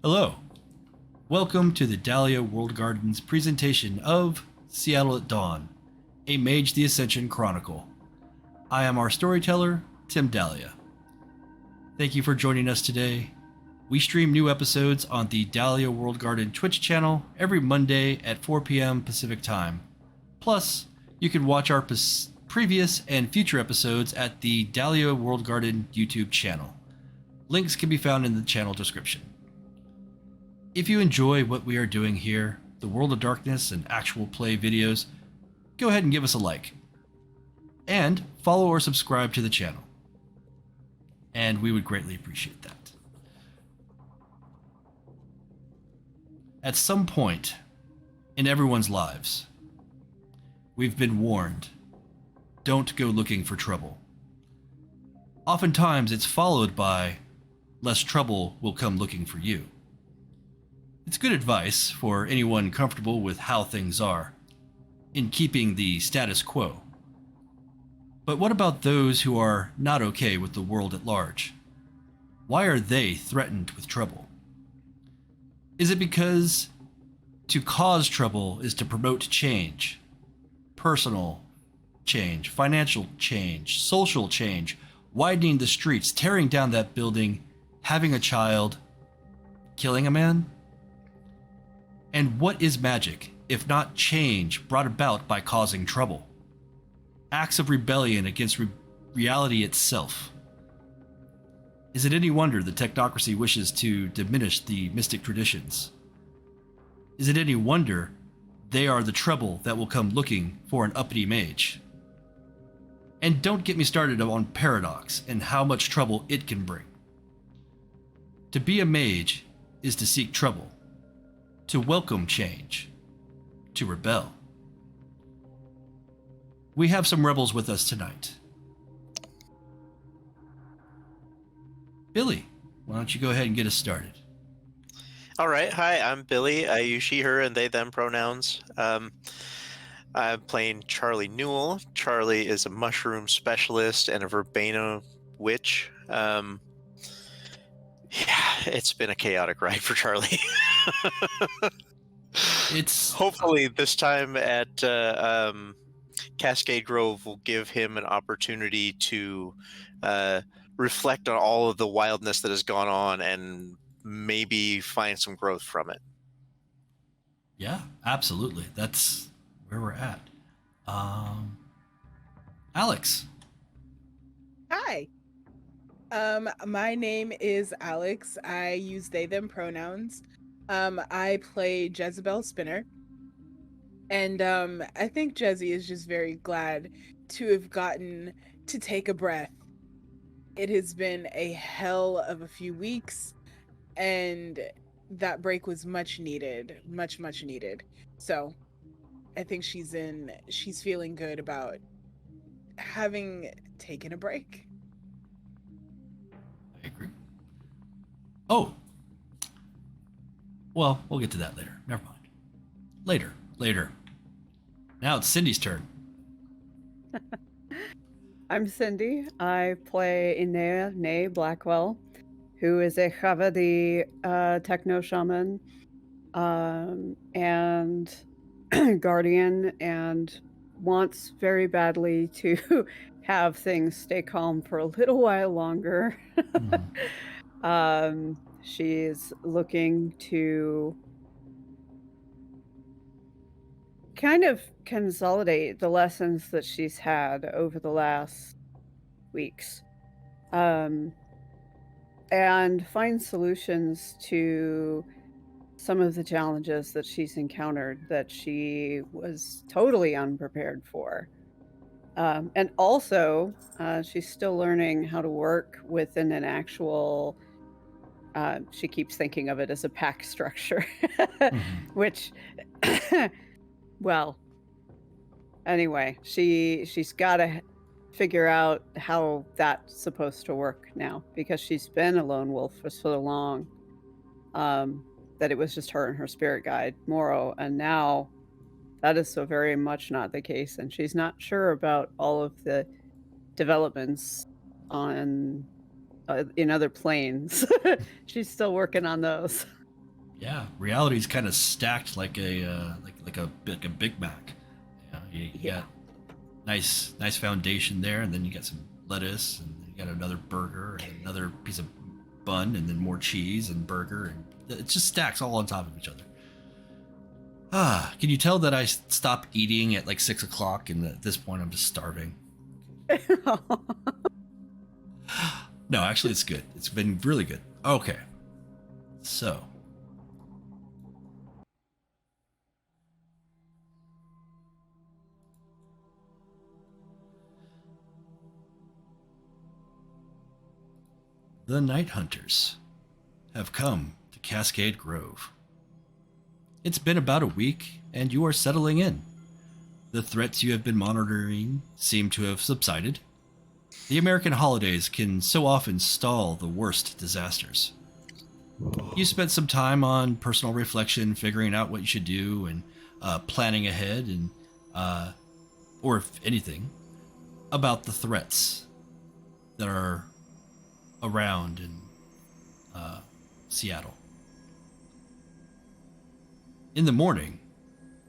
Hello. Welcome to the Dahlia World Garden's presentation of Seattle at Dawn, a Mage the Ascension chronicle. I am our storyteller, Tim Dahlia. Thank you for joining us today. We stream new episodes on the Dahlia World Garden Twitch channel every Monday at 4 p.m. Pacific Time. Plus, you can watch our previous and future episodes at the Dahlia World Garden YouTube channel. Links can be found in the channel description. If you enjoy what we are doing here, the World of Darkness and actual play videos, go ahead and give us a like. And follow or subscribe to the channel. And we would greatly appreciate that. At some point in everyone's lives, we've been warned, don't go looking for trouble. Oftentimes it's followed by, less trouble will come looking for you. It's good advice for anyone comfortable with how things are, in keeping the status quo. But what about those who are not okay with the world at large? Why are they threatened with trouble? Is it because to cause trouble is to promote change? Personal change, financial change, social change, widening the streets, tearing down that building, having a child, killing a man? And what is magic, if not change brought about by causing trouble? Acts of rebellion against reality itself. Is it any wonder the technocracy wishes to diminish the mystic traditions? Is it any wonder they are the trouble that will come looking for an uppity mage? And don't get me started on paradox and how much trouble it can bring. To be a mage is to seek trouble, to welcome change, to rebel. We have some rebels with us tonight. Billie, why don't you go ahead and get us started? All right. Hi, I'm Billie. I use she, her, and they, them pronouns. I'm playing Charlie Newell. Charlie is a mushroom specialist and a Verbena witch. Yeah, it's been a chaotic ride for Charlie. It's Hopefully this time at Cascade Grove will give him an opportunity to reflect on all of the wildness that has gone on and maybe find some growth from it. yeah, absolutely. That's where we're at. Alix. Hi. My name is Alix. I use they, them pronouns. I play Jezebel Spinner. And I think Jezzy is just very glad to have gotten to take a breath. It has been a hell of a few weeks, and that break was much needed, much needed. So I think she's feeling good about having taken a break. I agree. Oh. Well, we'll get to that later. Never mind. Later. Now it's Cindy's turn. I'm Cindy. I play Inea, nay Blackwell, who is a Kha'vadi techno shaman and guardian, and wants very badly to have things stay calm for a little while longer. She's looking to kind of consolidate the lessons that she's had over the last weeks, and find solutions to some of the challenges that she's encountered that she was totally unprepared for. And also, she's still learning how to work within an actual, she keeps thinking of it as a pack structure, which, well, anyway, she's got to figure out how that's supposed to work now, because she's been a lone wolf for so long that it was just her and her spirit guide, Moro, and now that is so very much not the case, and she's not sure about all of the developments on in other planes. She's still working on those. Yeah, reality's kind of stacked like a like a Big Mac. Yeah, you got nice foundation there, and then you got some lettuce, and then you got another burger, and another piece of bun, and then more cheese and burger, and it just stacks all on top of each other. Can you tell that I stopped eating at like 6 o'clock, and at this point I'm just starving? No, actually, it's good. It's been really good. Okay, so. The Night Hunters have come to Cascade Grove. It's been about a week, and you are settling in. The threats you have been monitoring seem to have subsided. The American holidays can so often stall the worst disasters. You spent some time on personal reflection, figuring out what you should do, and planning ahead, and or if anything, about the threats that are around in Seattle. In the morning,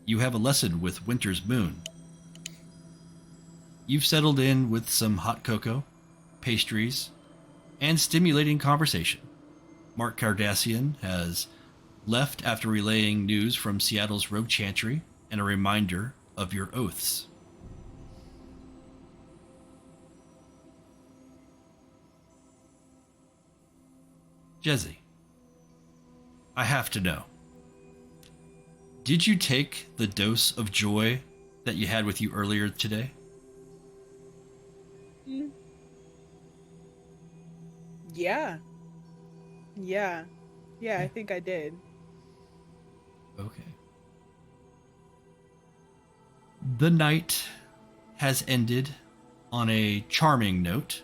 you have a lesson with Winter's Moon. You've settled in with some hot cocoa, pastries, and stimulating conversation. Mark Cardassian has left after relaying news from Seattle's Rogue Chantry and a reminder of your oaths. Jezzy, I have to know. Did you take the dose of joy that you had with you earlier today? Yeah. Yeah, I think I did. Okay. The night has ended on a charming note,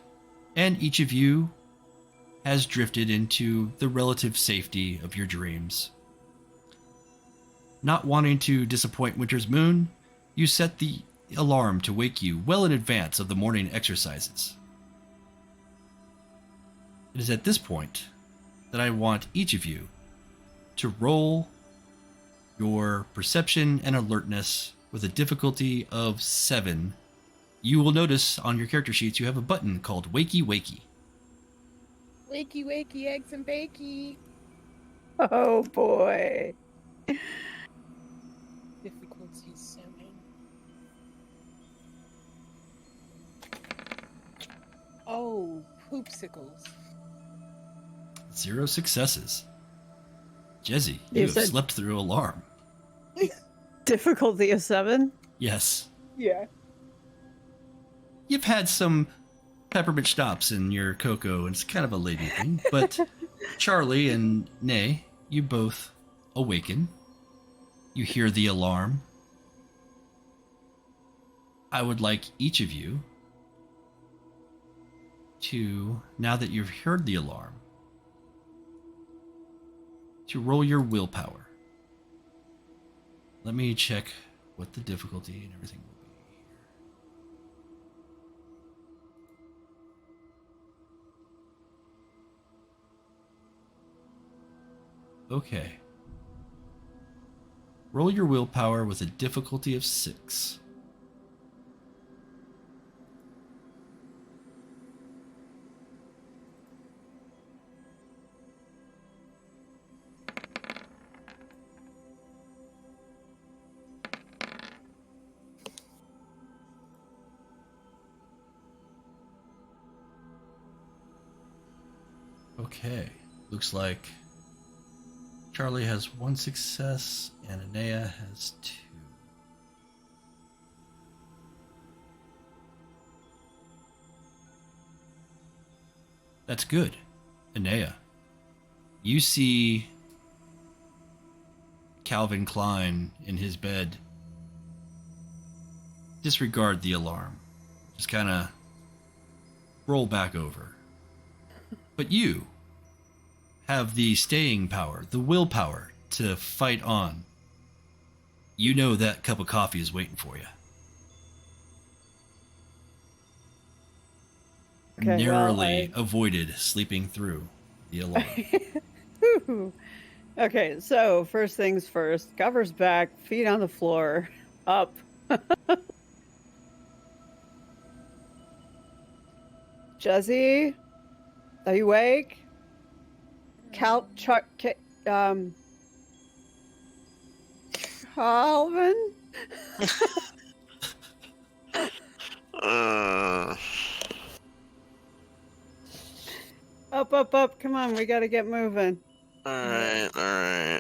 and each of you has drifted into the relative safety of your dreams. Not wanting to disappoint Winter's Moon, you set the alarm to wake you well in advance of the morning exercises. It is at this point that I want each of you to roll your perception and alertness with a difficulty of 7. You will notice on your character sheets you have a button called Wakey Wakey. Wakey, wakey, eggs and bakey. Oh boy. Difficulty 7. Oh, poopsicles. 0 successes. Jezzy, you have slept through alarm. Difficulty of 7? Yes. Yeah. You've had some peppermint schnapps in your cocoa, and it's kind of a lady thing, but Charlie and Nay, you both awaken. You hear the alarm. I would like each of you to, now that you've heard the alarm, to roll your willpower. Let me check what the difficulty and everything will be here. Okay. Roll your willpower with a difficulty of 6. Okay, looks like Charlie has 1 success and Inea has 2. That's good. Inea, you see Calvin Klein in his bed disregard the alarm. Just kind of roll back over. But you have the staying power, the willpower to fight on. You know that cup of coffee is waiting for you. Narrowly avoided sleeping through the alarm. Ooh. Okay, so first things first. Covers back, feet on the floor, up. Jezzy, are you awake? Calvin? Up. Come on, we gotta get moving. All right.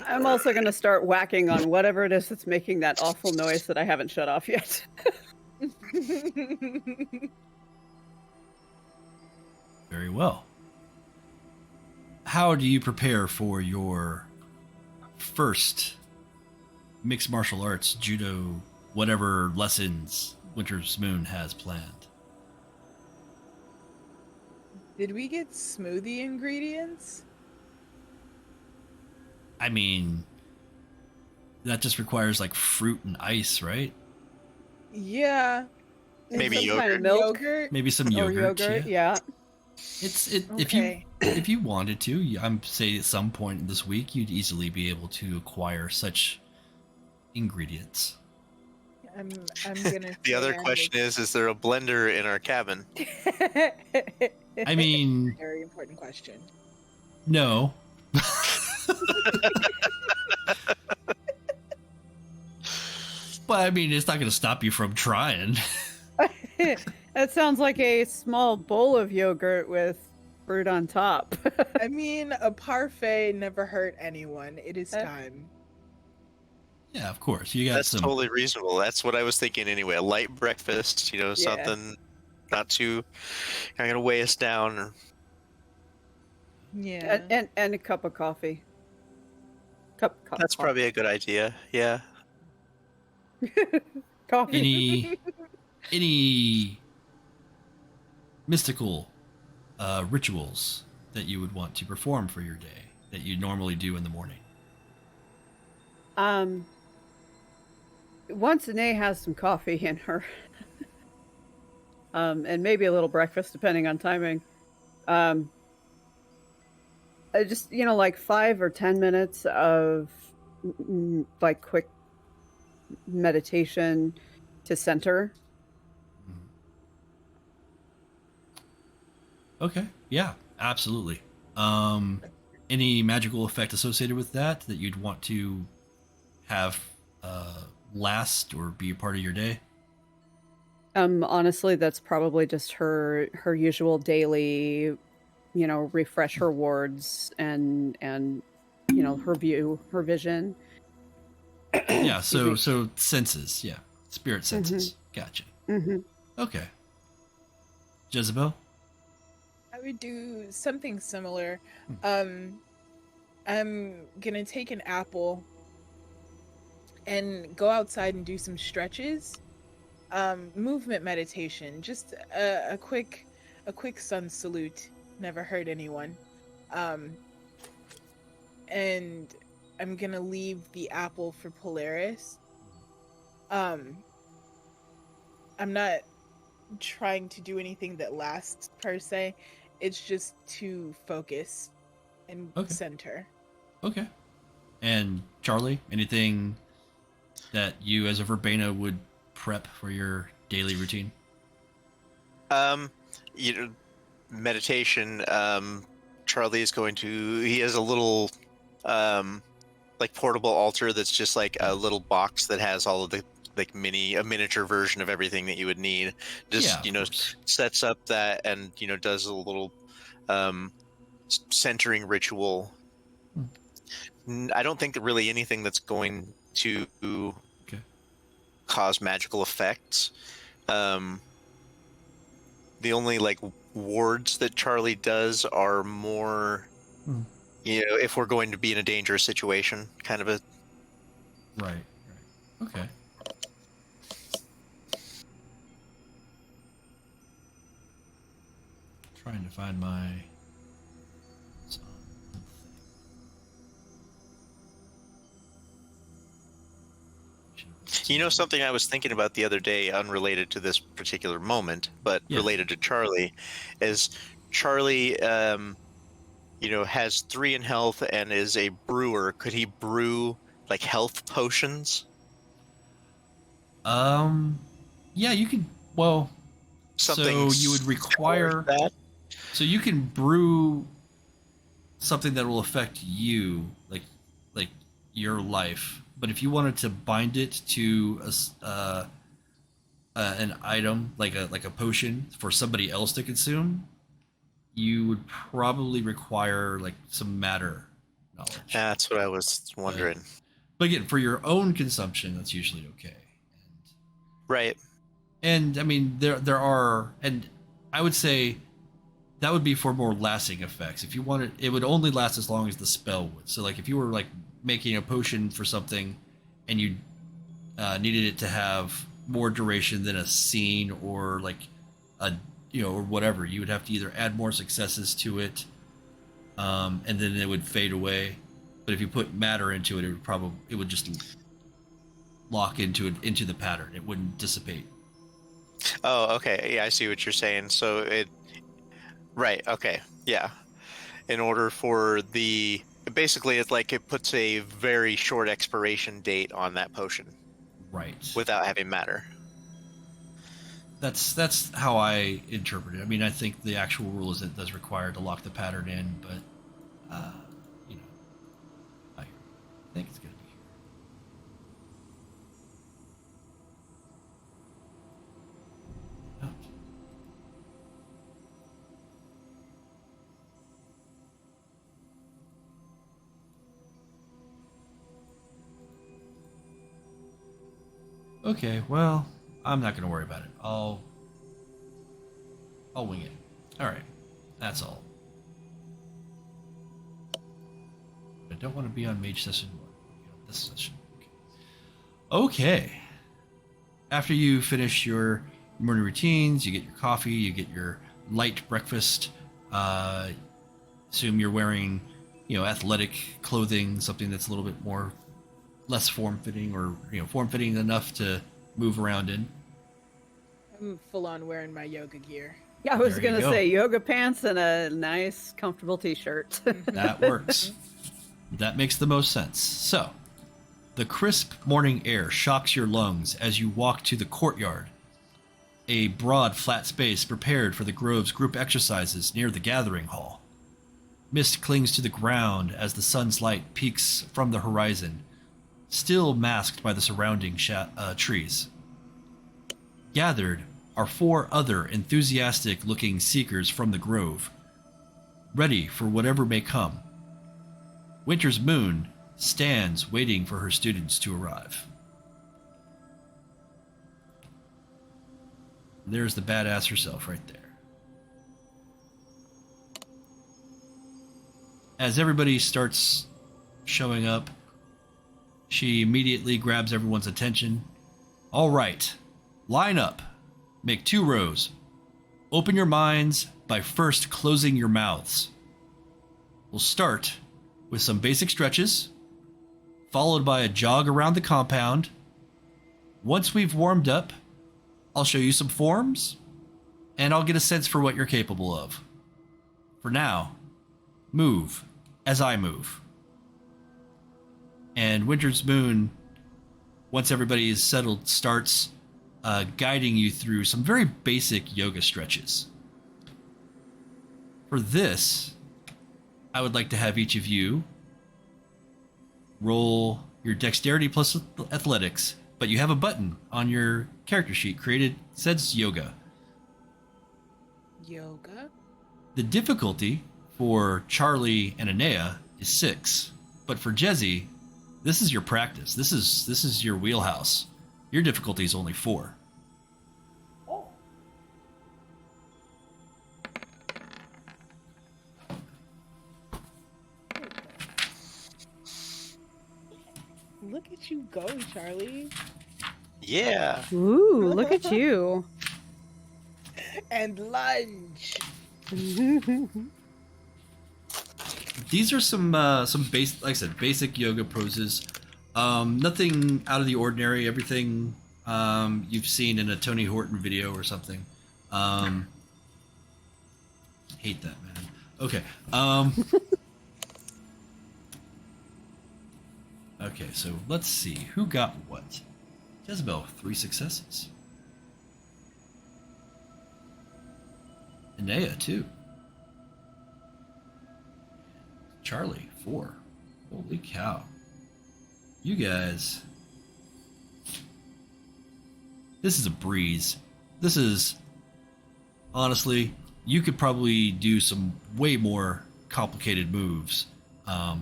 I'm also gonna start whacking on whatever it is that's making that awful noise that I haven't shut off yet. Very well. How do you prepare for your first mixed martial arts, judo, whatever lessons Winter's Moon has planned? Did we get smoothie ingredients? I mean, that just requires like fruit and ice, right? Yeah. Maybe Some kind of yogurt. milk. Maybe some Or yogurt. yogurt, yeah. Okay. If you wanted to, I'm say at some point this week you'd easily be able to acquire such ingredients. I'm gonna. The other question is there a blender in our cabin? I mean, Very important question. no. But I mean, it's not going to stop you from trying. That sounds like a small bowl of yogurt with fruit on top. I mean, a parfait never hurt anyone. It is time. Yeah, of course. You got That's some. totally reasonable. That's what I was thinking anyway. A light breakfast, Yeah. something not too not gonna weigh us down. Or... Yeah. and a cup of coffee. That's probably a good idea. Yeah. coffee. Any mystical rituals that you would want to perform for your day that you normally do in the morning? Once Inea has some coffee in her, and maybe a little breakfast depending on timing. I just like 5 or 10 minutes of like quick meditation to center. Okay. Yeah, absolutely. Any magical effect associated with that you'd want to have last or be a part of your day? Honestly, that's probably just her usual daily, refresh her wards and her vision. Yeah, so senses, yeah. Spirit senses. Gotcha. Okay. Jezebel? I would do something similar. I'm gonna take an apple and go outside and do some stretches. Movement meditation, just a quick sun salute, never hurt anyone. And I'm gonna leave the apple for Polaris. I'm not trying to do anything that lasts per se. It's just to focus and center. Okay. And Charlie, anything that you as a Verbena would prep for your daily routine? Meditation. Charlie is going to. He has a little, like portable altar that's just like a little box that has all of the like a miniature version of everything that you would need. Just sets up that and does a little centering ritual. I don't think that really anything that's going to cause magical effects. The only like wards that Charlie does are more if we're going to be in a dangerous situation, kind of a right. Okay. Trying to find my something I was thinking about the other day, unrelated to this particular moment, but related to Charlie, is Charlie has 3 in health and is a brewer, could he brew like health potions? Yeah, you could. Well, Something so you would require that. So you can brew something that will affect you, like your life. But if you wanted to bind it to an item like a potion for somebody else to consume, you would probably require like some matter knowledge. That's what I was wondering. But again, for your own consumption, that's usually okay. Right. And I mean, there are, and I would say that would be for more lasting effects. If you wanted, it would only last as long as the spell would. So like if you were like making a potion for something, and you needed it to have more duration than a scene or like a or whatever, you would have to either add more successes to it, and then it would fade away. But if you put matter into it, it would just lock into the pattern. It wouldn't dissipate. Oh, okay. Yeah, I see what you're saying. So right. Okay. Yeah. In order for basically it's like it puts a very short expiration date on that potion. Right. Without having matter. That's how I interpret it. I mean, I think the actual rule is it does require to lock the pattern in, but I think it's going to be here. Oh. Okay, well, I'm not going to worry about it. I'll wing it. All right, that's all. I don't want to be on Mage session 1. This session. Okay. After you finish your morning routines, you get your coffee, you get your light breakfast. Assume you're wearing, athletic clothing, something that's a little bit less form-fitting, or form-fitting enough to move around in. I'm full on wearing my yoga gear. Yeah, I was There you going to go. say yoga pants and a nice, comfortable t-shirt. That works. That makes the most sense. So, the crisp morning air shocks your lungs as you walk to the courtyard, a broad, flat space prepared for the Grove's group exercises near the gathering hall. Mist clings to the ground as the sun's light peeks from the horizon, still masked by the surrounding trees. Gathered are 4 other enthusiastic-looking seekers from the Grove, ready for whatever may come. Winter's Moon stands waiting for her students to arrive. There's the badass herself right there. As everybody starts showing up, she immediately grabs everyone's attention. All right, line up. Make 2 rows. Open your minds by first closing your mouths. We'll start with some basic stretches, followed by a jog around the compound. Once we've warmed up, I'll show you some forms, and I'll get a sense for what you're capable of. For now, move as I move. And Winter's Moon, once everybody is settled, starts guiding you through some very basic yoga stretches. For this, I would like to have each of you roll your dexterity plus athletics, but you have a button on your character sheet created, says yoga. Yoga? The difficulty for Charlie and Inea is 6, but for Jezzy, this is your practice. This is your wheelhouse. Your difficulty is only 4. Look at you go, Charlie. Yeah. Ooh, look at you. And lunge. These are some basic, like I said, basic yoga poses. Nothing out of the ordinary. Everything you've seen in a Tony Horton video or something. Hate that, man. Okay. Okay, so let's see. Who got what? Jezebel, 3 successes. Inea, 2. Charlie, 4. Holy cow. You guys... This is a breeze. This is... Honestly, you could probably do some way more complicated moves.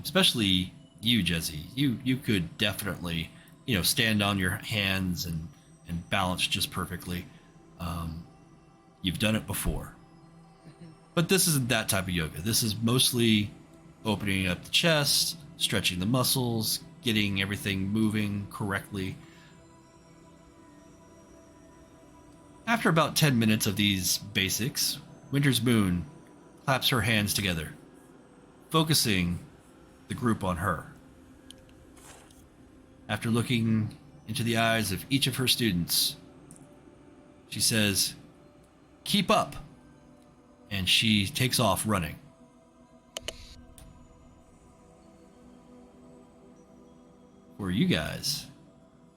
Especially you, Jesse. You could definitely, stand on your hands and balance just perfectly. You've done it before. But this isn't that type of yoga. This is mostly opening up the chest, stretching the muscles, getting everything moving correctly. After about 10 minutes of these basics, Winter's Moon claps her hands together, focusing the group on her. After looking into the eyes of each of her students, she says, "Keep up," and she takes off running. For you guys,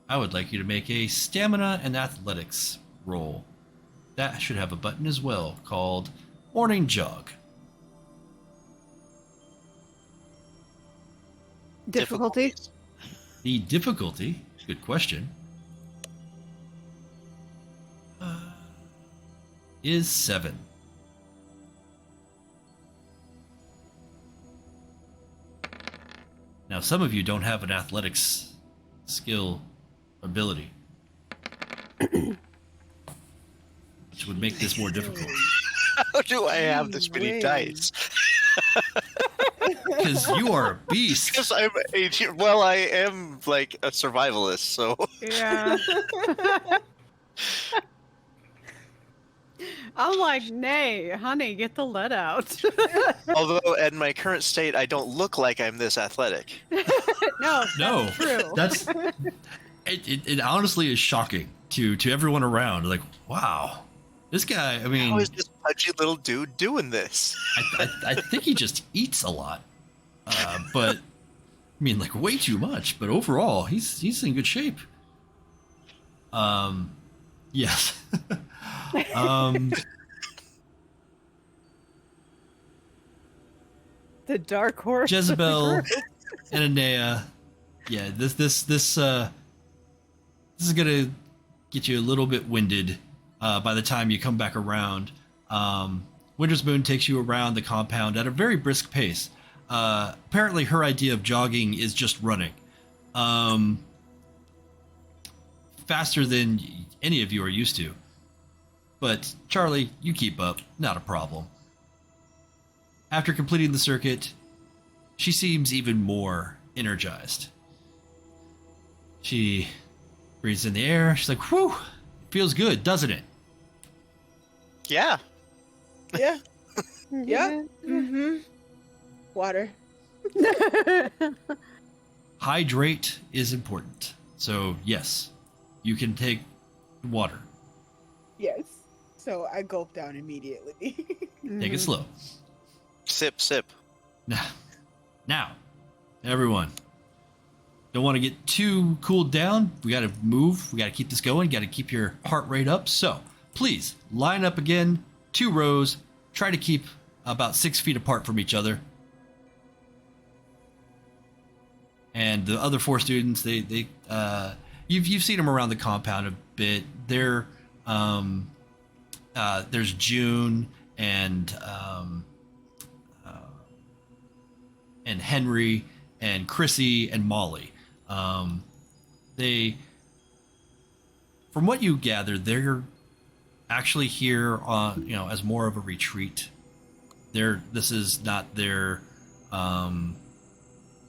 I would like you to make a stamina and athletics roll. That should have a button as well called Morning Jog. Difficulty? The difficulty, good question, is 7. Now, some of you don't have an athletics skill ability, which would make this more difficult. How do I have this many Wait. dice? Because you are a beast. Because I am like a survivalist, so Yeah. I'm like, nay, honey, get the lead out. although in my current state, I don't look like I'm this athletic. No, No, that's true. that's it honestly is shocking to everyone around. Like, wow, this guy. I mean, How is this pudgy little dude doing this? I think he just eats a lot, but I mean, like way too much. But overall, he's in good shape. Yes. The dark horse. of the Jezebel group. and Inea. Yeah, this is gonna get you a little bit winded by the time you come back around. Winter's Moon takes you around the compound at a very brisk pace. Apparently, her idea of jogging is just running, faster than any of you are used to. But Charlie, you keep up, not a problem. After completing the circuit, she seems even more energized. She breathes in the air. She's like, "Whew, feels good, doesn't it?" Yeah. Yeah. Yeah. Mm-hmm. Water. Hydrate is important. So, yes, you can take water. Yes. So I gulp down immediately. Take it slow. Sip, sip. Now, everyone, don't want to get too cooled down. We got to move. We got to keep this going. Got to keep your heart rate up. So, please line up again, 2 rows. Try to keep about 6 feet apart from each other. And the other 4 students, you've seen them around the compound a bit. They're there's June and Henry and Chrissy and Molly. They, from what you gather, they're actually here on as more of a retreat. This is not their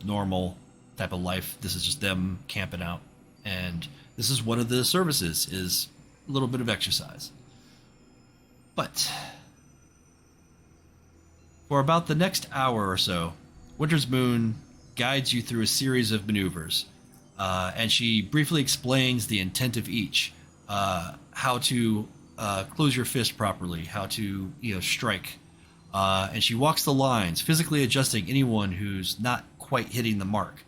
normal type of life. This is just them camping out, and this is one of the services, is a little bit of exercise. But for about the next hour or so, Winter's Moon guides you through a series of maneuvers, and she briefly explains the intent of each, how to close your fist properly, how to strike, and she walks the lines, physically adjusting anyone who's not quite hitting the mark.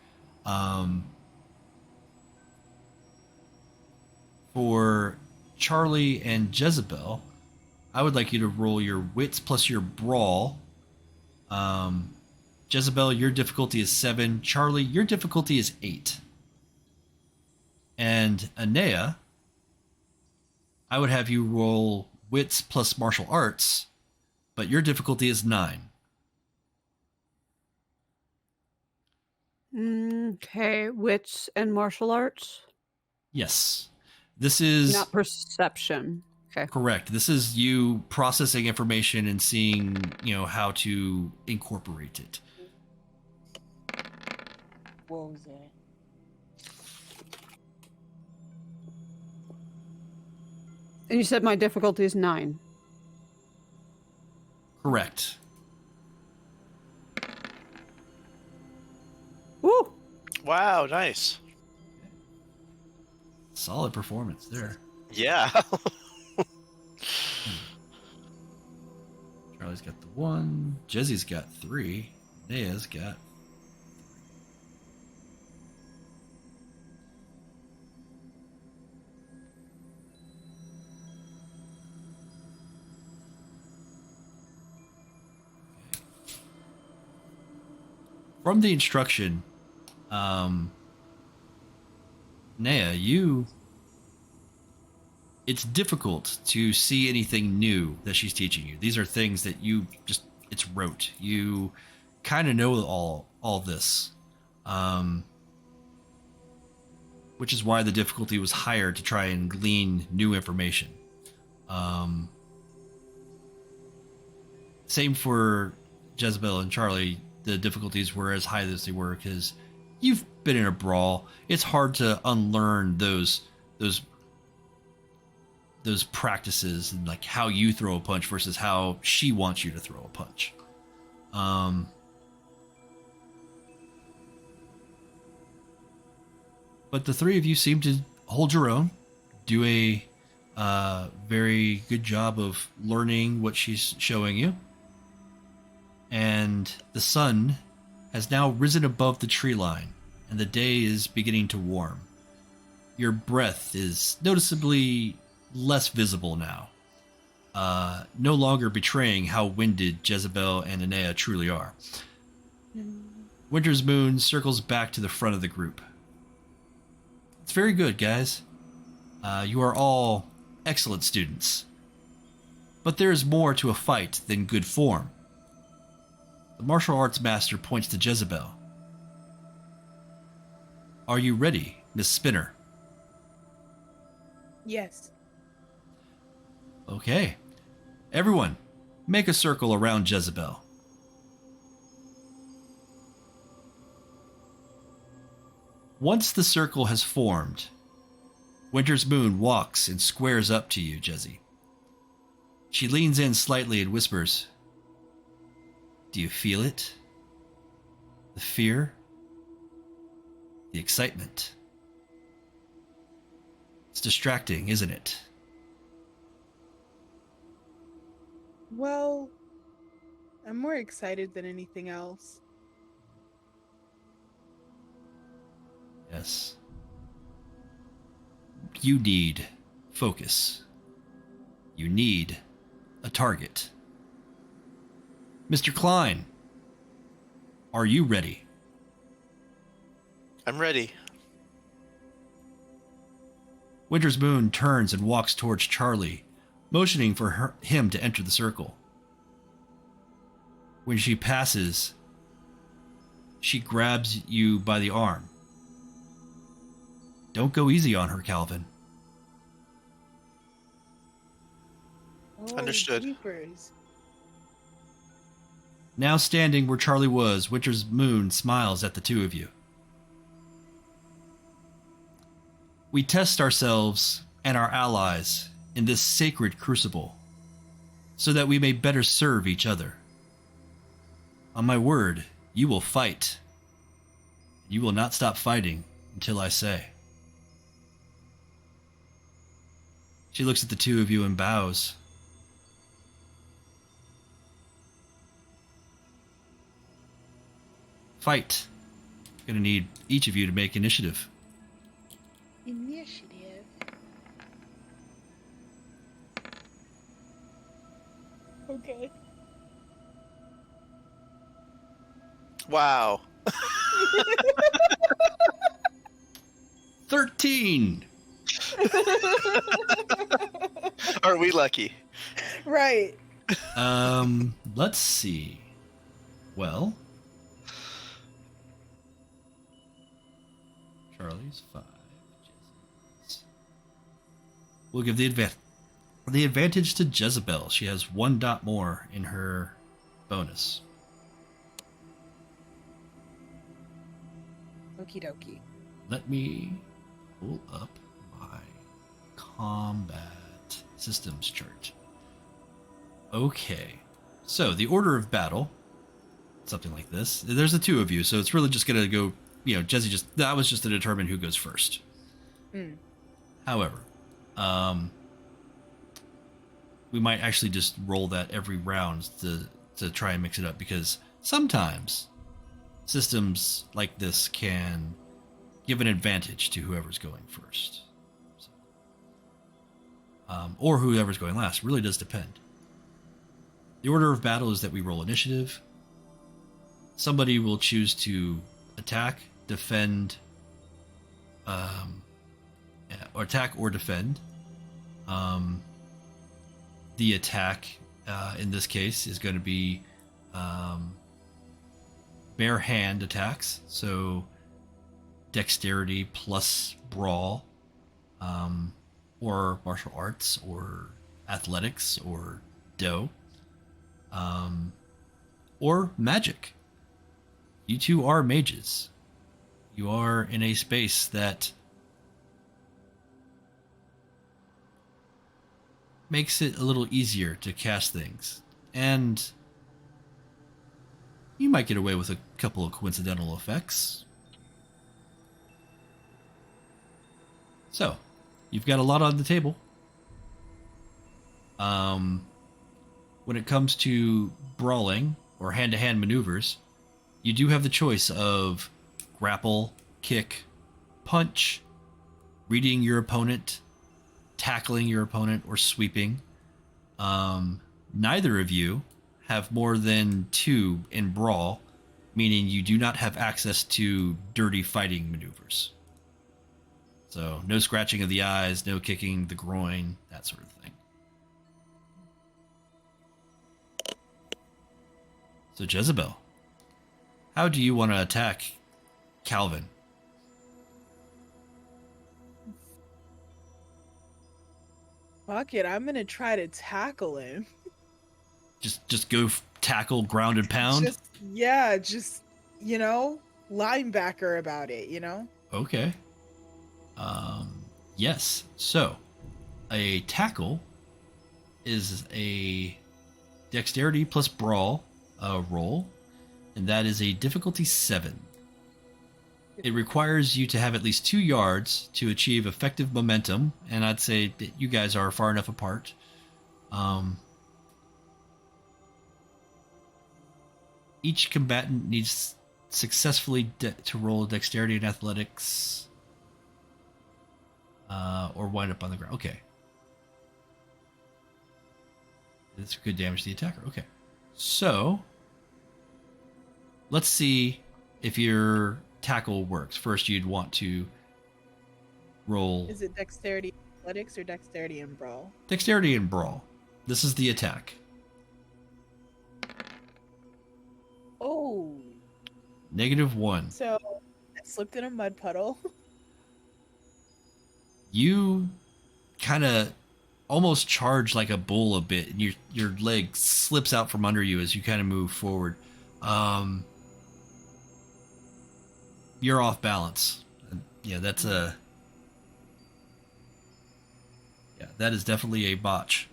For Charlie and Jezebel, I would like you to roll your wits plus your brawl. Jezebel, your difficulty is 7. Charlie, your difficulty is 8. And Inea, I would have you roll wits plus martial arts, but your difficulty is 9. Okay, wits and martial arts? Yes. This is Not perception. Okay. correct. This is you processing information and seeing, how to incorporate it. What was that? And you said my difficulty is 9. Correct. Woo! Wow, nice. Solid performance there. Yeah. Charlie's got the 1. Jezzy's got 3. Nea's got... From the instruction, Nea, it's difficult to see anything new that she's teaching you. These are things that it's rote. You kind of know all this, which is why the difficulty was higher to try and glean new information. Same for Jezebel and Charlie. The difficulties were as high as they were because you've been in a brawl. It's hard to unlearn those practices and like how you throw a punch versus how she wants you to throw a punch. But the three of you seem to hold your own, do a very good job of learning what she's showing you. And the sun has now risen above the tree line, and the day is beginning to warm. Your breath is noticeably less visible now, no longer betraying how winded Jezebel and Inea truly are. Winter's moon circles back to the front of the group. It's very good, guys. You are all excellent students. But there is more to a fight than good form. The martial arts master points to Jezebel. Are you ready, Miss Spinner? Yes. Okay. Everyone, make a circle around Jezebel. Once the circle has formed, Winter's moon walks and squares up to you, Jezzy. She leans in slightly and whispers, "Do you feel it? The fear? The excitement? It's distracting, isn't it?" Well, I'm more excited than anything else. Yes. You need focus. You need a target. Mr. Klein, are you ready? I'm ready. Winter's moon turns and walks towards Charlie, motioning for him to enter the circle. When she passes, she grabs you by the arm. Don't go easy on her, Calvin. Oh, Understood. jeepers. Now standing where Charlie was, Winter's moon smiles at the two of you. We test ourselves and our allies in this sacred crucible so that we may better serve each other. On my word, you will fight. You will not stop fighting until I say. She looks at the two of you and bows. Fight. I'm gonna need each of you to make initiative. Initiative. Okay. Wow. 13. Are we lucky? Right. Let's see. Well, Charlie's 5. Jezebel's. We'll give the advantage to Jezebel. She has 1 dot more in her bonus. Okie dokie. Let me pull up my combat systems chart. Okay, so the order of battle, something like this. There's the 2 of you, so it's really just gonna go. Jesse that was just to determine who goes first. Mm. However, we might actually just roll that every round to try and mix it up, because sometimes systems like this can give an advantage to whoever's going first. So, or whoever's going last. Really does depend. The order of battle is that we roll initiative. Somebody will choose to attack, defend, or attack or defend. The attack, in this case, is going to be bare hand attacks. So dexterity plus brawl, or martial arts, or athletics, or dough, or magic. You 2 are mages. You are in a space that makes it a little easier to cast things. And you might get away with a couple of coincidental effects. So, you've got a lot on the table. When it comes to brawling or hand-to-hand maneuvers, you do have the choice of grapple, kick, punch, reading your opponent, tackling your opponent, or sweeping. Neither of you have more than 2 in brawl, meaning you do not have access to dirty fighting maneuvers. So no scratching of the eyes, no kicking the groin, that sort of thing. So Jezebel, how do you want to attack Calvin? Fuck it, I'm gonna try to tackle him. Just go tackle, ground and pound? Just linebacker about it, Okay. Yes. So, a tackle is a dexterity plus brawl roll, and that is a difficulty 7. It requires you to have at least 2 yards to achieve effective momentum, and I'd say that you guys are far enough apart. Each combatant needs successfully to roll dexterity and athletics, or wind up on the ground. Okay. That's good damage to the attacker. Okay. So, let's see if your tackle works. First, you'd want to roll Is it dexterity athletics or dexterity and brawl? dexterity and brawl. This is the attack. Oh. -1. So I slipped in a mud puddle. You kind of almost charge like a bull a bit, and your leg slips out from under you as you kind of move forward. You're off balance. Yeah, that is definitely a botch.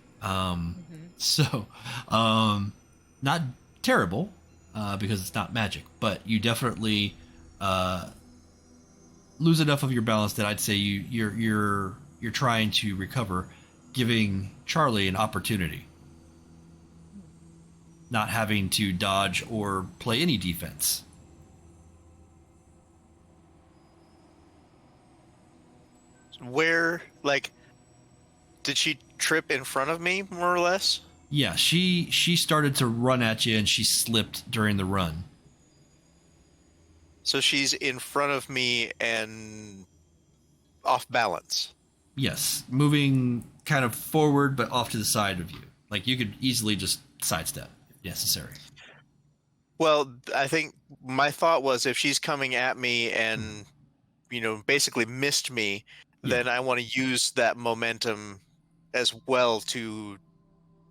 So, not terrible, because it's not magic, but you definitely lose enough of your balance that I'd say you're trying to recover, giving Charlie an opportunity, not having to dodge or play any defense. Where, did she trip in front of me, more or less? Yeah, she started to run at you and she slipped during the run. So she's in front of me and off balance. Yes, moving kind of forward but off to the side of you. Like you could easily just sidestep if necessary. Well, I think my thought was if she's coming at me and, basically missed me, then I want to use that momentum as well to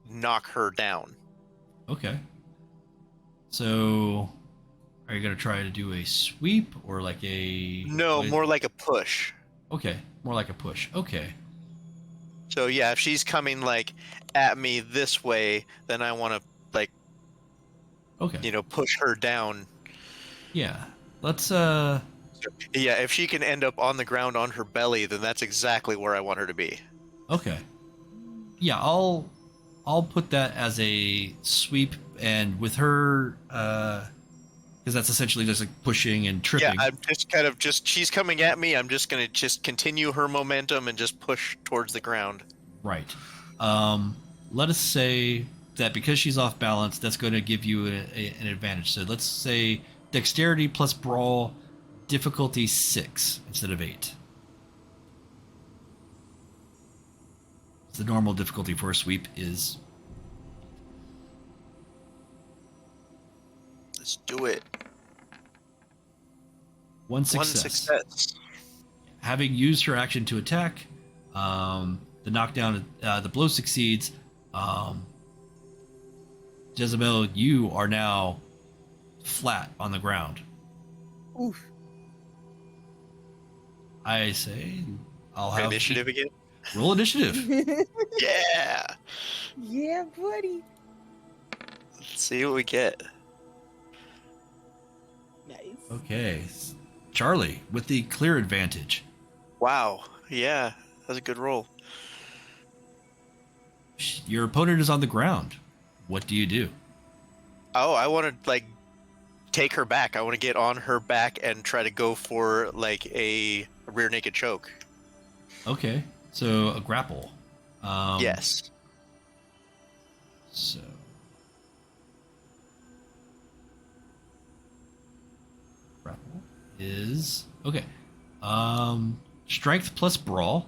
knock her down. Okay. So, are you going to try to do a sweep or like a... No, more like a push. Okay, more like a push. Okay. So yeah, if she's coming like at me this way, then I want to Okay. push her down. Yeah. Let's Yeah, if she can end up on the ground on her belly, then that's exactly where I want her to be. Okay. Yeah, I'll put that as a sweep, and with her because that's essentially just like pushing and tripping. Yeah, I'm just she's coming at me, I'm just going to just continue her momentum and just push towards the ground. Right. Let us say that because she's off balance, that's going to give you an advantage. So let's say dexterity plus brawl, difficulty 6 instead of 8. The normal difficulty for a sweep is... Let's do it. One success. Having used her action to attack, the knockdown, the blow succeeds. Jezebel, you are now flat on the ground. Oof. I say, I'll have initiative again. Roll initiative. Yeah. Yeah, buddy. Let's see what we get. Nice. Okay, Charlie with the clear advantage. Wow. Yeah, that's a good roll. Your opponent is on the ground. What do you do? Oh, I want to take her back. I want to get on her back and try to go for a rear naked choke. Okay, so a grapple. Yes. So grapple is okay. Strength plus brawl.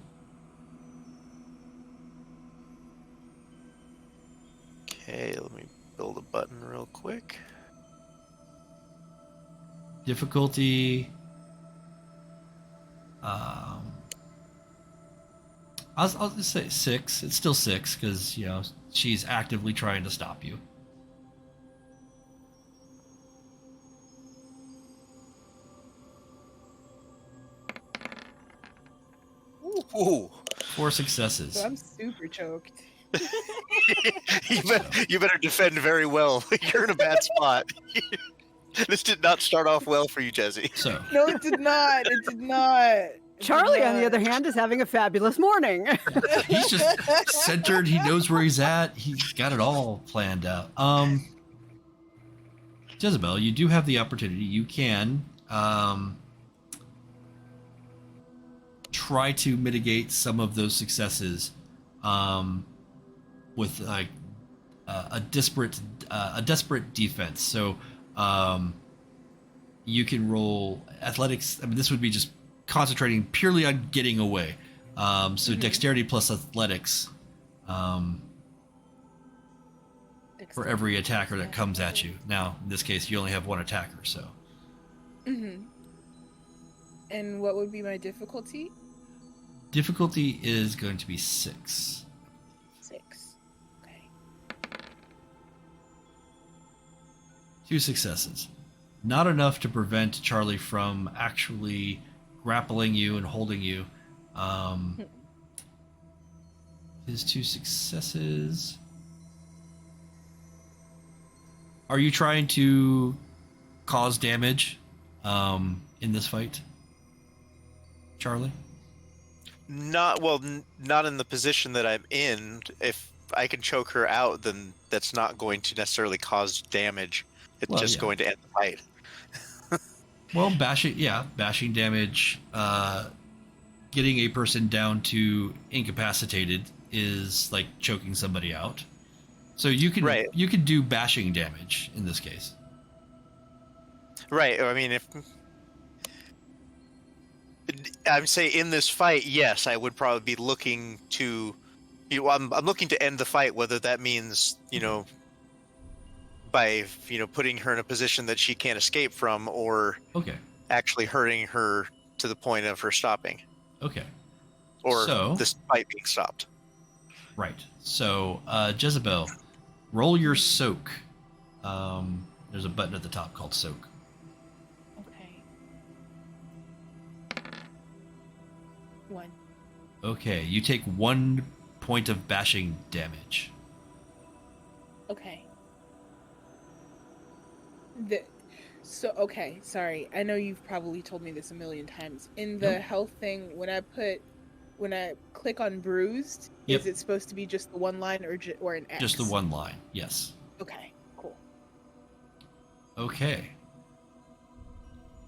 Okay, let me build a button real quick. Difficulty. I'll just say 6. It's still 6 because she's actively trying to stop you. Ooh. 4 successes. So I'm super choked. You better defend very well. You're in a bad spot. This did not start off well for you, Jezzy. So No, it did not. It did not. It did Charlie, on the not. other hand, is having a fabulous morning. he's just centered. He knows where he's at. He's got it all planned out. Jezebel, you do have the opportunity. You can try to mitigate some of those successes with a desperate defense. So you can roll athletics. I mean, this would be just concentrating purely on getting away. So dexterity plus athletics for every attacker that comes at you. Now, in this case, you only have one attacker, so. And what would be my difficulty? Difficulty is going to be 6. 6. Okay. 2 successes. Not enough to prevent Charlie from actually grappling you and holding you. His 2 successes. Are you trying to cause damage in this fight, Charlie? Not in the position that I'm in. If I can choke her out, then that's not going to necessarily cause damage. It's just going to end the fight. Well, bashing damage, getting a person down to incapacitated is like choking somebody out. So you can Right. you can do bashing damage in this case. Right. I mean, if I'm say in this fight, yes, I would probably be looking to, I'm looking to end the fight, whether that means, by, putting her in a position that she can't escape from, or Okay. actually hurting her to the point of her stopping, Okay. or So this fight being stopped. right. So Jezebel, roll your soak. There's a button at the top called soak. Okay. 1. Okay, you take 1 point of bashing damage. Okay. Okay, sorry. I know you've probably told me this a million times. In the Nope. health thing, when I click on bruised, Yep. is it supposed to be just the one line or an X? Just the one line, yes. Okay, cool. Okay.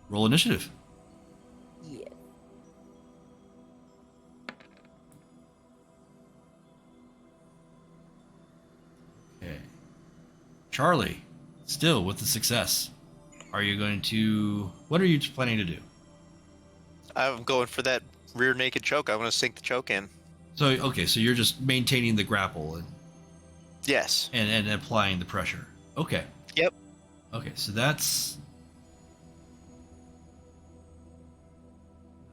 Roll initiative. Yeah. Okay. Charlie, still with the success. Are you going to... What are you planning to do? I'm going for that rear naked choke. I want to sink the choke in. So, okay, so you're just maintaining the grapple Yes. and applying the pressure. Okay. Yep. Okay, so that's...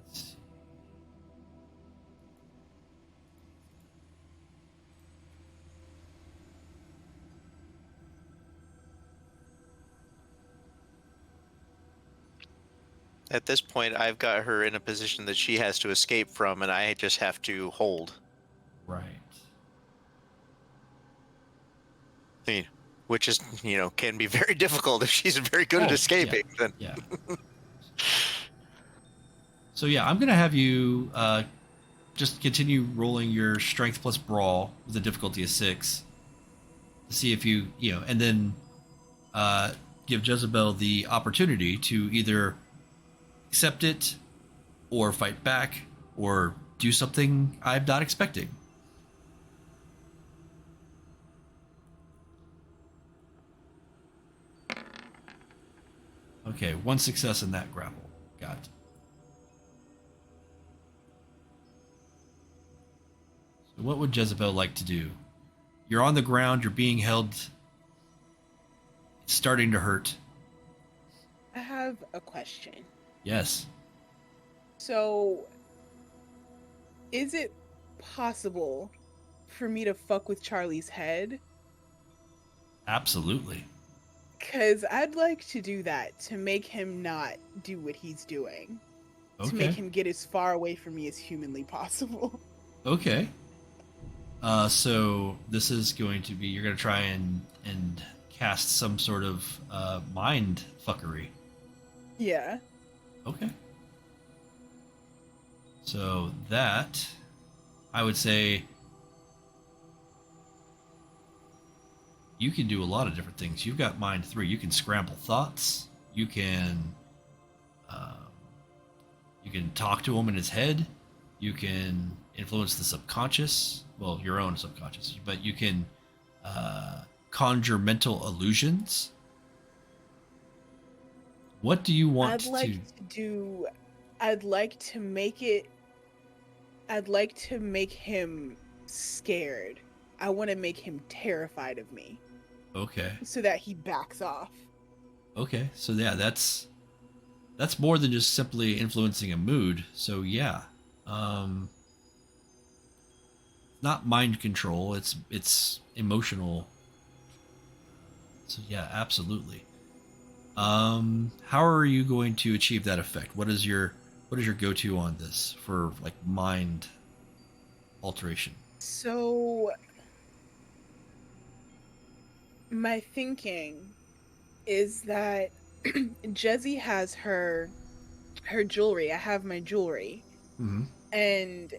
Let's see. At this point, I've got her in a position that she has to escape from, and I just have to hold. Right. I mean, which is, can be very difficult if she's very good at Oh, escaping. Then Yeah. So yeah, I'm gonna have you just continue rolling your strength plus brawl with a difficulty of 6 to see if you and then give Jezebel the opportunity to either accept it or fight back or do something I'm not expecting. Okay, 1 success in that grapple. Got it. So what would Jezebel like to do? You're on the ground, you're being held. It's starting to hurt. I have a question. Yes. So, is it possible for me to fuck with Charlie's head? Absolutely. Because I'd like to do that to make him not do what he's doing. To make Okay. him get as far away from me as humanly possible. Okay. So this is going to be, you're going to try and cast some sort of mind fuckery. Yeah. Okay. So that, I would say, you can do a lot of different things. You've got mind 3. You can scramble thoughts. You can talk to him in his head. You can influence the subconscious. Well, your own subconscious. But you can conjure mental illusions. What do you want I'd like to make him scared. I want to make him terrified of me Okay. so that he backs off. Okay. So yeah, that's more than just simply influencing a mood. So yeah. Not mind control, it's emotional. So yeah, absolutely. How are you going to achieve that effect? What is your go-to on this for like mind alteration? So my thinking is that Jezzy has her jewelry. I have my jewelry. Mm-hmm. And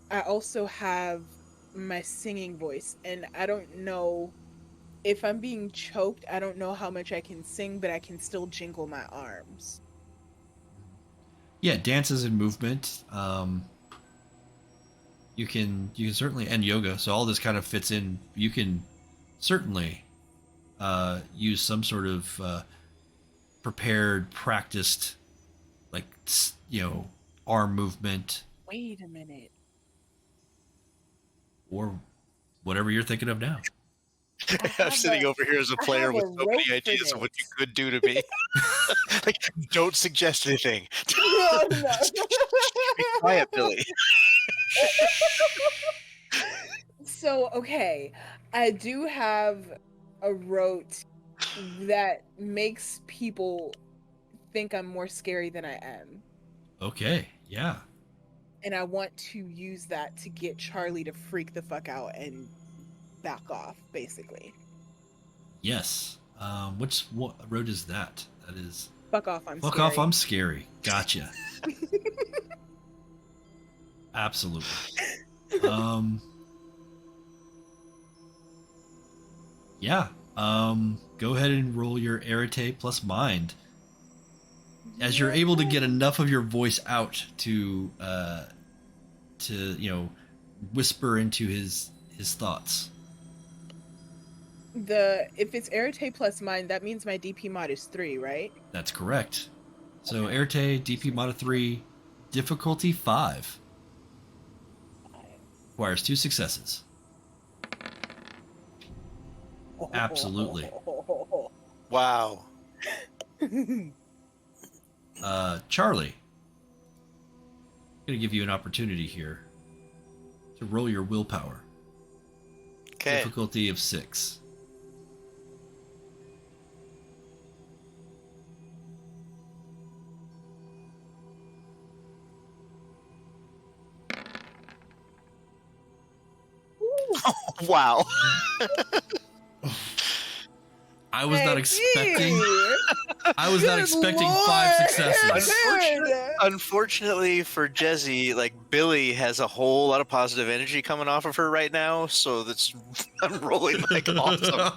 I also have my singing voice. And I don't know if I'm being choked. I don't know how much I can sing, but I can still jingle my arms. Yeah, dances and movement. you can certainly, and yoga. So all this kind of fits in. You can certainly use some sort of prepared, practiced, like arm movement Wait a minute. or whatever you're thinking of now. I'm sitting over here as a player with so many ideas of what you could do to me. Like, don't suggest anything. No, no. Be quiet, Billy. So, okay, I do have a rote that makes people think I'm more scary than I am. Okay, yeah. And I want to use that to get Charlie to freak the fuck out and back off, basically. Yes. What road is that? That is Fuck off, I'm fuck scary. off, I'm scary. Gotcha. Absolutely. Yeah. Go ahead and roll your Arete plus mind. As you're able to get enough of your voice out to whisper into his thoughts. If it's Arete plus mine, that means my DP mod is 3, right? That's correct. So Arete, DP mod of 3, difficulty 5. Requires 2 successes. Absolutely. Wow. Charlie, I'm going to give you an opportunity here to roll your willpower. Okay. Difficulty of 6. Wow. I was not expecting. I was not expecting 5 successes. Unfortunately for Jezzy, like, Billie has a whole lot of positive energy coming off of her right now, so that's I'm rolling like awesome.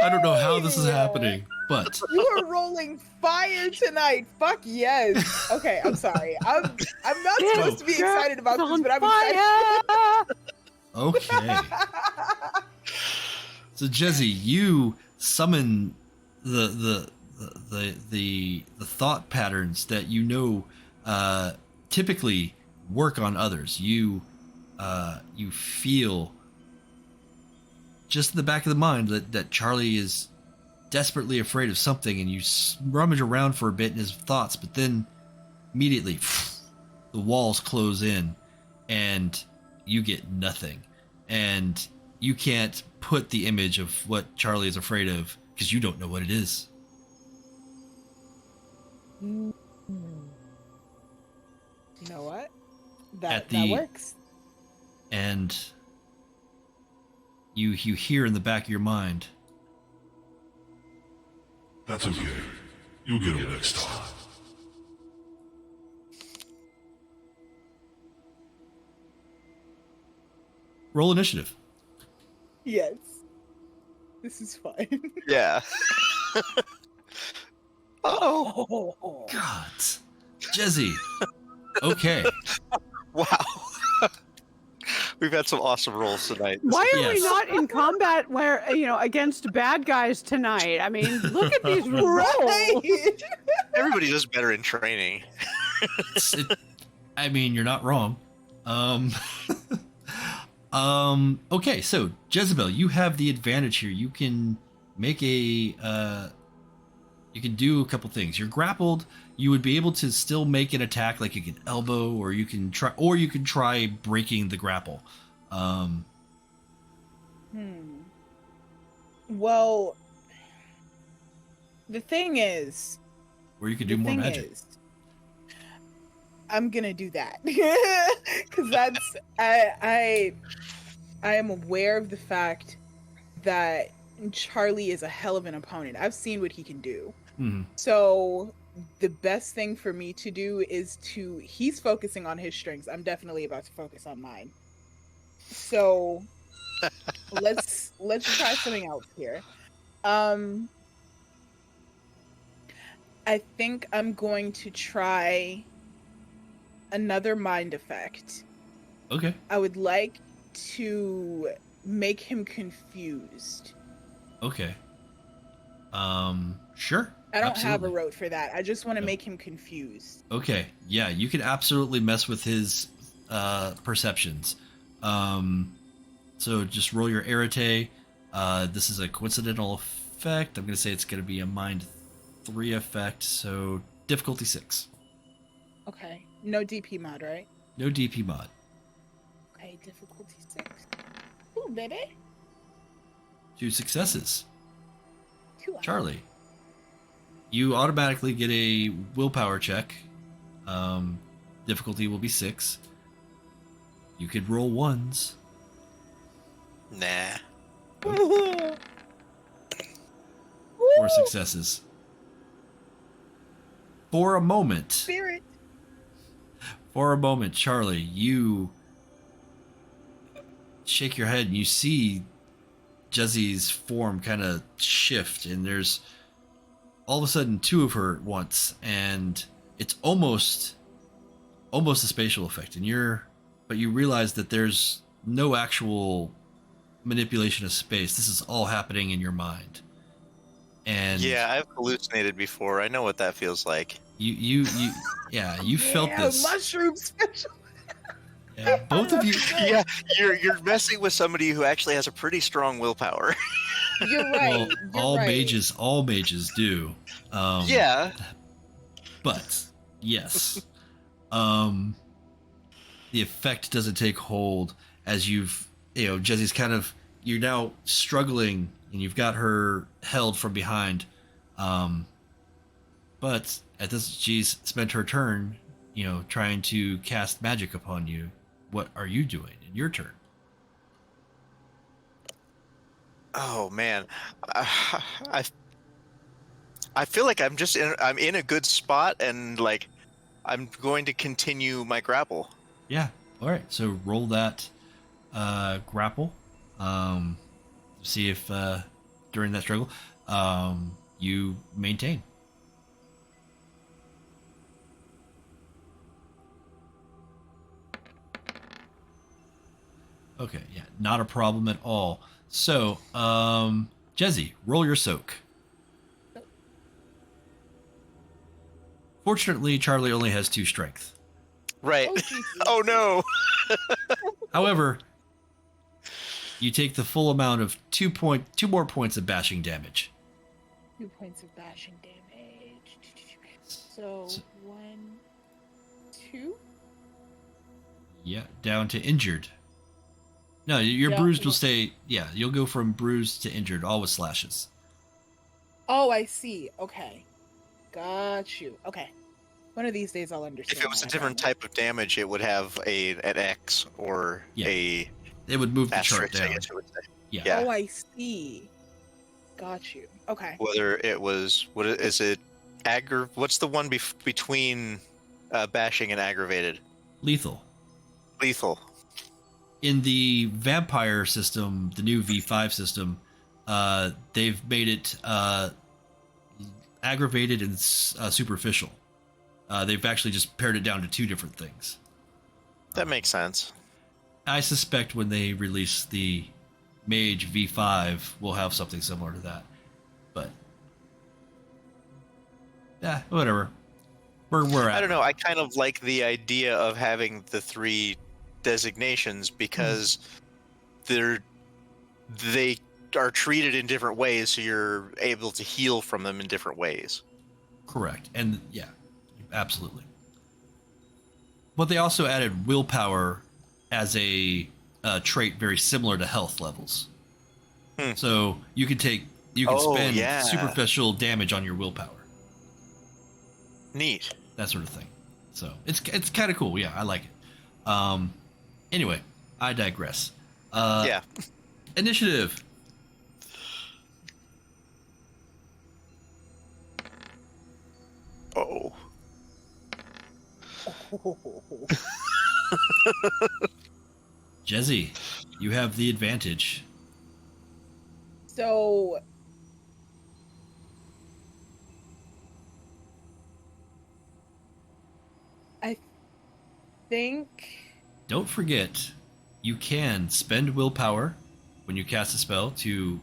I don't know how this is happening, but You are rolling fire tonight. Fuck yes. Okay, I'm sorry. I'm not supposed to be excited about this, but I'm excited. okay. So Jezzy, you summon the thought patterns that typically work on others. You feel just in the back of the mind that Charlie is desperately afraid of something, and you rummage around for a bit in his thoughts, but then immediately the walls close in and you get nothing. And you can't put the image of what Charlie is afraid of because you don't know what it is. You know what? That that works. And you hear in the back of your mind, That's okay. You'll get him next time. roll initiative. Yes. This is fun. Yeah. Oh. God. Jezzy. Okay. Wow. We've had some awesome rolls tonight. Why are we Yes. not in combat where against bad guys tonight? I mean, look at these rolls. Right. Everybody does better in training. I mean, you're not wrong. Okay, so Jezebel, you have the advantage here. You can make you can do a couple things. You're grappled. You would be able to still make an attack, like you can elbow, or you can try breaking the grapple. Well, the thing is, Or you could do more magic. I'm gonna do that because that's I am aware of the fact that Charlie is a hell of an opponent. I've seen what he can do. Mhm. So the best thing for me to do is he's focusing on his strengths. I'm definitely about to focus on mine. So let's try something else here. I think I'm going to try another mind effect. Okay. I would like to make him confused. Okay. Sure. I don't have a Absolutely. rote for that. I just want to No. make him confused. Okay. Yeah, you can absolutely mess with his perceptions. So just roll your arete. This is a coincidental effect. I'm going to say it's going to be a mind 3 effect, so difficulty 6. Okay. No DP mod, right? No DP mod. Okay, difficulty 6. Ooh, baby. 2 successes. 2 out. Charlie, you automatically get a willpower check. Difficulty will be 6. You could roll 1s. Nah. 4 successes. For a moment, Spirit. Charlie, you shake your head and you see Jezzy's form kind of shift, and there's all of a sudden 2 of her at once, and it's almost a spatial effect, and but you realize that there's no actual manipulation of space. This is all happening in your mind. And Yeah, I've hallucinated before. I know what that feels like. you felt this. Mushroom special. Yeah, both of you. Yeah, you're messing with somebody who actually has a pretty strong willpower. You're right. Well, You're all right. mages do. Yeah. But yes, the effect doesn't take hold as Jezzy's you're now struggling, and you've got her held from behind. But at this, she's spent her turn, trying to cast magic upon you. What are you doing in your turn? Oh man, I feel like I'm in a good spot, and like I'm going to continue my grapple. Yeah. All right. So roll that grapple. See if during that struggle you maintain. Okay. Yeah. Not a problem at all. So, Jezzy, roll your soak. Fortunately, Charlie only has 2 strength. Right. Oh, Jesus. Oh no. However, you take the full amount of 2 more points of bashing damage. 2 points of bashing damage. So 1, 2. Yeah, down to injured. No, your Yeah, bruised will well- stay. Yeah, you'll go from bruised to injured, all with slashes. Oh, I see. Okay. Got you. Okay. One of these days I'll understand. If it was how a I different found type of damage, it would have an X or Yeah. a It would move the chart asterisk, I down. guess it would say. Yeah. it. Yeah. Oh, I see. Got you. Okay. Whether it was is it what's the one between bashing and aggravated? Lethal. Lethal. In the vampire system, the new V5 system, they've made it aggravated and superficial. They've actually just pared it down to 2 different things. That makes sense. I suspect when they release the Mage V5, we'll have something similar to that. But yeah, whatever. We're at. I don't know. I kind of like the idea of having the 3 designations because they are treated in different ways, so you're able to heal from them in different ways. Correct. And yeah, absolutely. But they also added willpower as a trait very similar to health levels. So you can spend yeah. superficial damage on your willpower. Neat. That sort of thing. So it's kind of cool. Yeah, I like it. Anyway, I digress. Yeah. Initiative. Oh. Jezzy, you have the advantage. So I think don't forget, you can spend willpower when you cast a spell to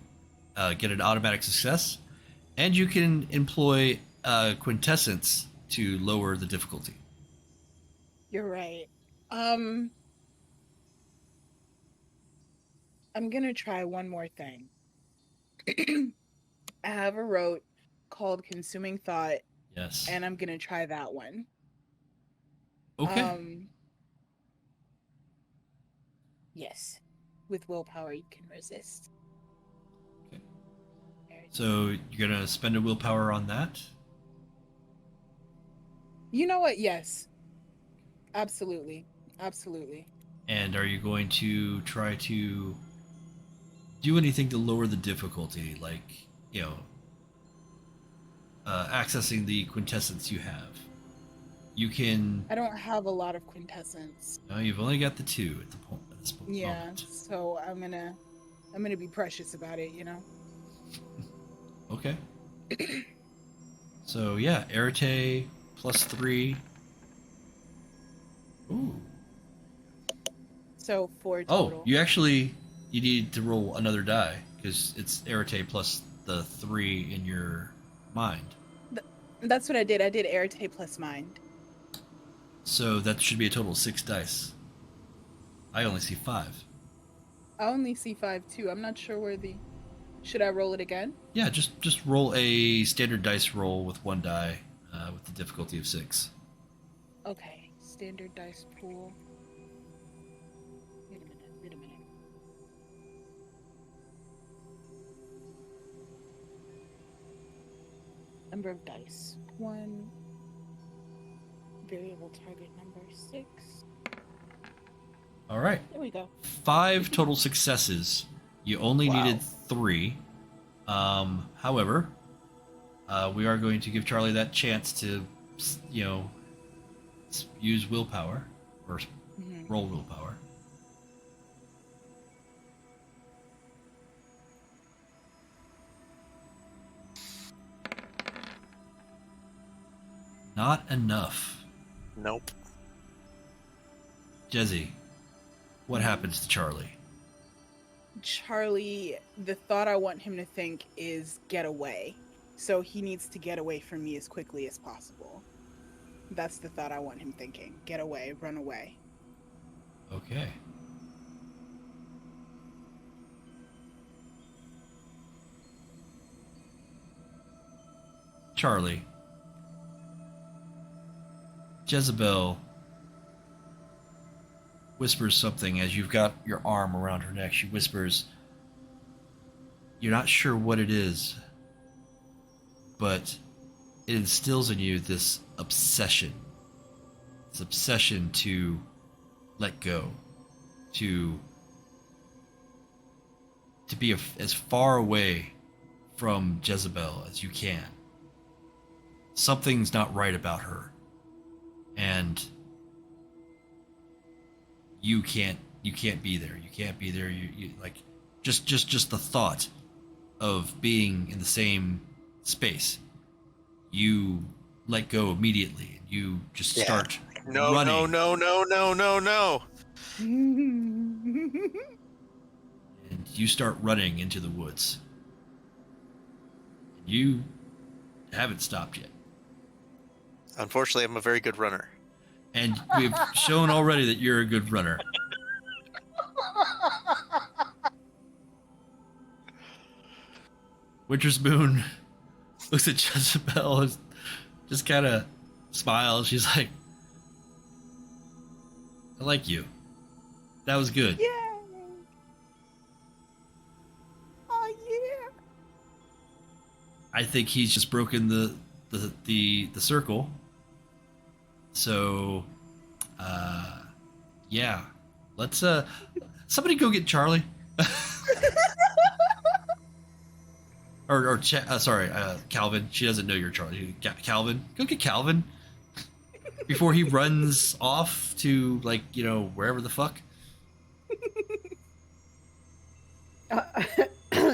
get an automatic success, and you can employ quintessence to lower the difficulty. You're right. I'm gonna try one more thing. I have a rote called Consuming Thought, Yes. and I'm gonna try that one. Okay. Yes. With willpower, you can resist. Okay. So you're gonna spend a willpower on that? You know what? Yes. Absolutely. And are you going to try to do anything to lower the difficulty, like, accessing the quintessence you have? You can. I don't have a lot of quintessence. No, you've only got the 2 at this point. Yeah, Moment. so I'm gonna be precious about it, Okay. So yeah, Arete +3. Ooh. So 4 total. Oh, you need to roll another die because it's Arete plus the 3 in your mind. That's what I did. I did Arete plus mind. So that should be a total of 6 dice. I only see 5. I only see 5 too. I'm not sure where the. Should I roll it again? Yeah, just roll a standard dice roll with 1 die with the difficulty of 6. Okay, standard dice pool. Wait a minute. Number of dice. 1. Variable target number 6. All right. There we go. 5 total successes. You only needed 3. However, we are going to give Charlie that chance to, use willpower or roll willpower. Not enough. Nope. Jezzy, what happens to Charlie? Charlie, the thought I want him to think is get away. So he needs to get away from me as quickly as possible. That's the thought I want him thinking. Get away, run away. Okay. Charlie. Jezebel whispers something as you've got your arm around her neck. She whispers, "You're not sure what it is, but it instills in you this obsession. This obsession to let go, to be as far away from Jezebel as you can. Something's not right about her, and you can't be there. You can't be there. You like just the thought of being in the same space. You let go immediately. You just start running. No. And you start running into the woods. You haven't stopped yet. Unfortunately, I'm a very good runner. And we've shown already that you're a good runner. Winterspoon looks at Jezebel and just kind of smiles. She's like, "I like you. That was good." Yay! Oh yeah! I think he's just broken the circle. So, yeah. Let's somebody go get Charlie. Sorry, Calvin. She doesn't know you're Charlie. Calvin, go get Calvin before he runs off to wherever the fuck.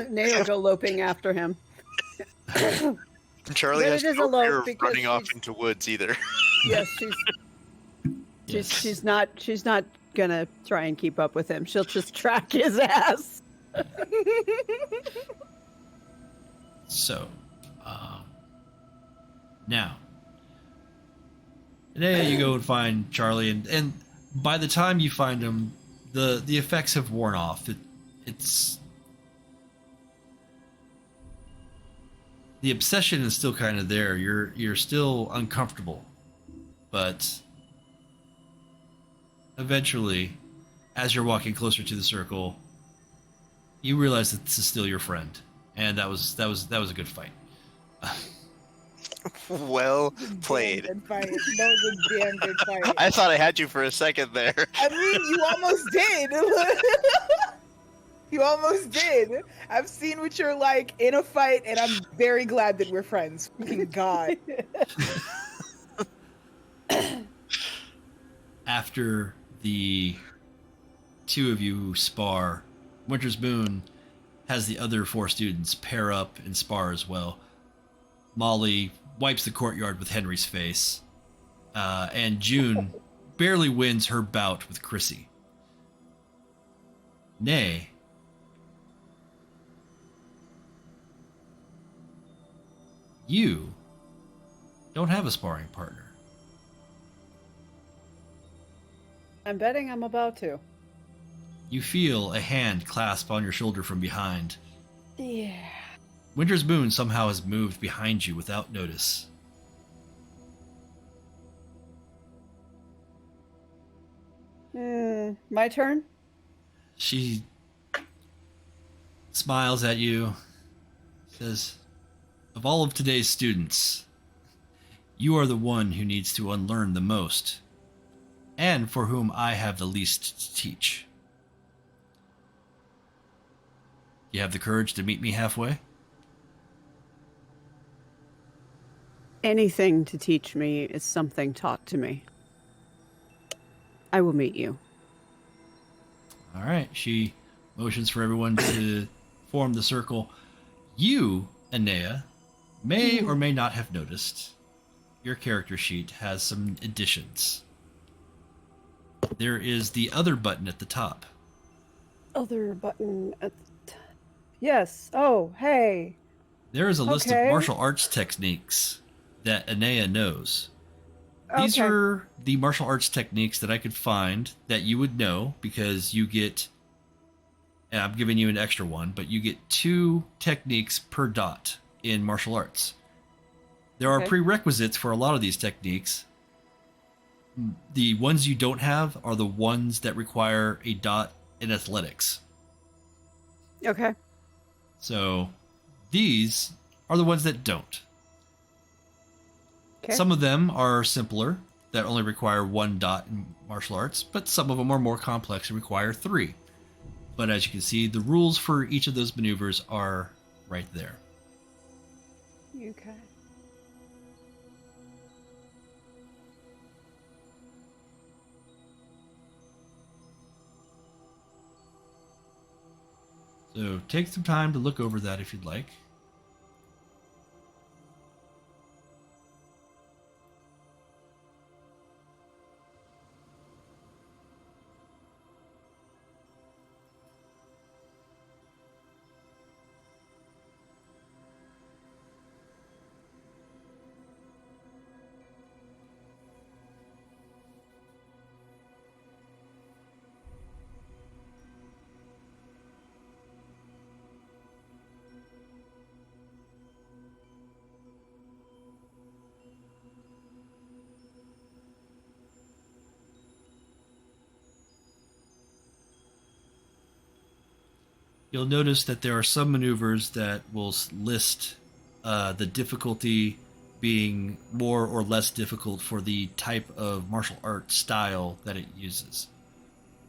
Nea will go loping after him. Charlie But has it is no a low fear of because running off she's- into woods either. Yes, Yes. she's not gonna try and keep up with him. She'll just track his ass. So, now, today you go and find Charlie, and by the time you find him, the effects have worn off. It's the obsession is still kind of there. You're still uncomfortable, but eventually, as you're walking closer to the circle, you realize that this is still your friend, and that was a good fight. Well played. Damn good fight. That was a damn good fight. I thought I had you for a second there. I mean, you almost did. You almost did. I've seen what you're like in a fight, and I'm very glad that we're friends. Fucking God. After the two of you spar, Winter's Moon has the other 4 students pair up and spar as well. Molly wipes the courtyard with Henry's face, and June barely wins her bout with Chrissy. Nay, you don't have a sparring partner. I'm betting I'm about to. You feel a hand clasp on your shoulder from behind. Yeah. Winter's Moon somehow has moved behind you without notice. My turn? She smiles at you, says, "Of all of today's students, you are the one who needs to unlearn the most, and for whom I have the least to teach. You have the courage to meet me halfway?" Anything to teach me is something taught to me. I will meet you. All right. She motions for everyone to form the circle. You, Inea, may or may not have noticed your character sheet has some additions. There is the other button at the top. Other button at the Yes. Oh, hey. There is a list of Okay. martial arts techniques that Inea knows. These Okay. are the martial arts techniques that I could find that you would know because you get, and I'm giving you an extra one, but you get 2 techniques per dot in martial arts. There are Okay. prerequisites for a lot of these techniques. The ones you don't have are the ones that require a dot in athletics. Okay. So these are the ones that don't. Okay. Some of them are simpler, that only require 1 dot in martial arts, but some of them are more complex and require 3. But as you can see, the rules for each of those maneuvers are right there. Okay. So take some time to look over that if you'd like. You'll notice that there are some maneuvers that will list the difficulty being more or less difficult for the type of martial art style that it uses.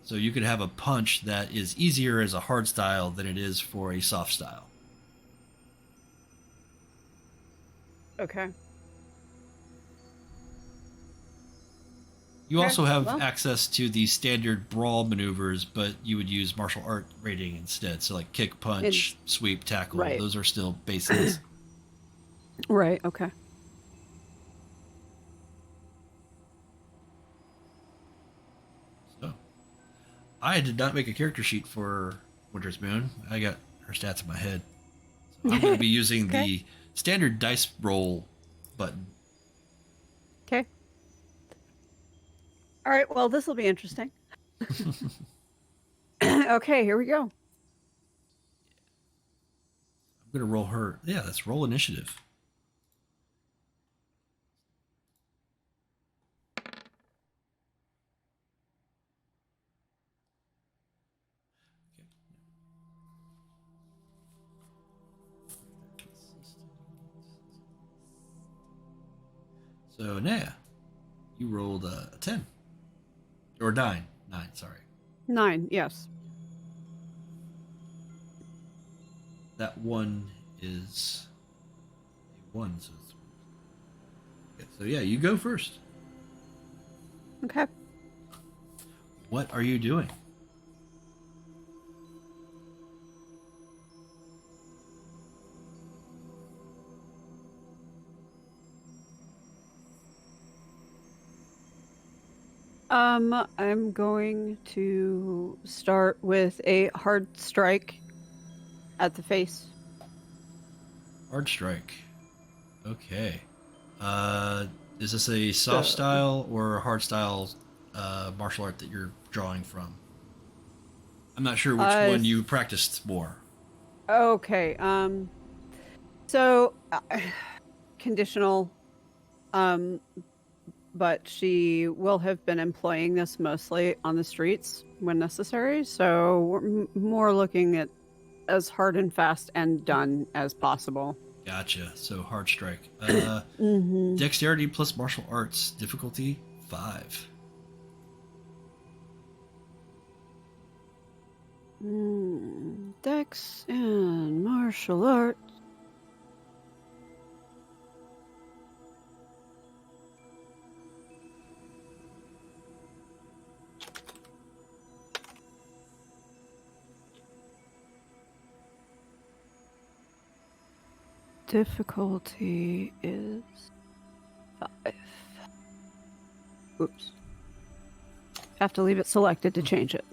So you could have a punch that is easier as a hard style than it is for a soft style. Okay. You Okay, also have well. access to the standard brawl maneuvers, but you would use martial art rating instead. So like kick, punch, sweep, tackle, Right. those are still basics. Right. Okay. So I did not make a character sheet for Winter's Moon. I got her stats in my head. So I'm going to be using Okay. the standard dice roll button. Okay. All right. Well, this will be interesting. Okay, here we go. I'm going to roll her. Yeah, let's roll initiative. So, Nea, you rolled a 10. Or 9. 9, sorry. 9, yes. That one is a 1. So, yeah, you go first. Okay. What are you doing? I'm going to start with a hard strike at the face. Hard strike. Okay. Is this a soft style or a hard style martial art that you're drawing from? I'm not sure which one you practiced more. Okay. So conditional. But she will have been employing this mostly on the streets when necessary. So we're more looking at as hard and fast and done as possible. Gotcha. So hard strike. Mm-hmm. Dexterity plus martial arts. Difficulty 5. Dex and martial arts. Difficulty is 5. Oops. Have to leave it selected to change it.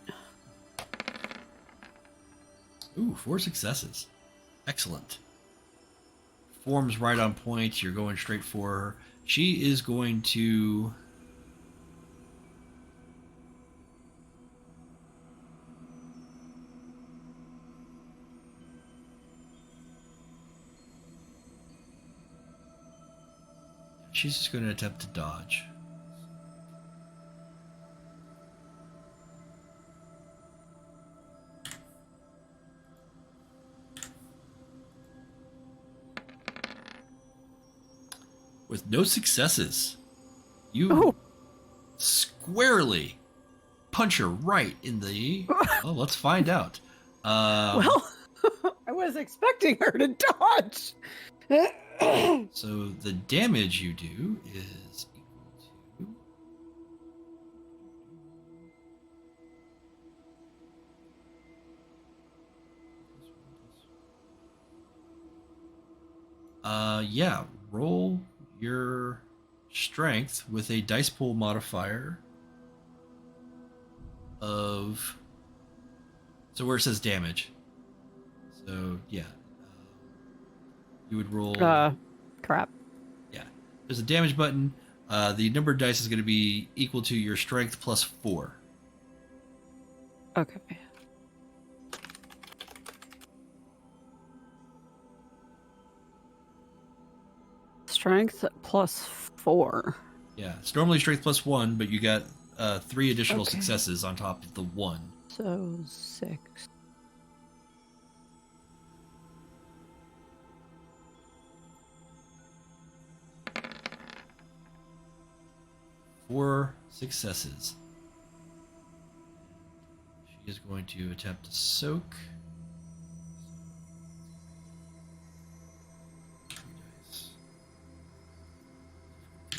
Ooh, 4 successes. Excellent. Form's right on point. You're going straight for her. She is going to... She's just going to attempt to dodge. With no successes, you squarely punch her right in the... Well, let's find out. Well, I was expecting her to dodge. So the damage you do is equal to... yeah, roll your strength with a dice pool modifier of... So where it says damage. So, yeah. You would roll... Crap. Yeah. There's a damage button. The number of dice is going to be equal to your strength plus 4. Okay. Strength plus 4. Yeah. It's normally strength plus 1, but you got 3 additional Okay. successes on top of the 1. So 6. Four successes. She is going to attempt to soak.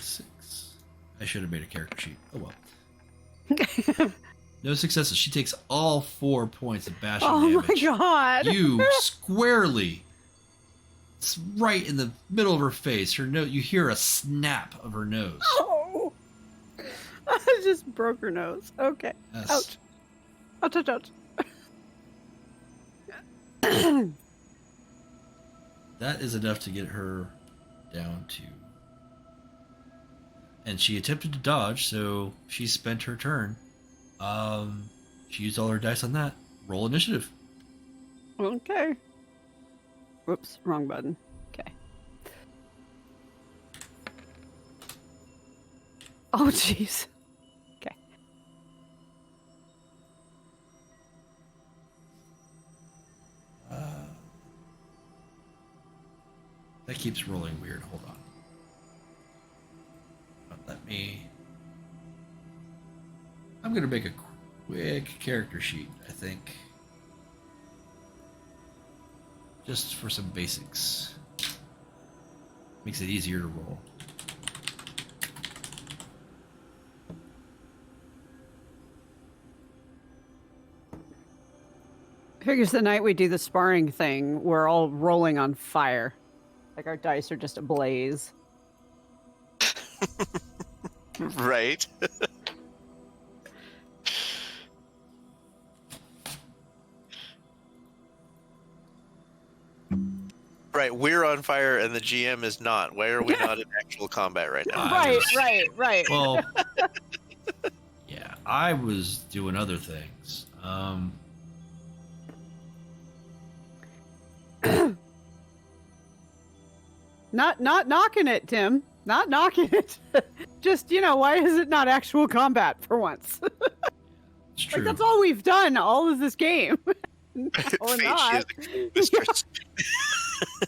6. I should have made a character sheet. Oh well. No successes. She takes all 4 points of bashing damage. My god! You squarely, it's right in the middle of her face. Her nose. You hear a snap of her nose. Oh! I just broke her nose. Okay. Yes. Ouch. Ouch, ouch, ouch. That is enough to get her down to... And she attempted to dodge, so she spent her turn. She used all her dice on that. Roll initiative. Okay. Whoops, wrong button. Okay. Oh, jeez. Okay. That keeps rolling weird. Hold on. Let me... I'm going to make a quick character sheet, I think. Just for some basics. Makes it easier to roll. Figures the night we do the sparring thing, we're all rolling on fire. Like our dice are just ablaze. Right. Right, we're on fire and the GM is not. Why are we not in actual combat right now? Right. Well, yeah, I was doing other things. Not knocking it, Tim. Not knocking it. Just, why is it not actual combat for once? It's true. Like, that's all we've done all of this game. Or Fate, not. she is a mistress.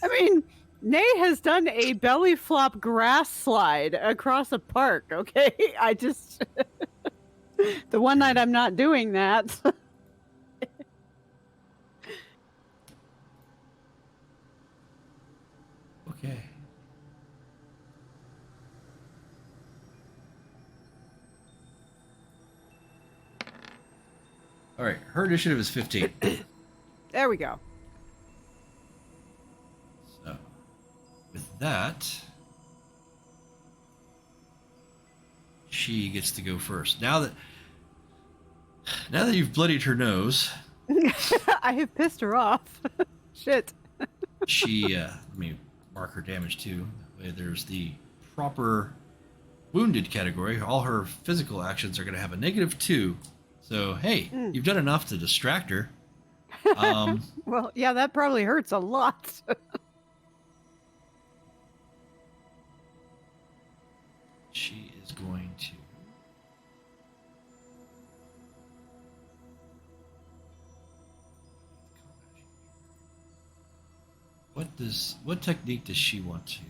I mean, Nay has done a belly flop grass slide across a park, okay? I just... the one night I'm not doing that. Okay. All right, her initiative is 15. There we go. So, with that, she gets to go first. Now that you've bloodied her nose, I have pissed her off. Shit. she let me mark her damage too. That way there's the proper wounded category. All her physical actions are going to have a -2. So hey, you've done enough to distract her. Well, yeah, that probably hurts a lot. She is going to... What technique does she want to use?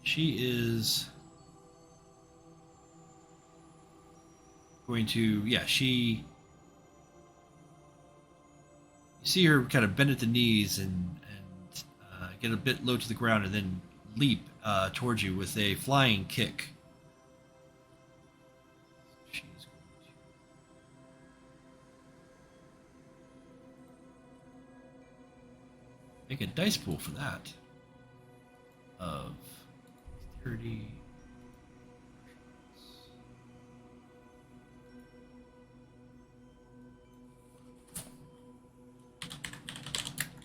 She is going to, you see her kind of bend at the knees and get a bit low to the ground and then leap towards you with a flying kick. She's going to make a dice pool for that of 30.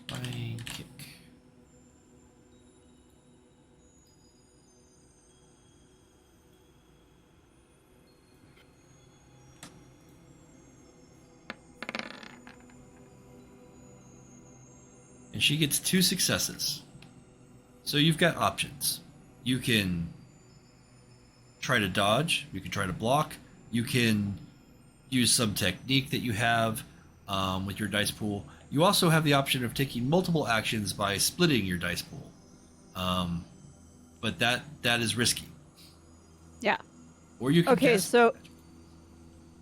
Flying kick. And she gets 2 successes. So you've got options. You can try to dodge, you can try to block, you can use some technique that you have with your dice pool. You also have the option of taking multiple actions by splitting your dice pool. But that is risky. Yeah. Or you can Okay, cast- so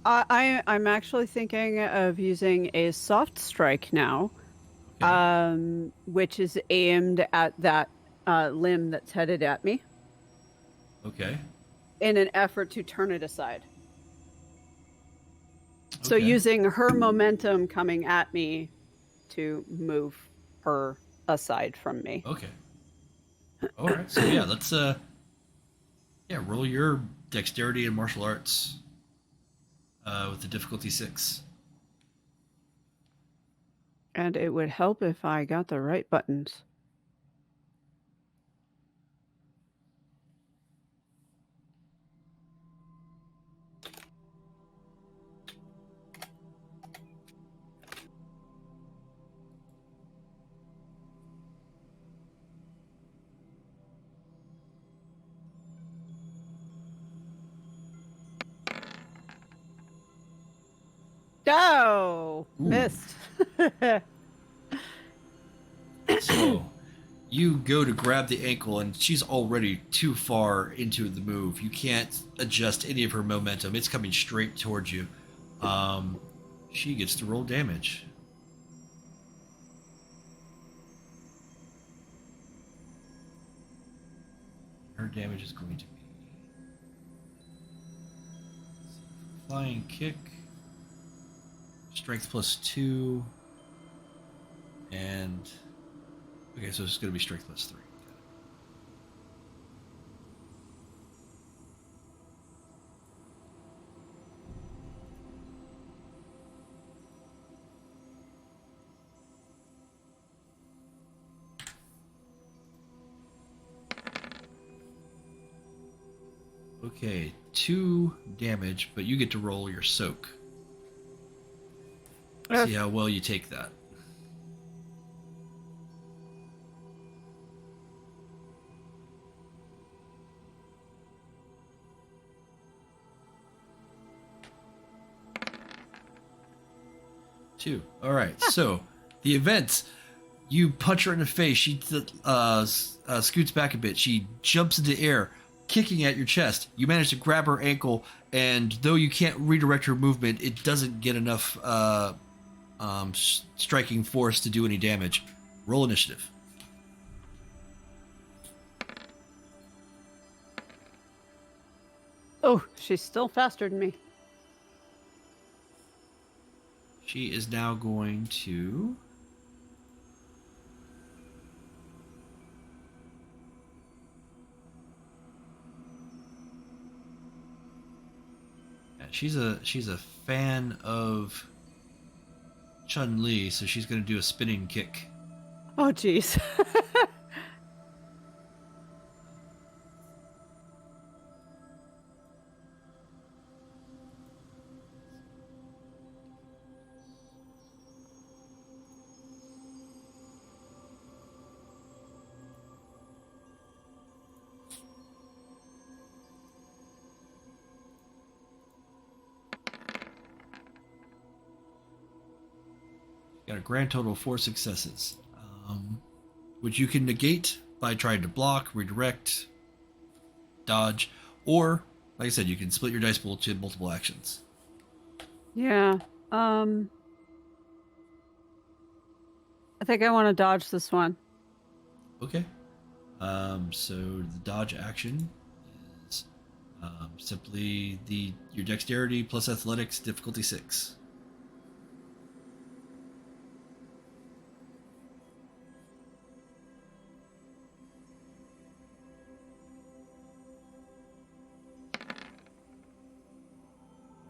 I'm actually thinking of using a soft strike now, Okay. which is aimed at that limb that's headed at me. Okay. in an effort to turn it aside. So Okay. using her momentum coming at me to move her aside from me. Okay. All right. So yeah, let's roll your dexterity and martial arts with the difficulty 6. And it would help if I got the right buttons. Oh, Ooh. missed. So you go to grab the ankle, and she's already too far into the move. You can't adjust any of her momentum. It's coming straight towards you. She gets to roll damage. Her damage is going to be flying kick, strength +2, and okay, so it's going to be strength +3. Okay, 2 damage, but you get to roll your soak. See how well you take that. Two. All right. So the event, you punch her in the face. She scoots back a bit. She jumps into air, kicking at your chest. You manage to grab her ankle, and though you can't redirect her movement, it doesn't get enough striking force to do any damage. Roll initiative. Oh, she's still faster than me. She is now going to... Yeah, she's a fan of Chun-Li, so she's going to do a spinning kick. Oh, jeez. Got a grand total of 4 successes, which you can negate by trying to block, redirect, dodge, or, like I said, you can split your dice pool to multiple actions. Yeah. I think I want to dodge this one. Okay. So the dodge action is simply your dexterity plus athletics, difficulty 6.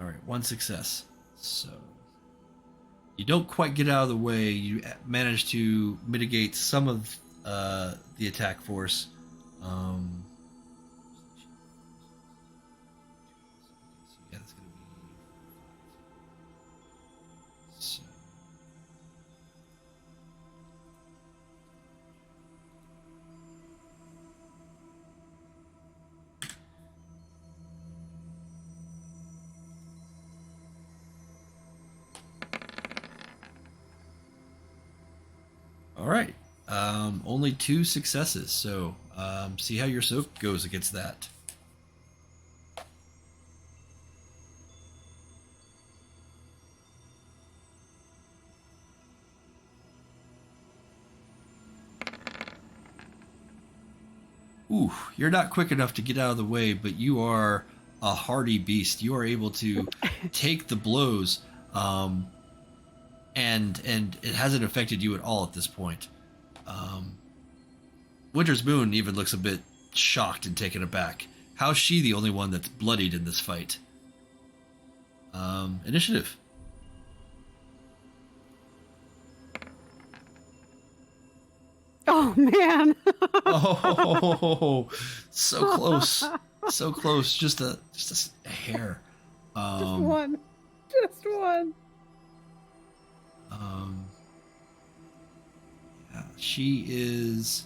All right, 1 success. So you don't quite get out of the way. You manage to mitigate some of the attack force. Yeah, that's going to be... So... All right. Only 2 successes, so see how your soak goes against that. Ooh, you're not quick enough to get out of the way, but you are a hardy beast. You are able to take the blows, and it hasn't affected you at all at this point. Winter's Moon even looks a bit shocked and taken aback. How's she the only one that's bloodied in this fight? Initiative. Oh man. Oh, so close, so close. Just a hair. Just one. Just one. Yeah, she is.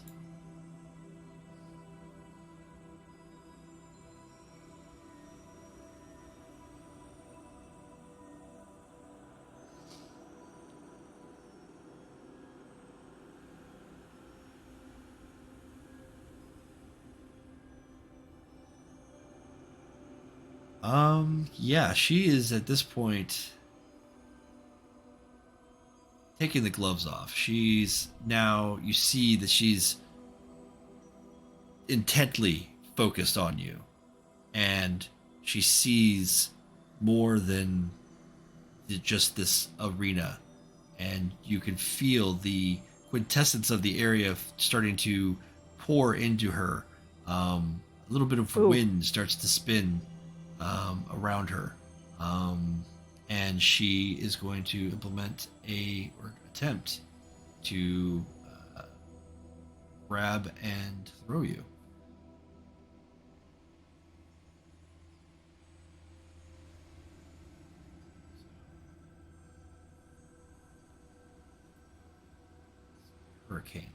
Yeah, she is at this point taking the gloves off. She's now, you see that she's intently focused on you, and she sees more than just this arena, and you can feel the quintessence of the area starting to pour into her. A little bit of wind starts to spin around her, and she is going to implement or attempt to grab and throw you. Hurricane.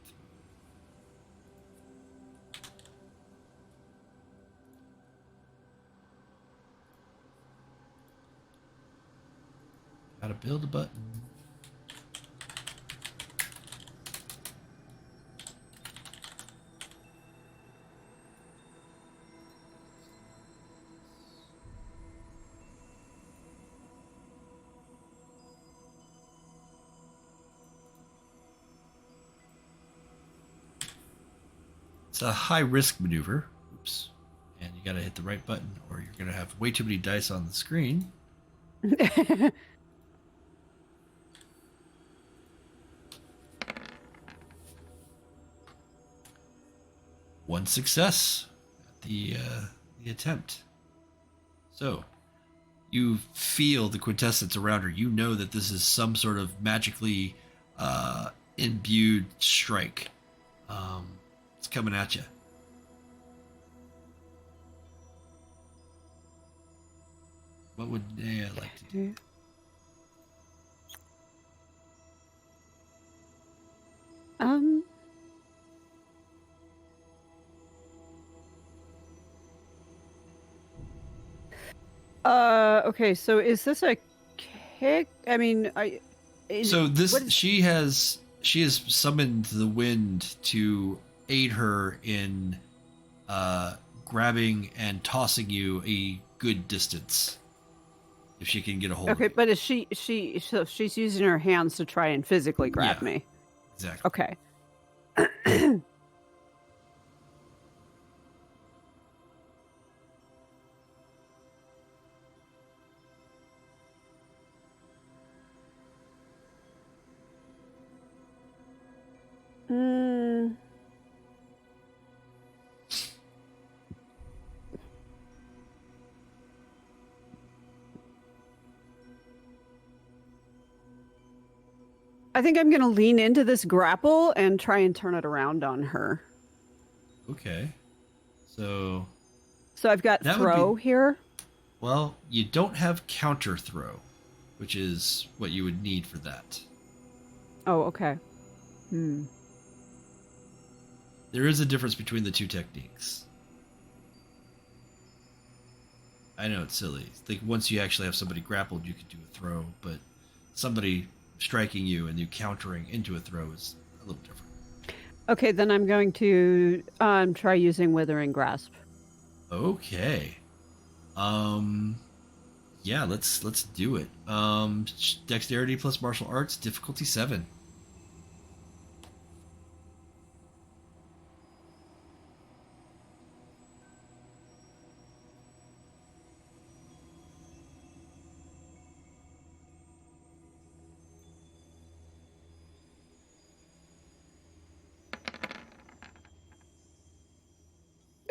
Gotta build a button. It's a high risk maneuver. Oops. And you gotta hit the right button or you're gonna have way too many dice on the screen. One success at the attempt. So, you feel the quintessence around her. You know that this is some sort of magically imbued strike. It's coming at you. What would Inea like to do? Okay, so is this a kick? I mean, she has summoned the wind to aid her in grabbing and tossing you a good distance. If she can get a hold of you. but is so she's using her hands to try and physically grab me. Exactly. Okay. I think I'm going to lean into this grapple and try and turn it around on her. Okay. So I've got throw here. Well, you don't have counter throw, which is what you would need for that. Oh, okay. There is a difference between the two techniques. I know it's silly. Like once you actually have somebody grappled, you could do a throw, but somebody striking you and you countering into a throw is a little different. Okay, then I'm going to try using Withering Grasp. Okay. Yeah, let's do it. Dexterity plus martial arts, difficulty 7.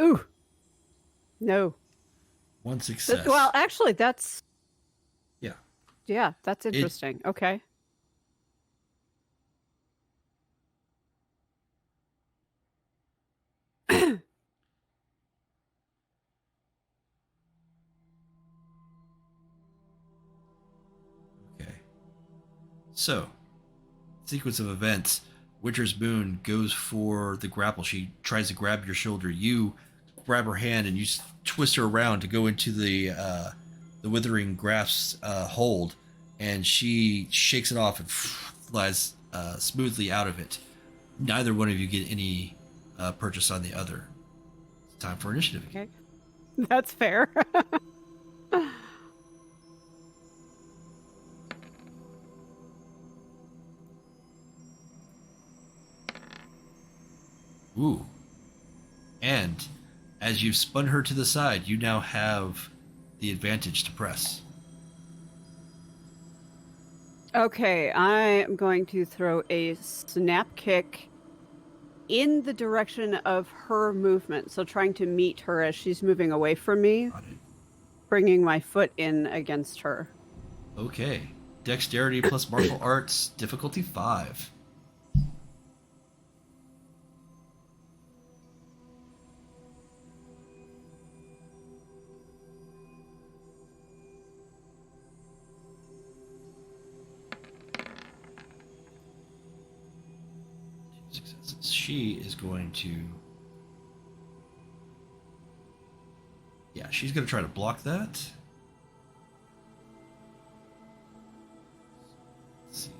Ooh. No. One success. Well, actually, that's yeah. that's interesting. Okay. Okay. So, sequence of events. Winter's Moon goes for the grapple. She tries to grab your shoulder. You grab her hand and you twist her around to go into the Withering Grasp's hold, and she shakes it off and flies smoothly out of it. Neither one of you get any purchase on the other. It's time for initiative. Okay. That's fair. Ooh. And as you've spun her to the side, you now have the advantage to press. Okay, I am going to throw a snap kick in the direction of her movement. So trying to meet her as she's moving away from me, Got it. bringing my foot in against her. Okay. Dexterity plus martial arts, difficulty 5. Successes. She is going to... Yeah, she's going to try to block that. Let's see.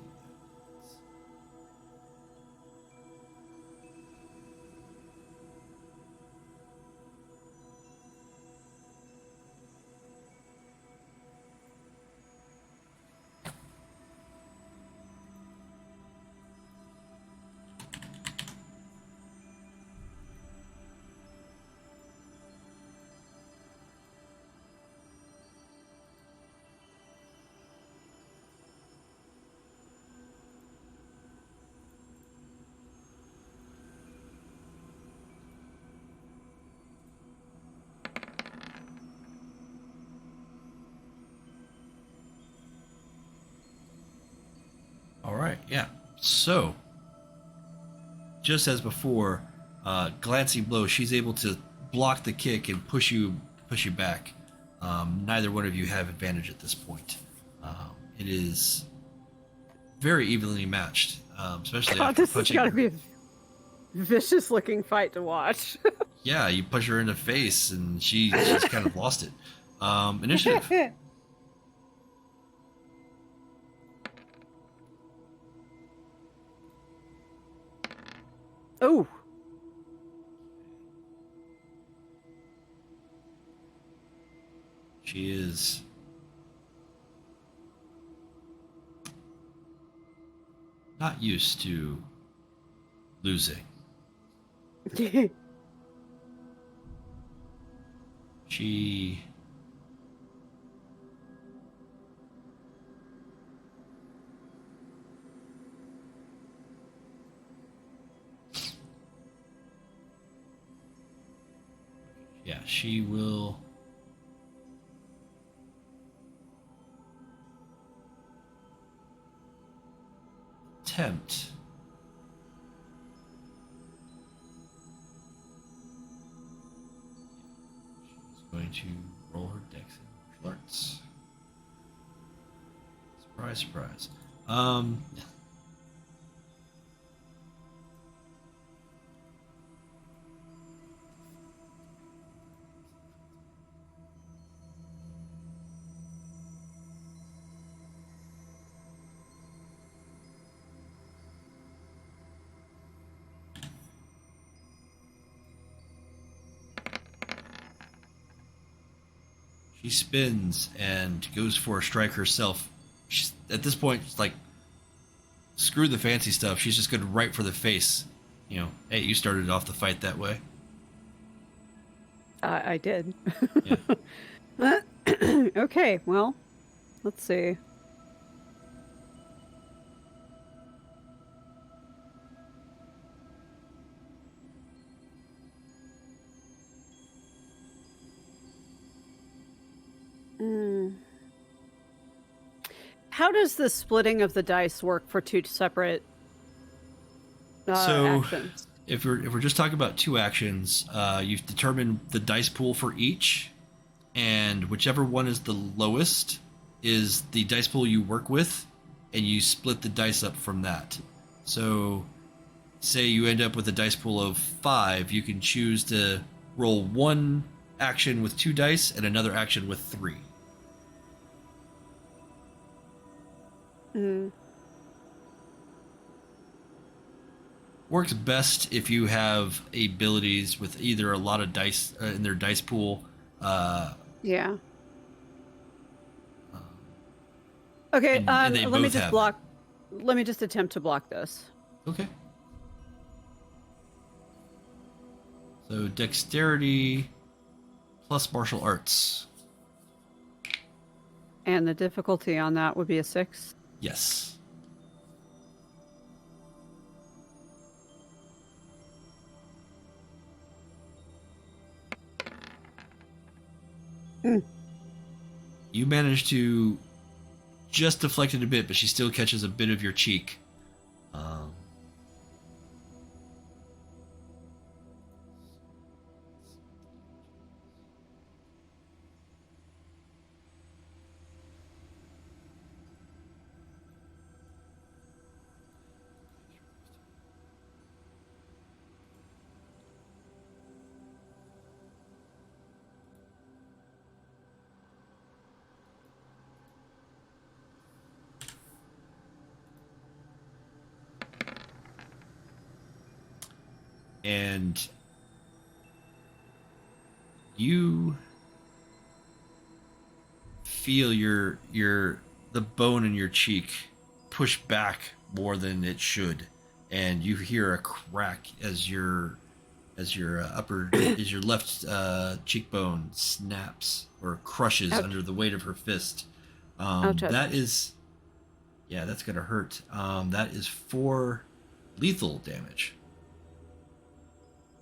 All right, yeah. So, just as before, glancing blow, she's able to block the kick and push you back. Neither one of you have advantage at this point. It is very evenly matched, especially God, after this has punching got to her. be a vicious-looking fight to watch. Yeah, you push her in the face, and she's kind of lost it. Initiative. Oh, She is not used to losing. She she will attempt she's going to roll her dex in martial arts. Surprise, surprise. She spins and goes for a strike herself. She's, at this point, it's like, screw the fancy stuff. She's just going right for the face. You know, hey, you started off the fight that way. I did. Yeah. Okay, well, let's see. how does the splitting of the dice work for two separate So, actions? if we're just talking about 2 actions, you've determined the dice pool for each, and whichever one is the lowest is the dice pool you work with, and you split the dice up from that. So, say you end up with a dice pool of 5, you can choose to roll 1 action with 2 dice and another action with 3. Works best if you have abilities with either a lot of dice in their dice pool. Yeah. Okay, and they let me both just have block. Let me just attempt to block this. Okay. So dexterity plus martial arts. And the difficulty on that would be a 6. Yes. You manage to just deflect it a bit, but she still catches a bit of your cheek. And you feel the bone in your cheek push back more than it should, and you hear a crack as your left cheekbone snaps or crushes Ouch. under the weight of her fist. Ouch. That's gonna hurt. That is 4 lethal damage.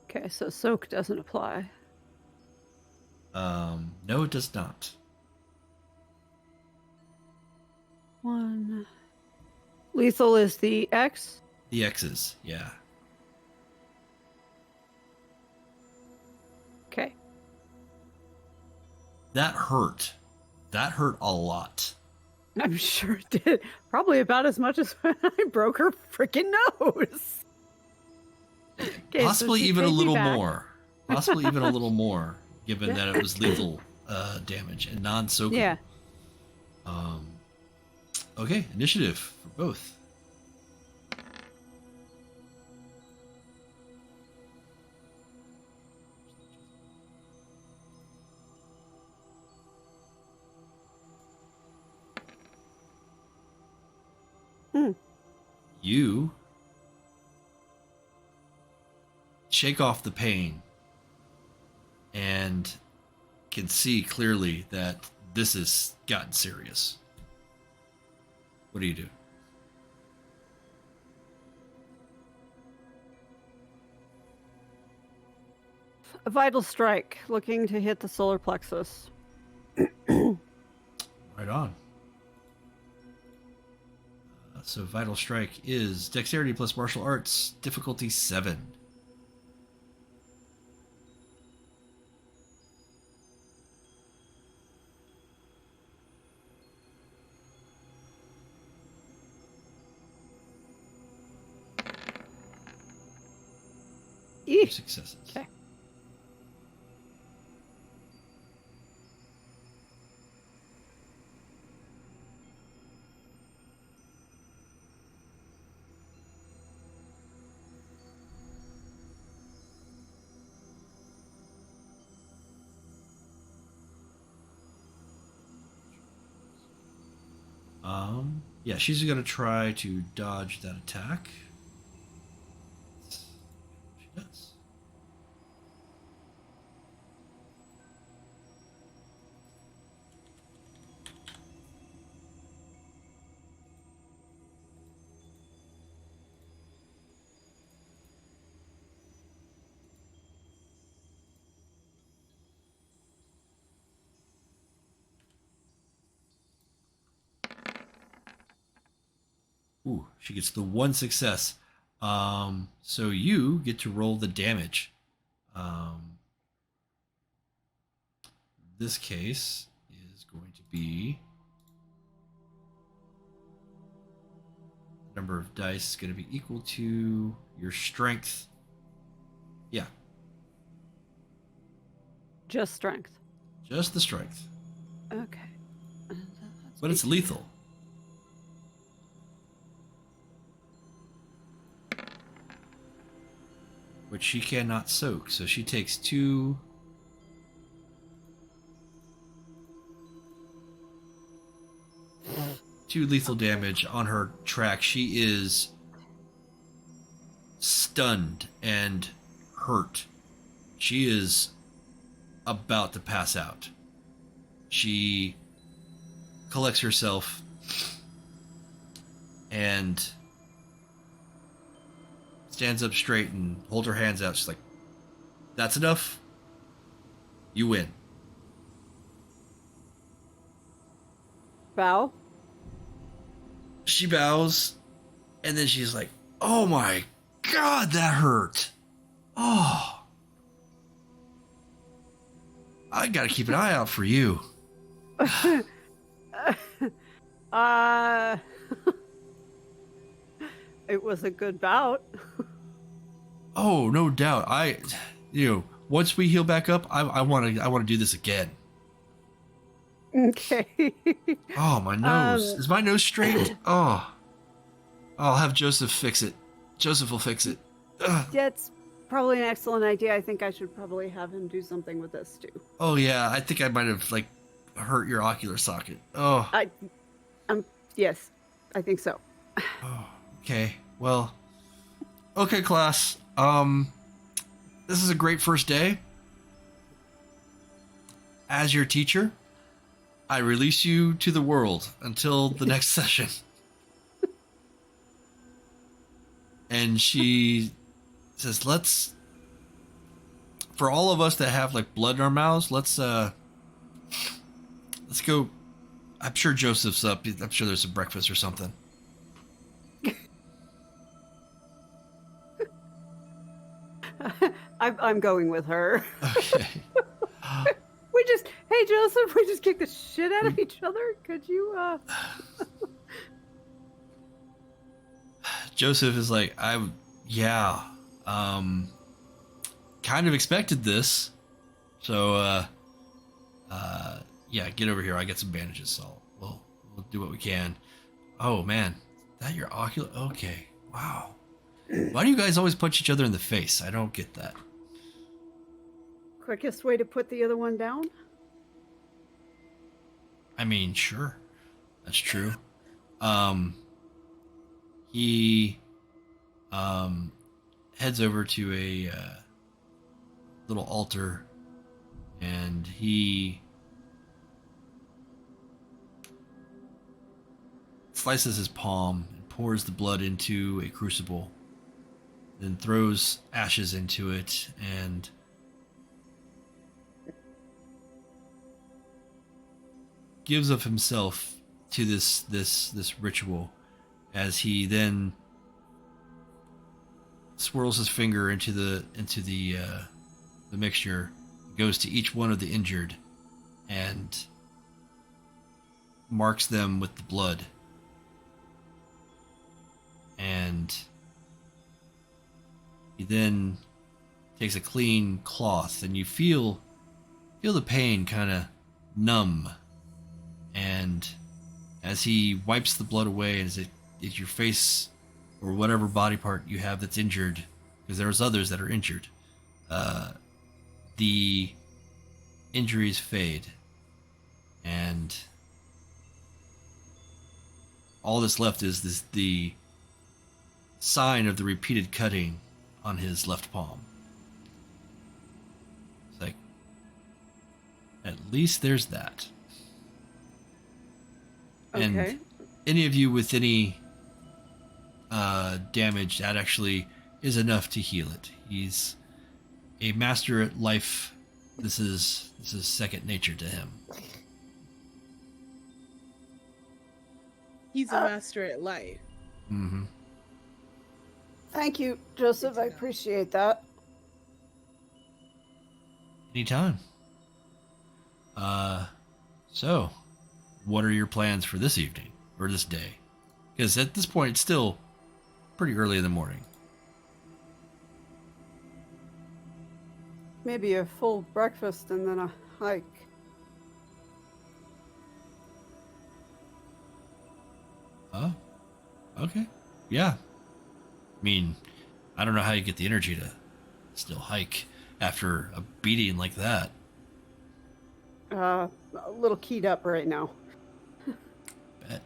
Okay, so soak doesn't apply. No, it does not. 1. Lethal is the X. The X's, yeah. Okay. That hurt. That hurt a lot. I'm sure it did. Probably about as much as when I broke her freaking nose. Okay, Possibly so she even a paid me little back. more. Possibly even a little more, given that it was lethal damage and non-soakable. Yeah. Okay, initiative for both. You shake off the pain and can see clearly that this has gotten serious. What do you do? A vital strike, looking to hit the solar plexus. Right on. So vital strike is dexterity plus martial arts, difficulty 7. Eesh. Successes. Okay. Yeah, she's gonna try to dodge that attack. She does. Ooh, she gets the one success. So you get to roll the damage. This case is going to be the number of dice is going to be equal to your strength. Yeah, Just strength. just the strength, Okay. but it's lethal. Which she cannot soak, so she takes two lethal damage on her track. She is stunned and hurt. She is about to pass out. She collects herself and stands up straight and holds her hands out. She's like, "That's enough. You win." Bow. She bows, and then she's like, "Oh my God, that hurt. Oh, I gotta keep an eye out for you." It was a good bout. Oh, no doubt. Once we heal back up, I want to do this again. Okay. Oh, my nose. Is my nose straight? Oh. I'll have Joseph fix it. Joseph will fix it. Ugh. That's probably an excellent idea. I think I should probably have him do something with this too. Oh, yeah. I think I might have, hurt your ocular socket. Oh. Yes, I think so. Oh. Okay. Well. Okay, class. This is a great first day. As your teacher, I release you to the world until the next session. And she says, for all of us that have blood in our mouths, let's go. I'm sure Joseph's up. I'm sure there's some breakfast or something. I'm going with her. Okay. Hey Joseph, we just kicked the shit out of each other. Could you, Joseph is like, kind of expected this. So, yeah, get over here. I got some bandages, so we'll do what we can. Oh, man. That your ocular? Okay. Wow. Why do you guys always punch each other in the face? I don't get that. quickest way to put the other one down? I mean, sure. That's true. He heads over to a little altar, and he slices his palm and pours the blood into a crucible, then throws ashes into it and gives of himself to this ritual, as he then swirls his finger into the mixture, goes to each one of the injured and marks them with the blood. And he then takes a clean cloth, and you feel the pain kind of numb. And as he wipes the blood away, as your face or whatever body part you have that's injured, because there's others that are injured, the injuries fade, and all that's left is the sign of the repeated cutting on his left palm. It's like, at least there's that. Okay. And any of you with any damage, that actually is enough to heal it. He's a master at life. This is second nature to him. He's a master at life. Mm-hmm. Thank you, Joseph. I appreciate that. Anytime. So, what are your plans for this evening or this day? Because at this point, it's still pretty early in the morning. Maybe a full breakfast and then a hike. Oh, okay. Yeah. I mean, I don't know how you get the energy to still hike after a beating like that. A little keyed up right now. Bet.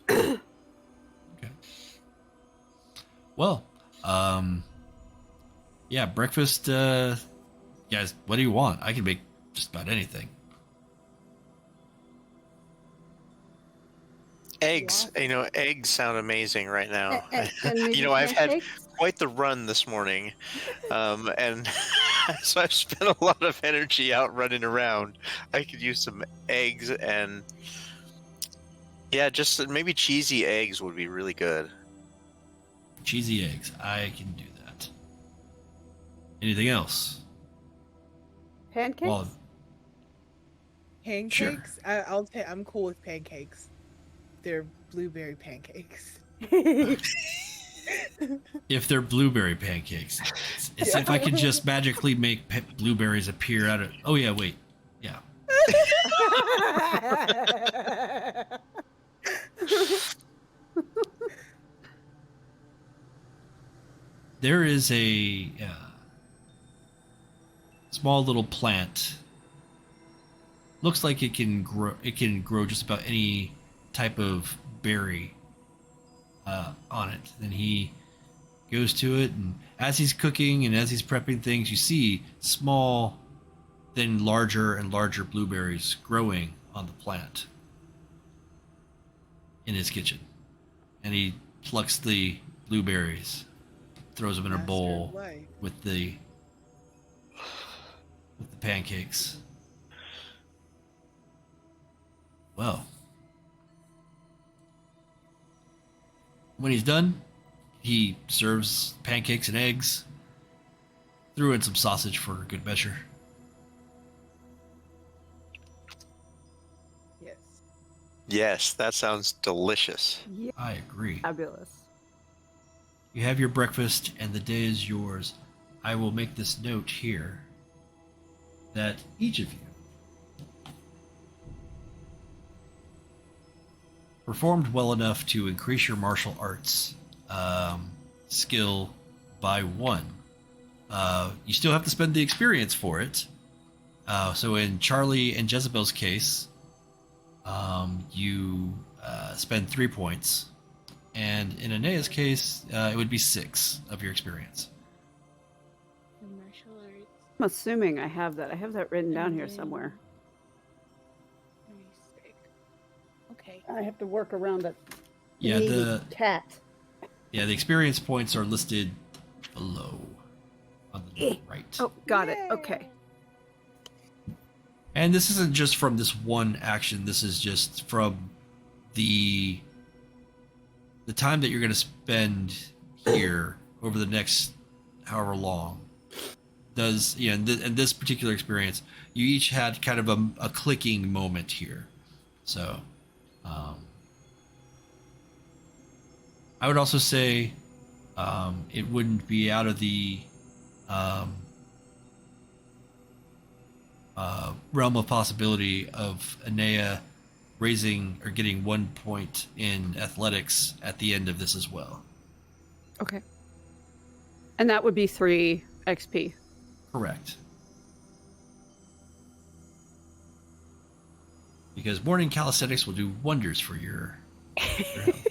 Okay. Well, yeah, breakfast, guys, what do you want? I can make just about anything. Eggs. Eggs sound amazing right now. And maybe I've had pancakes? quite the run this morning, and so I've spent a lot of energy out running around. I could use some eggs, and yeah, just maybe cheesy eggs would be really good. Cheesy eggs. I can do that. Anything else? Pancakes? Well, Pancakes? I'm cool with pancakes. They're blueberry pancakes. if they're blueberry pancakes, it's if I can just magically make blueberries appear out of. Oh yeah, wait, yeah. There is a small little plant. Looks like it can grow. It can grow just about any type of berry on it. Then he goes to it, and as he's cooking and as he's prepping things, you see small, then larger and larger blueberries growing on the plant in his kitchen. And he plucks the blueberries, throws them in a Master bowl of life. with the pancakes. Well, when he's done, he serves pancakes and eggs. Threw in some sausage for good measure. Yes. Yes, that sounds delicious. Yeah, I agree. fabulous. You have your breakfast and the day is yours. I will make this note here that each of you performed well enough to increase your martial arts skill by 1. You still have to spend the experience for it. So in Charlie and Jezebel's case, you spend 3 points. And in Inea's case, it would be 6 of your experience. The martial arts. I'm assuming I have that. I have that written down here somewhere. 36. Okay. I have to work around it. Yeah, the experience points are listed below on the right. Oh, got it. Okay. And this isn't just from this one action. This is just from the time that you're going to spend here over the next however long. In this particular experience, you each had kind of a clicking moment here. So, I would also say it wouldn't be out of the realm of possibility of Inea raising or getting 1 point in athletics at the end of this as well. Okay. And that would be 3 XP. Correct. Because morning calisthenics will do wonders for your health.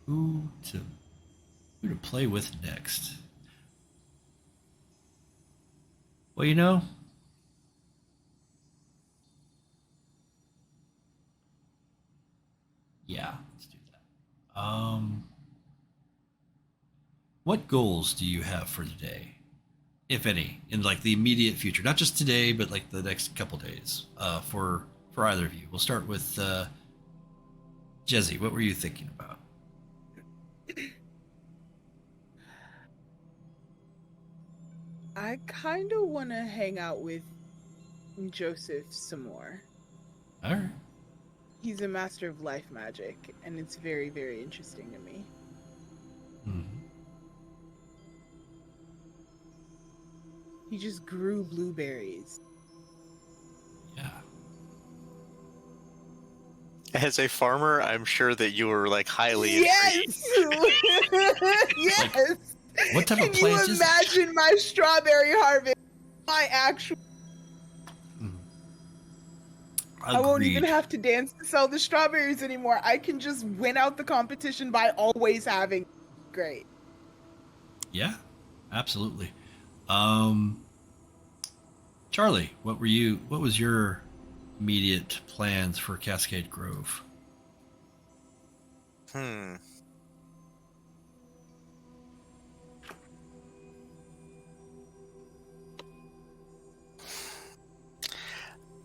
Who to play with next? Well, Yeah, let's do that. What goals do you have for today, if any, in like the immediate future? Not just today, but like the next couple days. For either of you, we'll start with Jezzy. What were you thinking about? I kind of want to hang out with Joseph some more. All right. He's a master of life magic, and it's very, very interesting to me. Mm-hmm. He just grew blueberries. Yeah. As a farmer, I'm sure that you were like highly intrigued. Yes! Yes! What type Can of plants you is it? imagine my strawberry harvest? My actual... I won't even Agreed. have to dance to sell the strawberries anymore. I can just win out the competition by always having... Great. Yeah, absolutely. Charlie, what was your immediate plans for Cascade Grove?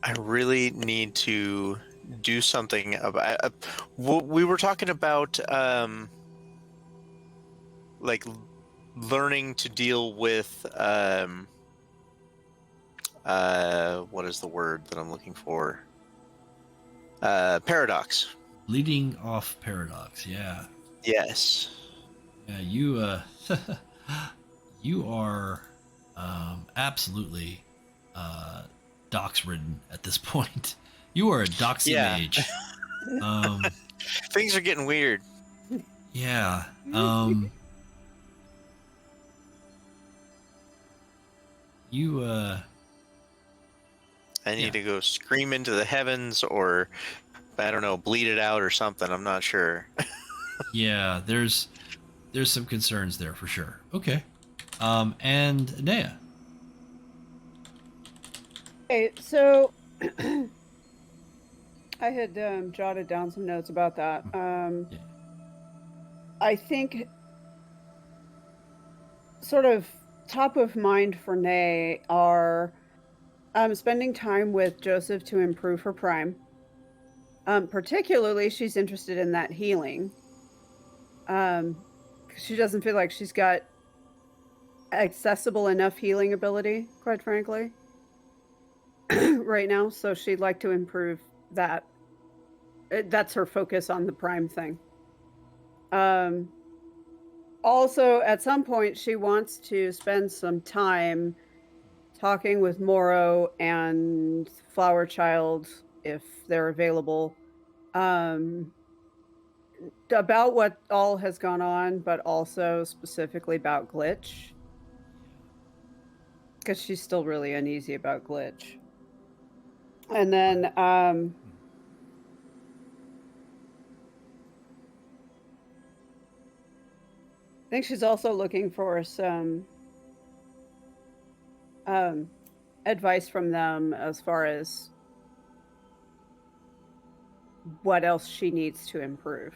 I really need to do something about. We were talking about like learning to deal with what is the word that I'm looking for? Paradox. Leading off paradox, yeah. Yes. Yeah, you you are absolutely dox ridden at this point. You are a doxy mage. Things are getting weird. Yeah. You I need to go scream into the heavens, or I don't know, bleed it out or something. I'm not sure. yeah, there's some concerns there for sure. Okay. And Inea. Okay, so I had jotted down some notes about that. I think sort of top of mind for Nay are spending time with Joseph to improve her prime. Particularly, she's interested in that healing. She doesn't feel like she's got accessible enough healing ability, quite frankly, right now. So she'd like to improve that. That's her focus on the prime thing. Also, at some point, she wants to spend some time talking with Moro and Flower Child, if they're available, about what all has gone on, but also specifically about Glitch. Because she's still really uneasy about Glitch. And then, I think she's also looking for some advice from them as far as what else she needs to improve.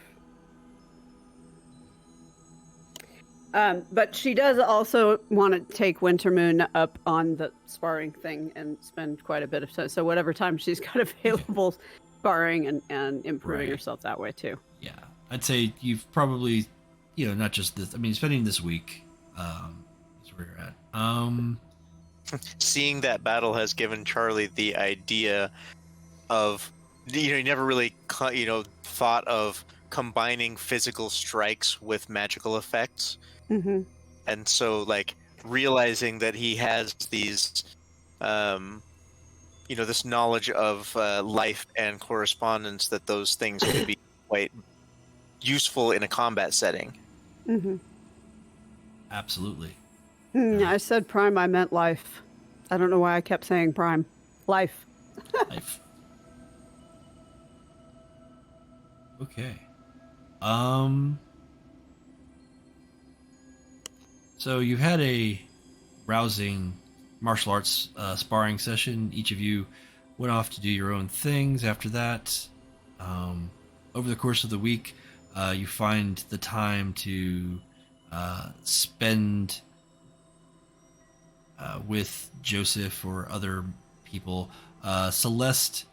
But she does also want to take Wintermoon up on the sparring thing and spend quite a bit of time. So whatever time she's got available, sparring and improving herself that way too. Yeah, I'd say you've probably, not just this. I mean, spending this week is where you're at. Seeing that battle has given Charlie the idea of, he never really, thought of combining physical strikes with magical effects. Mm-hmm. And so, like, realizing that he has these, this knowledge of life and correspondence, that those things could be quite useful in a combat setting. Mm-hmm. Absolutely. I said prime, I meant life. I don't know why I kept saying prime. Life. Life. Okay. So you had a rousing martial arts sparring session. Each of you went off to do your own things after that. over the course of the week, you find the time to spend with Joseph or other people. Celeste,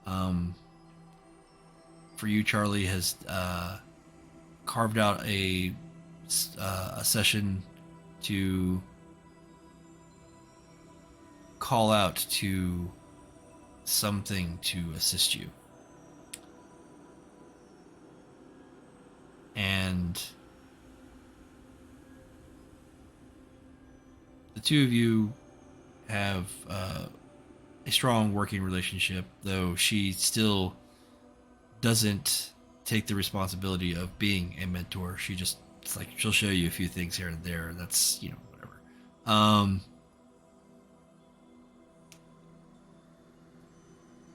for you, Charlie, has carved out a session to call out to something to assist you. And the two of you have a strong working relationship, though she still doesn't take the responsibility of being a mentor. She just, it's like, she'll show you a few things here and there, and that's, whatever.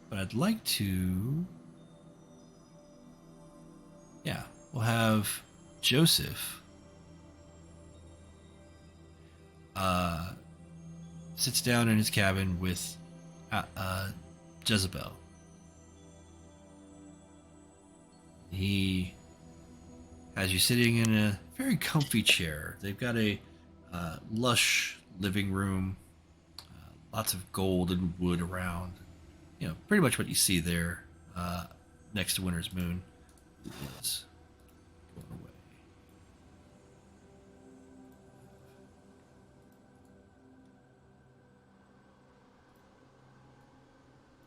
But I'd like to, we'll have Joseph sits down in his cabin with Jezebel. He has you sitting in a very comfy chair. They've got a lush living room, lots of gold and wood around. Pretty much what you see there next to Winter's Moon is going away.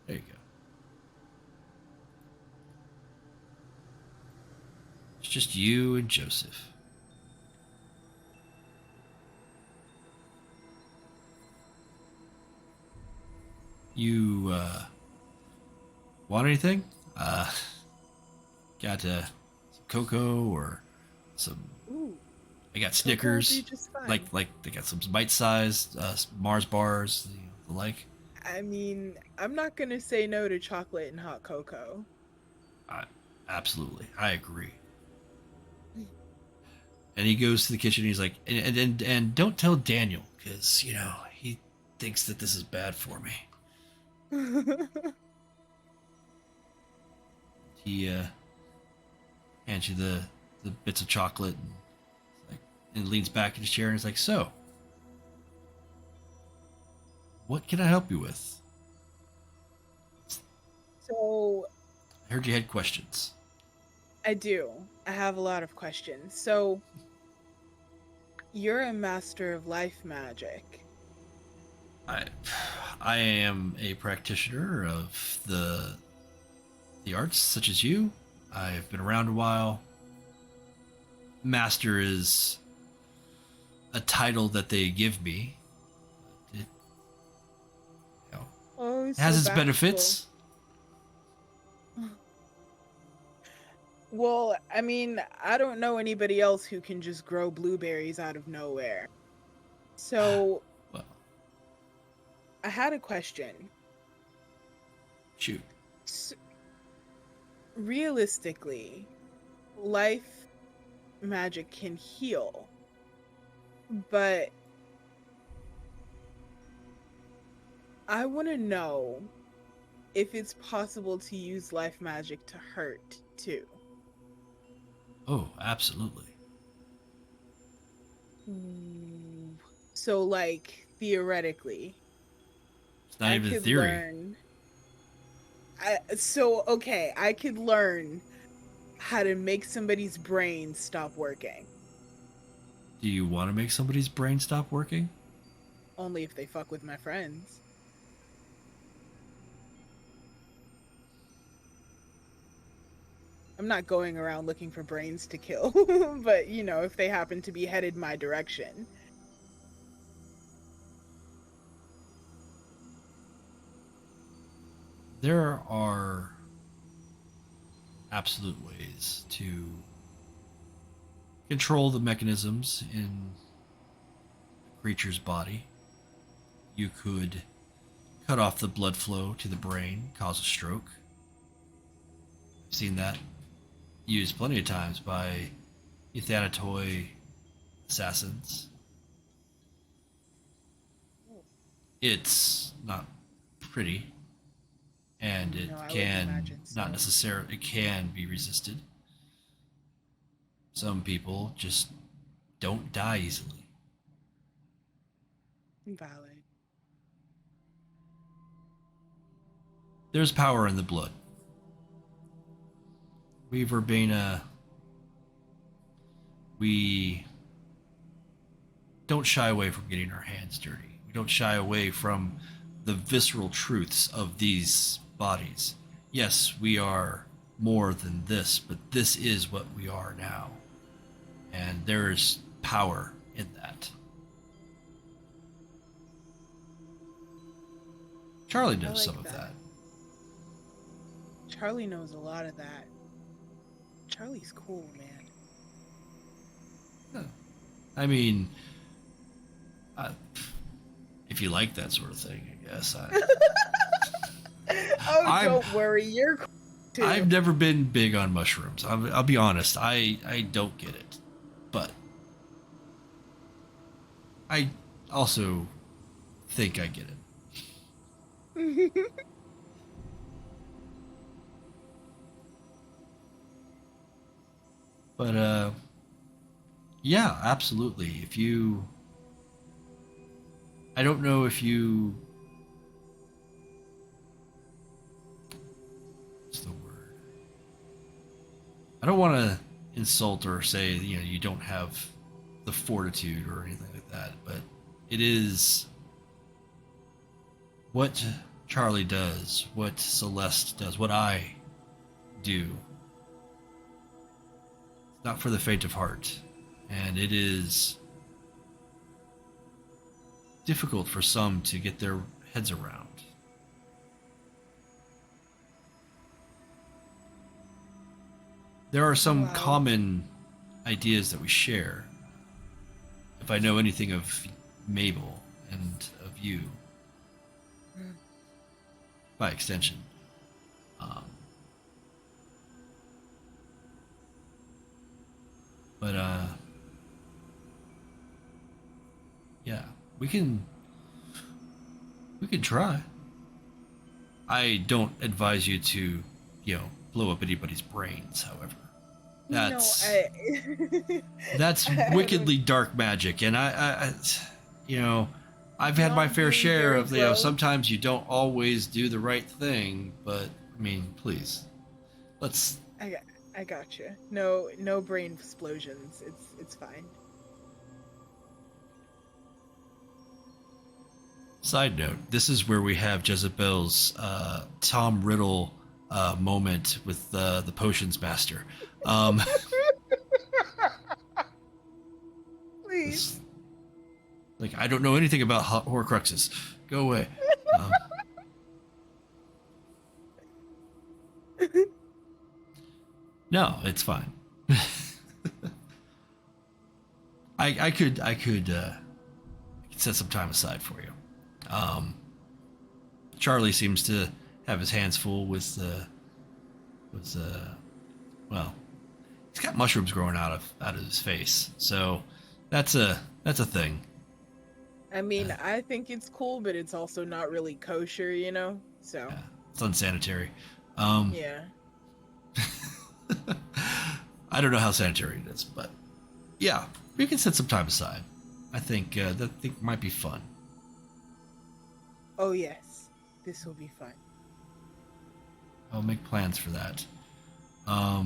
There you go. It's just you and Joseph. You want anything? Got some cocoa or some? Ooh, I got cocoa would Snickers. be just fine. Like they got some bite-sized Mars bars, the like. I mean, I'm not gonna say no to chocolate and hot cocoa. Absolutely, I agree. And he goes to the kitchen. And he's like, and don't tell Daniel, because he thinks that this is bad for me. He hands you the bits of chocolate and leans back in his chair and is like, so, what can I help you with? So, I heard you had questions. I do. I have a lot of questions. So, you're a master of life magic. I am a practitioner of the arts, such as you. I've been around a while. Master is a title that they give me. It, Oh, it has so its bashful. benefits. Well, I mean, I don't know anybody else who can just grow blueberries out of nowhere. So, Well, I had a question. shoot. Realistically, life magic can heal, but I want to know if it's possible to use life magic to hurt too. Oh, absolutely. So, like, theoretically, It's not even a could theory. learn. I could learn how to make somebody's brain stop working. Do you want to make somebody's brain stop working? Only if they fuck with my friends. I'm not going around looking for brains to kill, but if they happen to be headed my direction. There are absolute ways to control the mechanisms in a creature's body. You could cut off the blood flow to the brain, cause a stroke. I've seen that used plenty of times by Euthanatoi assassins. It's not pretty, and and it No, I would can imagine so. not necessarily, it can be resisted. Some people just don't die easily. Valid. There's power in the blood. We Verbena, we don't shy away from getting our hands dirty. We don't shy away from the visceral truths of these bodies. Yes, we are more than this, but this is what we are now. And there is power in that. Charlie knows like some of that. that. Charlie knows a lot of that. Charlie's cool, man. I mean, if you like that sort of thing, I guess. Oh, don't worry, you're cool too. I've never been big on mushrooms. I'll be honest. I don't get it. But I also think I get it. But yeah, absolutely. If you, I don't know if you, what's the word? I don't want to insult or say, you know, you don't have the fortitude or anything like that, but it is what Charlie does, what Celeste does, what I do. It's not for the faint of heart, and it is difficult for some to get their heads around. There are some Wow. common ideas that we share. If I know anything of Mabel and of you, by extension. But yeah, we can try. I don't advise you to, you know, blow up anybody's brains, however. That's that's wickedly dark magic, and I you know, I've had my Not fair being share very of, you know, close. sometimes you don't always do the right thing, but I mean, please, let's. I got you. No brain explosions. It's fine. Side note: this is where we have Jezebel's Tom Riddle moment with the potions master. Please. Like, I don't know anything about Horcruxes. Go away. No, it's fine. I could set some time aside for you. Charlie seems to have his hands full with well, he's got mushrooms growing out of his face, so that's a thing. I mean, I think it's cool, but it's also not really kosher, you know? So, Yeah, it's unsanitary. yeah. I don't know how sanitary it is, but yeah, we can set some time aside. I think that might be fun. Oh, yes. This will be fun. I'll make plans for that. I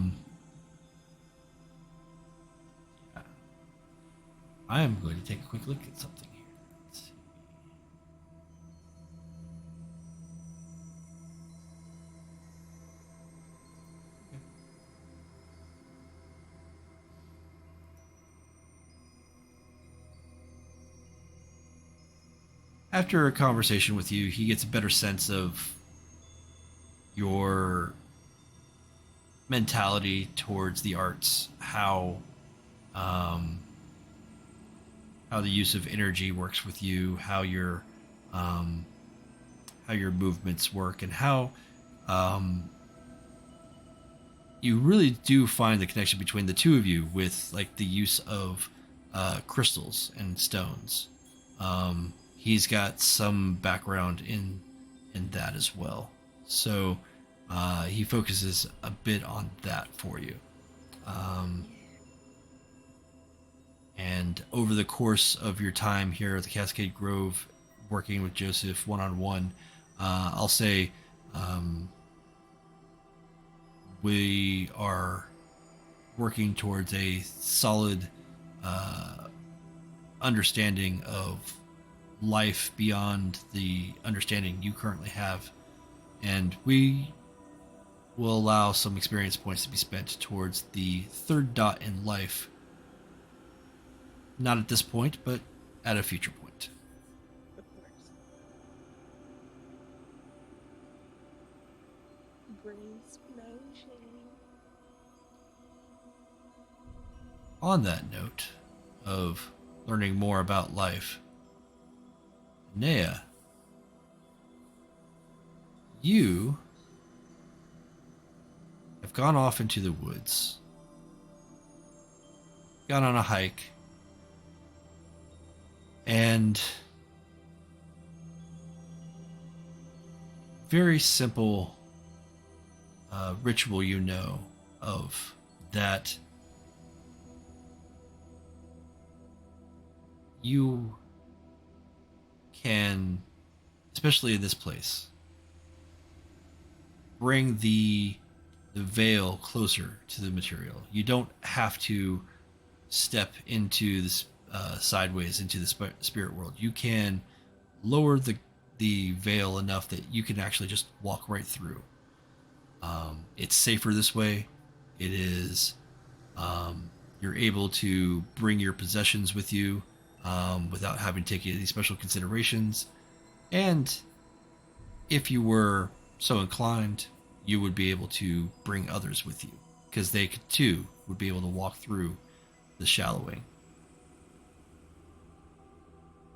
am going to take a quick look at something here. Let's see. After a conversation with you, he gets a better sense of your mentality towards the arts, how the use of energy works with you, how your movements work, and how you really do find the connection between the two of you with, like, the use of crystals and stones. He's got some background in that as well. So he focuses a bit on that for you. And over the course of your time here at the Cascade Grove, working with Joseph one-on-one, I'll say we are working towards a solid understanding of life beyond the understanding you currently have. And we will allow some experience points to be spent towards the third dot in life. Not at this point, but at a future point. Of course. Brain explosion. On that note of learning more about life, Inea, you have gone off into the woods, gone on a hike, and very simple ritual you know of that you can, especially in this place, bring the veil closer to the material. You don't have to step into this sideways into the spirit world. You can lower the veil enough that you can actually just walk right through. It's safer this way. It is. You're able to bring your possessions with you without having to take any special considerations. And if you were so inclined, you would be able to bring others with you, because they too would be able to walk through the shallowing.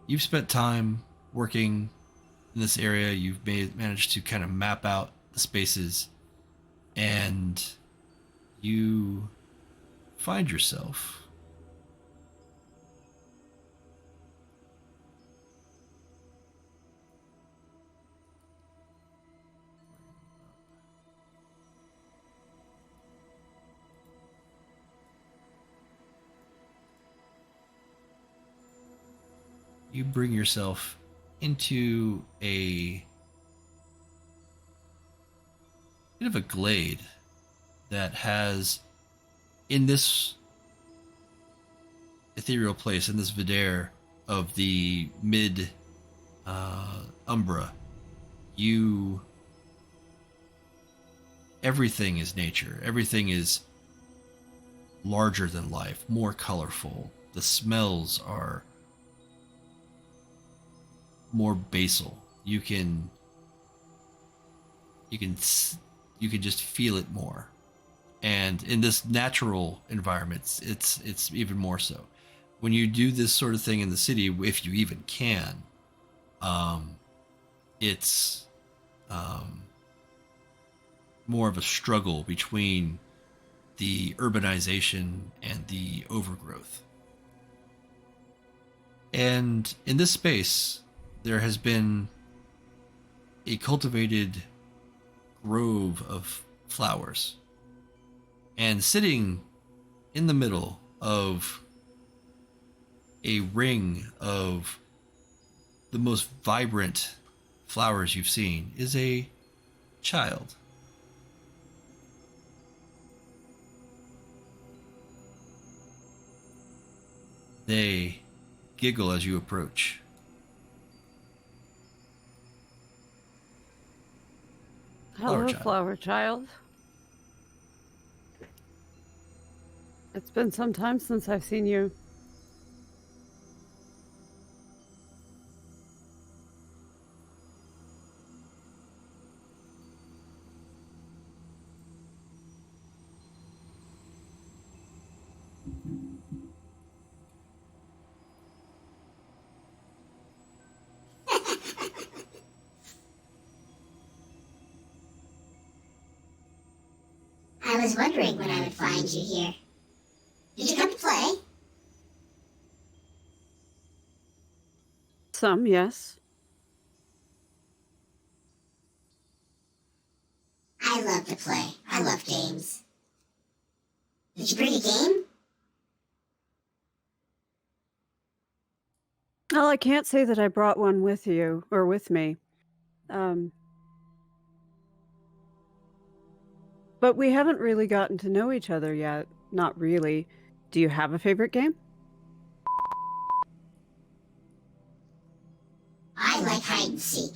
You've spent time working in this area. You've managed to kind of map out the spaces, and you find yourself you bring yourself into a bit of a glade that has, in this ethereal place, in this vidaire of the mid Umbra, everything is nature. Everything is larger than life, more colorful. The smells are more basal. You can just feel it more. And in this natural environment, it's even more so. When you do this sort of thing in the city, if you even can, it's more of a struggle between the urbanization and the overgrowth. And in this space, there has been a cultivated grove of flowers. And sitting in the middle of a ring of the most vibrant flowers you've seen is a child. They giggle as you approach. Hello, flower child. It's been some time since I've seen you. I was wondering when I would find you here. Did you come to play? Some, yes. to play. I love games. Did you bring a game? Well, I can't say that I brought one with you or with me. But we haven't really gotten to know each other yet. Not really. Do you have a favorite game? I like hide and seek.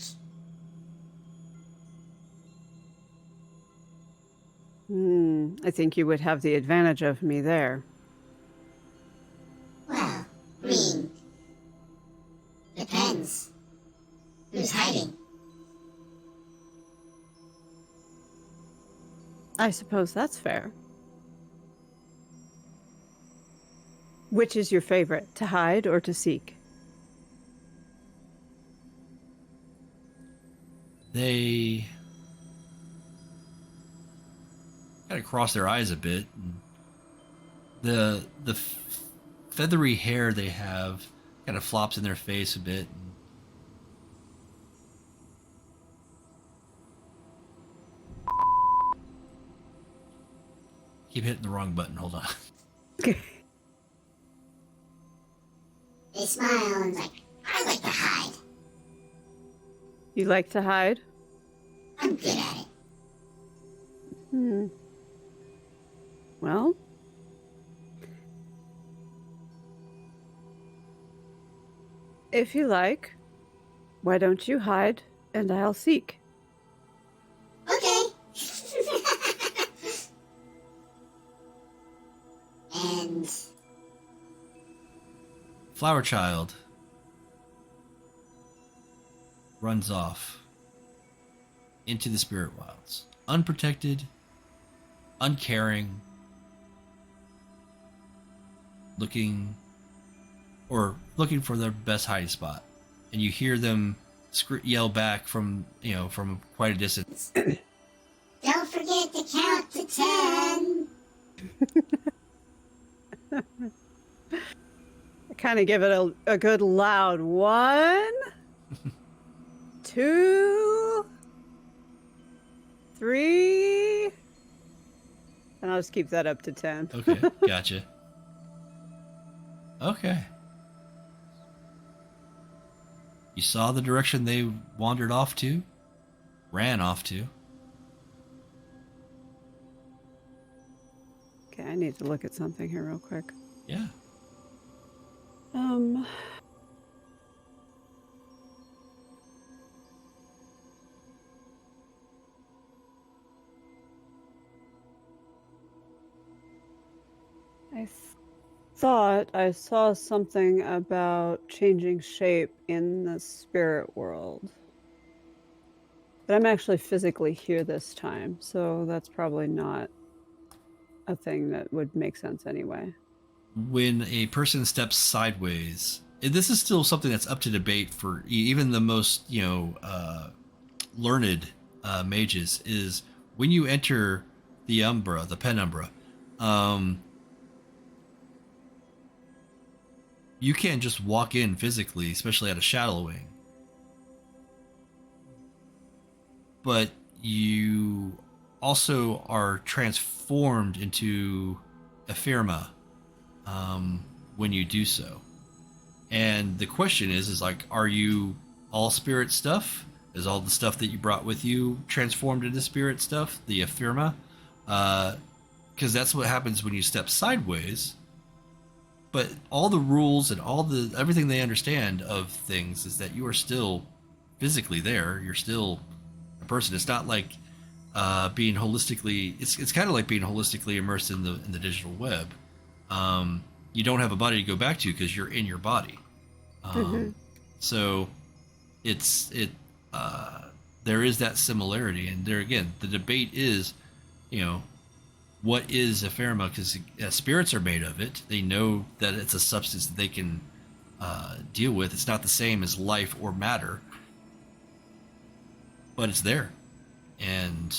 I think you would have the advantage of me there. Well, green. Depends. Who's hiding? I suppose that's fair. Which is your favorite, to hide or to seek? They kind of cross their eyes a bit. The feathery hair they have kind of flops in their face a bit. Keep hitting the wrong button. Hold on. They smile and like, I like to hide. You like to hide? I'm good at it. Well, if you like, why don't you hide and I'll seek? Okay. And Flower Child runs off into the spirit wilds, unprotected, uncaring, looking for their best hiding spot, and you hear them yell back from quite a distance. don't forget to count to 10. I kind of give it a good loud 1, 2, 3, and I'll just keep that up to 10. Okay, gotcha. Okay. You saw the direction they wandered off to? Ran off to? Okay, I need to look at something here real quick. Yeah. I thought I saw something about changing shape in the spirit world. But I'm actually physically here this time, so that's probably not a thing that would make sense anyway. When a person steps sideways, and this is still something that's up to debate for even the most learned mages, is when you enter the penumbra, you can't just walk in physically, especially at a shadowing, but you also are transformed into ephemera when you do so. And the question is like, are you all spirit stuff? Is all the stuff that you brought with you transformed into spirit stuff, the ephemera? Because that's what happens when you step sideways. But all the rules and everything they understand of things is that you are still physically there. You're still a person. It's not like being holistically. It's kind of like being holistically immersed in the digital web. You don't have a body to go back to because you're in your body. So there is that similarity, and there again, the debate is, what is ephemera? Because spirits are made of it. They know that it's a substance that they can deal with. It's not the same as life or matter, but it's there. And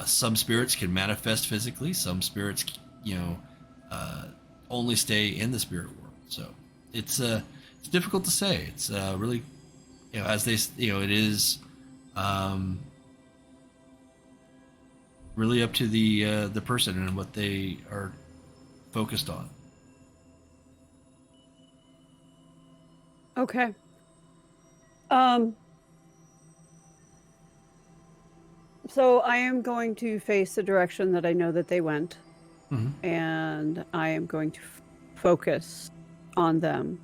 some spirits can manifest physically. Some spirits, only stay in the spirit world. So it's difficult to say. It's really, as they, it is. really up to the person and what they are focused on. Okay. So I am going to face the direction that I know that they went, and I am going to focus on them,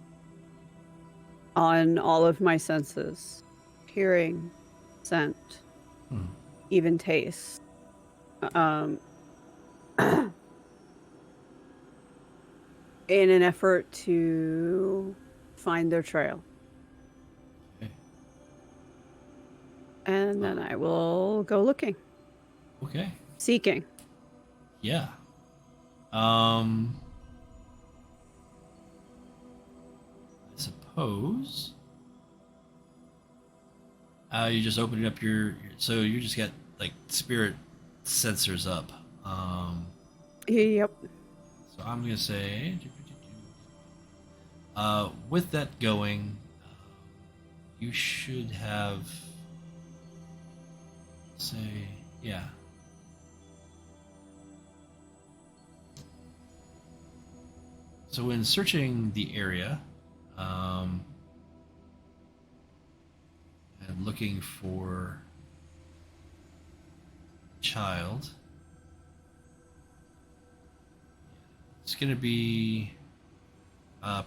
on all of my senses, hearing, scent, even taste. In an effort to find their trail. Okay. And then I will go looking. Okay. Seeking. Yeah. I suppose. You just opening up so you just got like spirit sensors up. Yep. So I'm gonna say, with that going, you should have, say, yeah. So when searching the area, and looking for child, it's going to be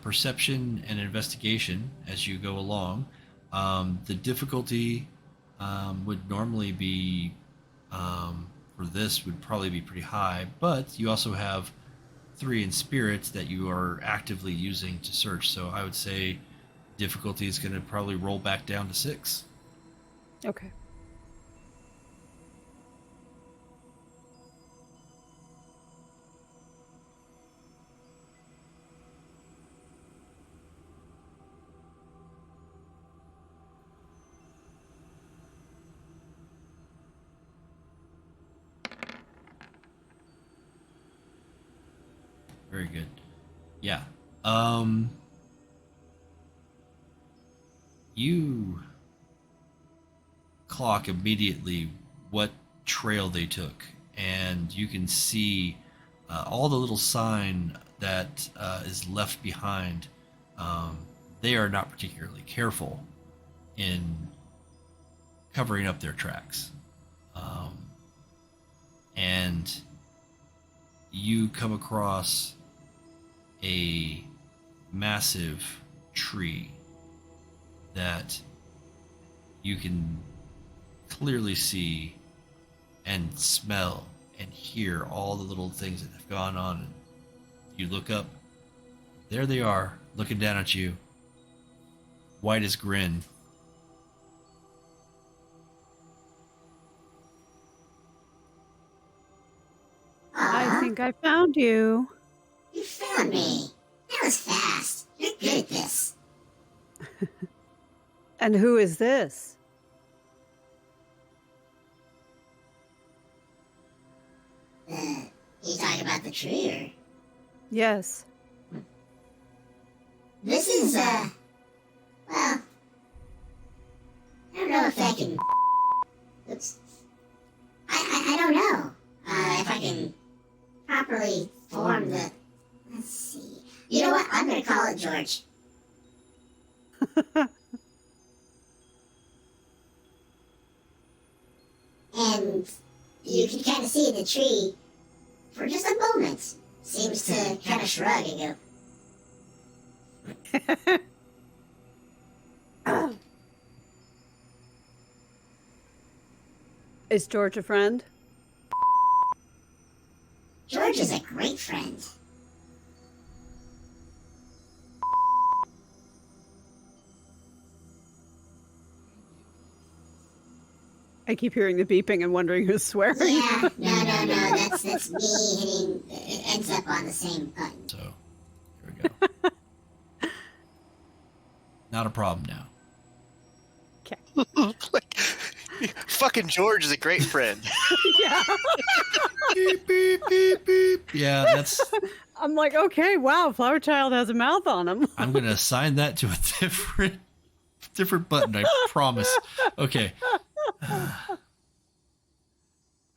perception and investigation as you go along. The difficulty would normally be, for this, would probably be pretty high, but you also have 3 in spirits that you are actively using to search. So I would say difficulty is going to probably roll back down to 6. Okay. Very good. Yeah. You clock immediately what trail they took, and you can see all the little sign that is left behind. They are not particularly careful in covering up their tracks. And you come across a massive tree that you can clearly see and smell and hear all the little things that have gone on. And you look up, there they are, looking down at you, white as grin. I think I found you. You found me. That was fast. You're good at this. And who is this? You talking about the tree, or? Yes. This is, well, I don't know if I can... Oops. I don't know if I can properly form the... Let's see. You know what? I'm going to call it George. And you can kind of see the tree for just a moment. Seems to kind of shrug and go, Is George a friend? George is a great friend. I keep hearing the beeping and wondering who's swearing. Yeah, no. That's me hitting. It ends up on the same button. So, here we go. Not a problem now. Okay. Like, fucking George is a great friend. Yeah. Beep, beep, beep, beep. Yeah, that's... I'm like, okay, wow, Flower Child has a mouth on him. I'm going to assign that to a different button, I promise. Okay.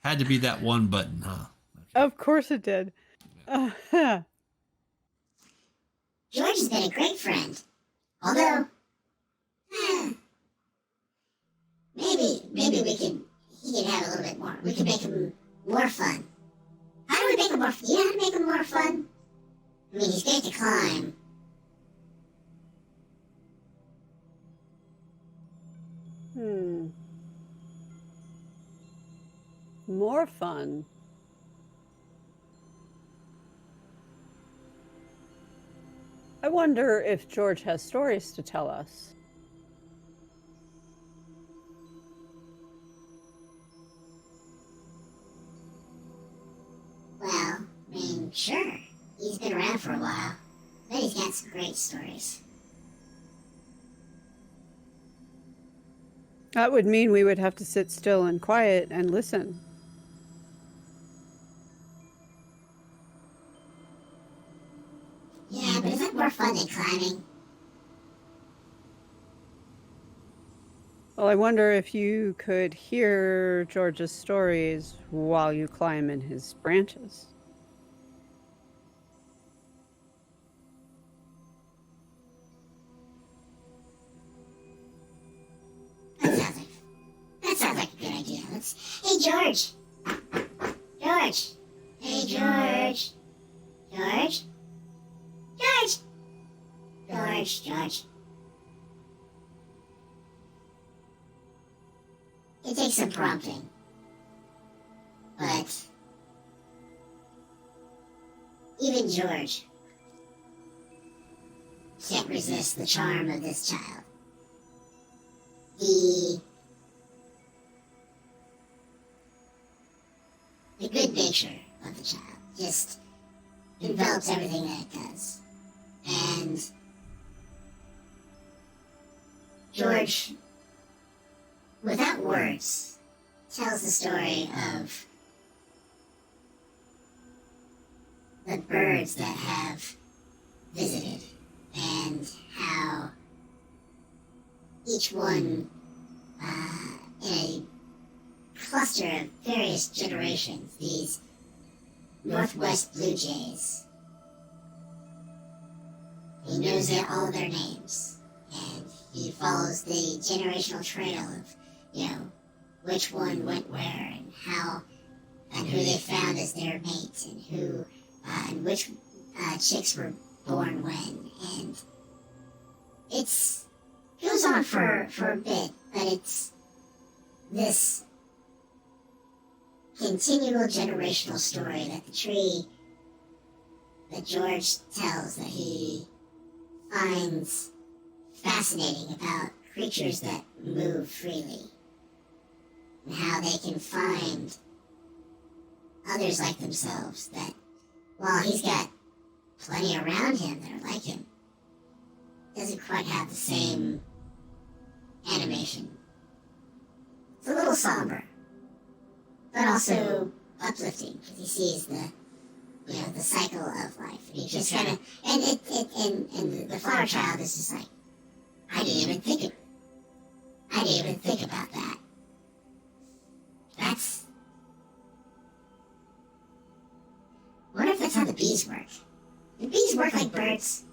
Had to be that one button, huh? Of course it did. George has been a great friend. Although, maybe he can have a little bit more. We can make him more fun. How do we make him more fun? You know how to make him more fun? I mean, he's great to climb. More fun. I wonder if George has stories to tell us. Well, I mean, sure. He's been around for a while. But he's got some great stories. That would mean we would have to sit still and quiet and listen. Yeah, but is that more fun than climbing? Well, I wonder if you could hear George's stories while you climb in his branches. That sounds like a good idea. Hey, George! George! Hey, George! George? George! George. It takes some prompting. But even George can't resist the charm of this child. The good nature of the child just envelops everything that it does. And George, without words, tells the story of the birds that have visited and how each one in a cluster of various generations, these Northwest Blue Jays. He knows all their names, and he follows the generational trail of, which one went where and how, and who they found as their mate, and who, and which chicks were born when, and goes on for a bit, but it's this continual generational story that the tree that George tells that he finds fascinating about creatures that move freely and how they can find others like themselves that while he's got plenty around him that are like him, doesn't quite have the same animation. It's a little somber, but also uplifting because he sees the cycle of life. And he just kind of, and the flower child is just like, I didn't even think about that. I wonder if that's how the bees work. Do bees work like birds?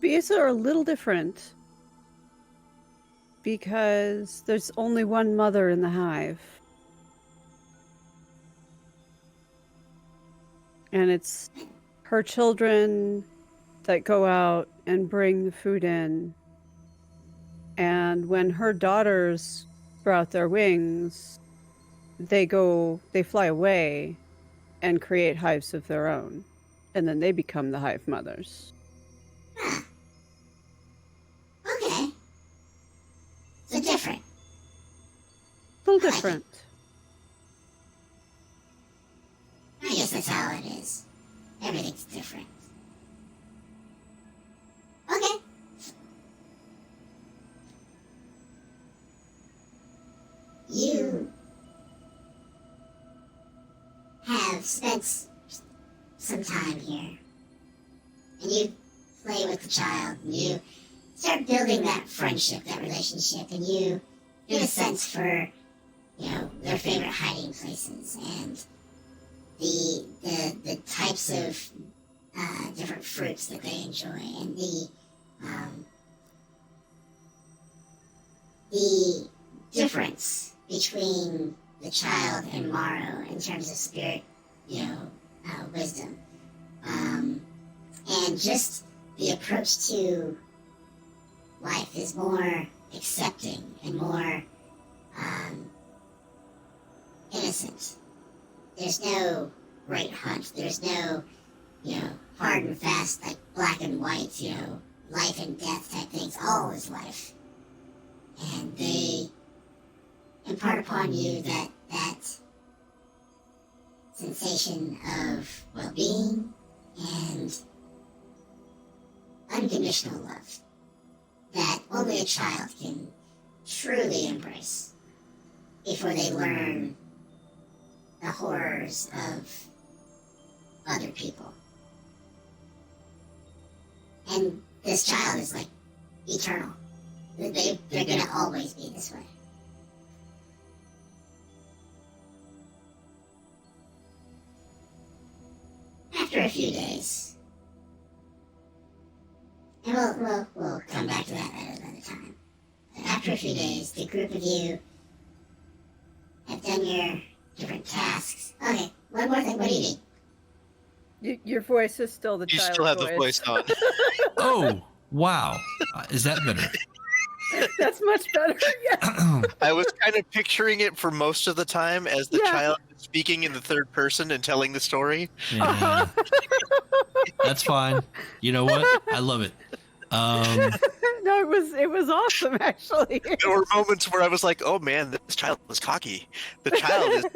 Bees are a little different because there's only one mother in the hive. And it's her children that go out and bring the food in. And when her daughters sprout their wings, they fly away and create hives of their own. And then they become the hive mothers. Huh. Okay. So different. A little different. I guess that's how it is. Everything's different. Okay. You have spent some time here, and you play with the child, and you start building that friendship, that relationship, and you get a sense for, their favorite hiding places and the types of different fruits that they enjoy, and the difference between the child and Morrow in terms of spirit, wisdom, and just the approach to life is more accepting and more innocent. There's no great hunt. There's no, hard and fast, like black and white, life and death type things. All is life. And they impart upon you that sensation of well-being and unconditional love that only a child can truly embrace before they learn the horrors of other people. And this child is like eternal. They're gonna always be this way. After a few days, and we'll come back to that at another time. But after a few days, the group of you have done your different tasks. Okay, one more thing. What do you need? Your voice is still the You child still have voice. the voice on. Oh, wow. Is that better? That's much better. Yeah. I was kind of picturing it for most of the time as the child speaking in the third person and telling the story. Yeah. That's fine. You know what? I love it. No, it was awesome actually. There were moments where I was like, "Oh man, this child was cocky. The child is."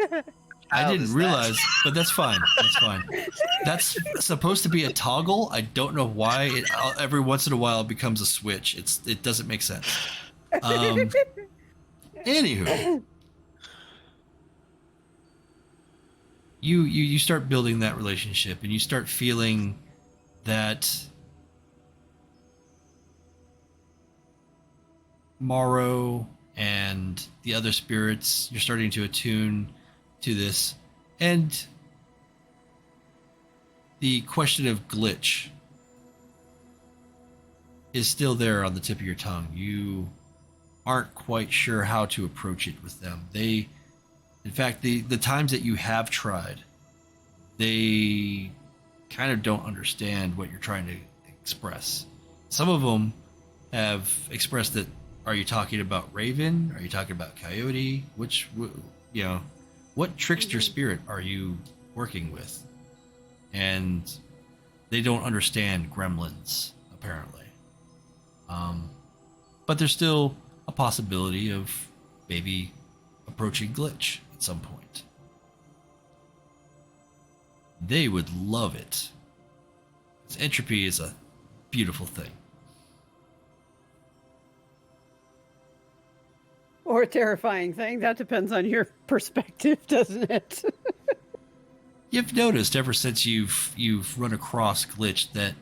I didn't realize, but that's fine. That's fine. That's supposed to be a toggle. I don't know why. Every once in a while, it becomes a switch. It doesn't make sense. Anywho, you start building that relationship, and you start feeling that Morrow and the other spirits. You're starting to attune to this, and the question of glitch is still there on the tip of your tongue. You aren't quite sure how to approach it with them. In fact, the times that you have tried, they kind of don't understand what you're trying to express. Some of them have expressed that, are you talking about Raven? Are you talking about Coyote? What trickster spirit are you working with? And they don't understand gremlins, apparently. But there's still a possibility of maybe approaching glitch at some point. They would love it. Entropy is a beautiful thing. Or a terrifying thing. That depends on your perspective, doesn't it? You've noticed ever since you've run across glitch that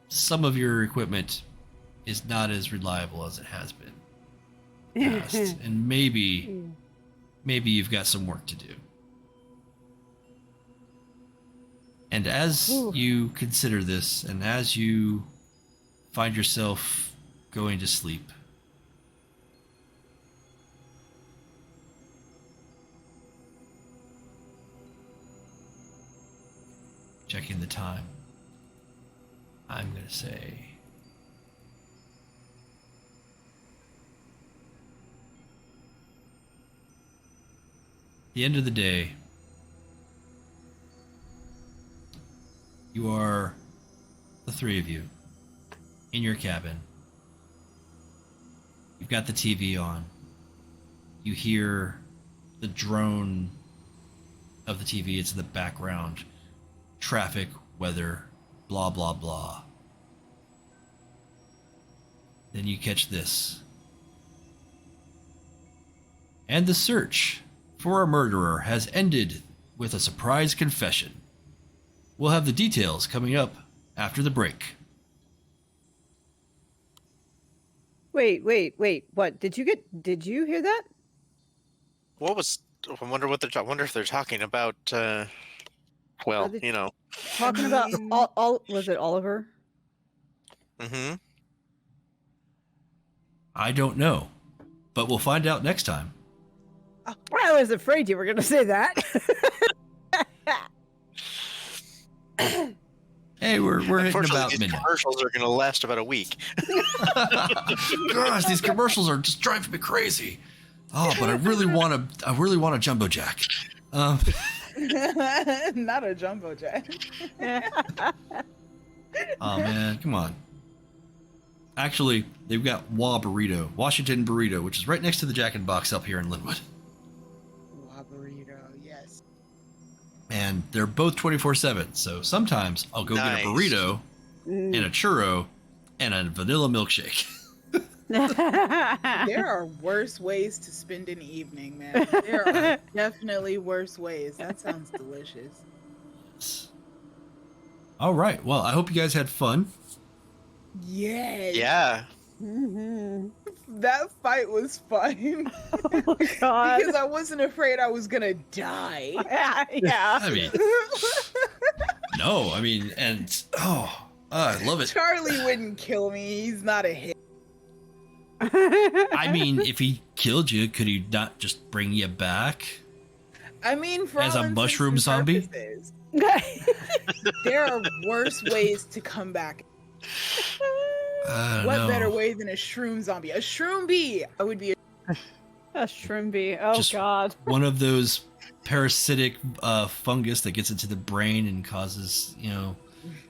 some of your equipment is not as reliable as it has been in the past. And maybe you've got some work to do. And as you consider this, and as you find yourself going to sleep, checking the time, I'm going to say the end of the day, you are the three of you in your cabin. You've got the TV on. You hear the drone of the TV. It's in the background. Traffic, weather, blah, blah, blah. Then you catch this. And the search for a murderer has ended with a surprise confession. We'll have the details coming up after the break. Wait. What? Did you hear that? What was? I wonder what they're. I wonder if they're talking about. Well, they- you know. Talking about mean- all was it Oliver? Mm-hmm. I don't know, but we'll find out next time. I was afraid you were going to say that. Hey, we're hitting Unfortunately, about these midnight. commercials are going to last about a week. Gosh, these commercials are just driving me crazy. Oh, but I really want a jumbo jack. Not a jumbo jack. Oh man, come on. Actually, they've got Washington Burrito, which is right next to the Jack in the Box up here in Linwood. Burrito, yes. And they're both 24/7. So sometimes I'll go Nice. get a burrito and a churro and a vanilla milkshake. There are worse ways to spend an evening, man. There are definitely worse ways. That sounds delicious. All right. Well, I hope you guys had fun. Yes. Yeah. Mhm. That fight was fun. Oh my god. Because I wasn't afraid I was gonna die. Yeah. I mean, no, I mean, and I love it. Charlie wouldn't kill me. He's not a hit. I mean, if he killed you, could he not just bring you back? I mean, for As all a intents mushroom and zombie? purposes, there are worse ways to come back. I don't What know. better way than a shroom zombie? A shroom bee! I would be A shrimpy. Oh Just- god. One of those parasitic fungus that gets into the brain and causes,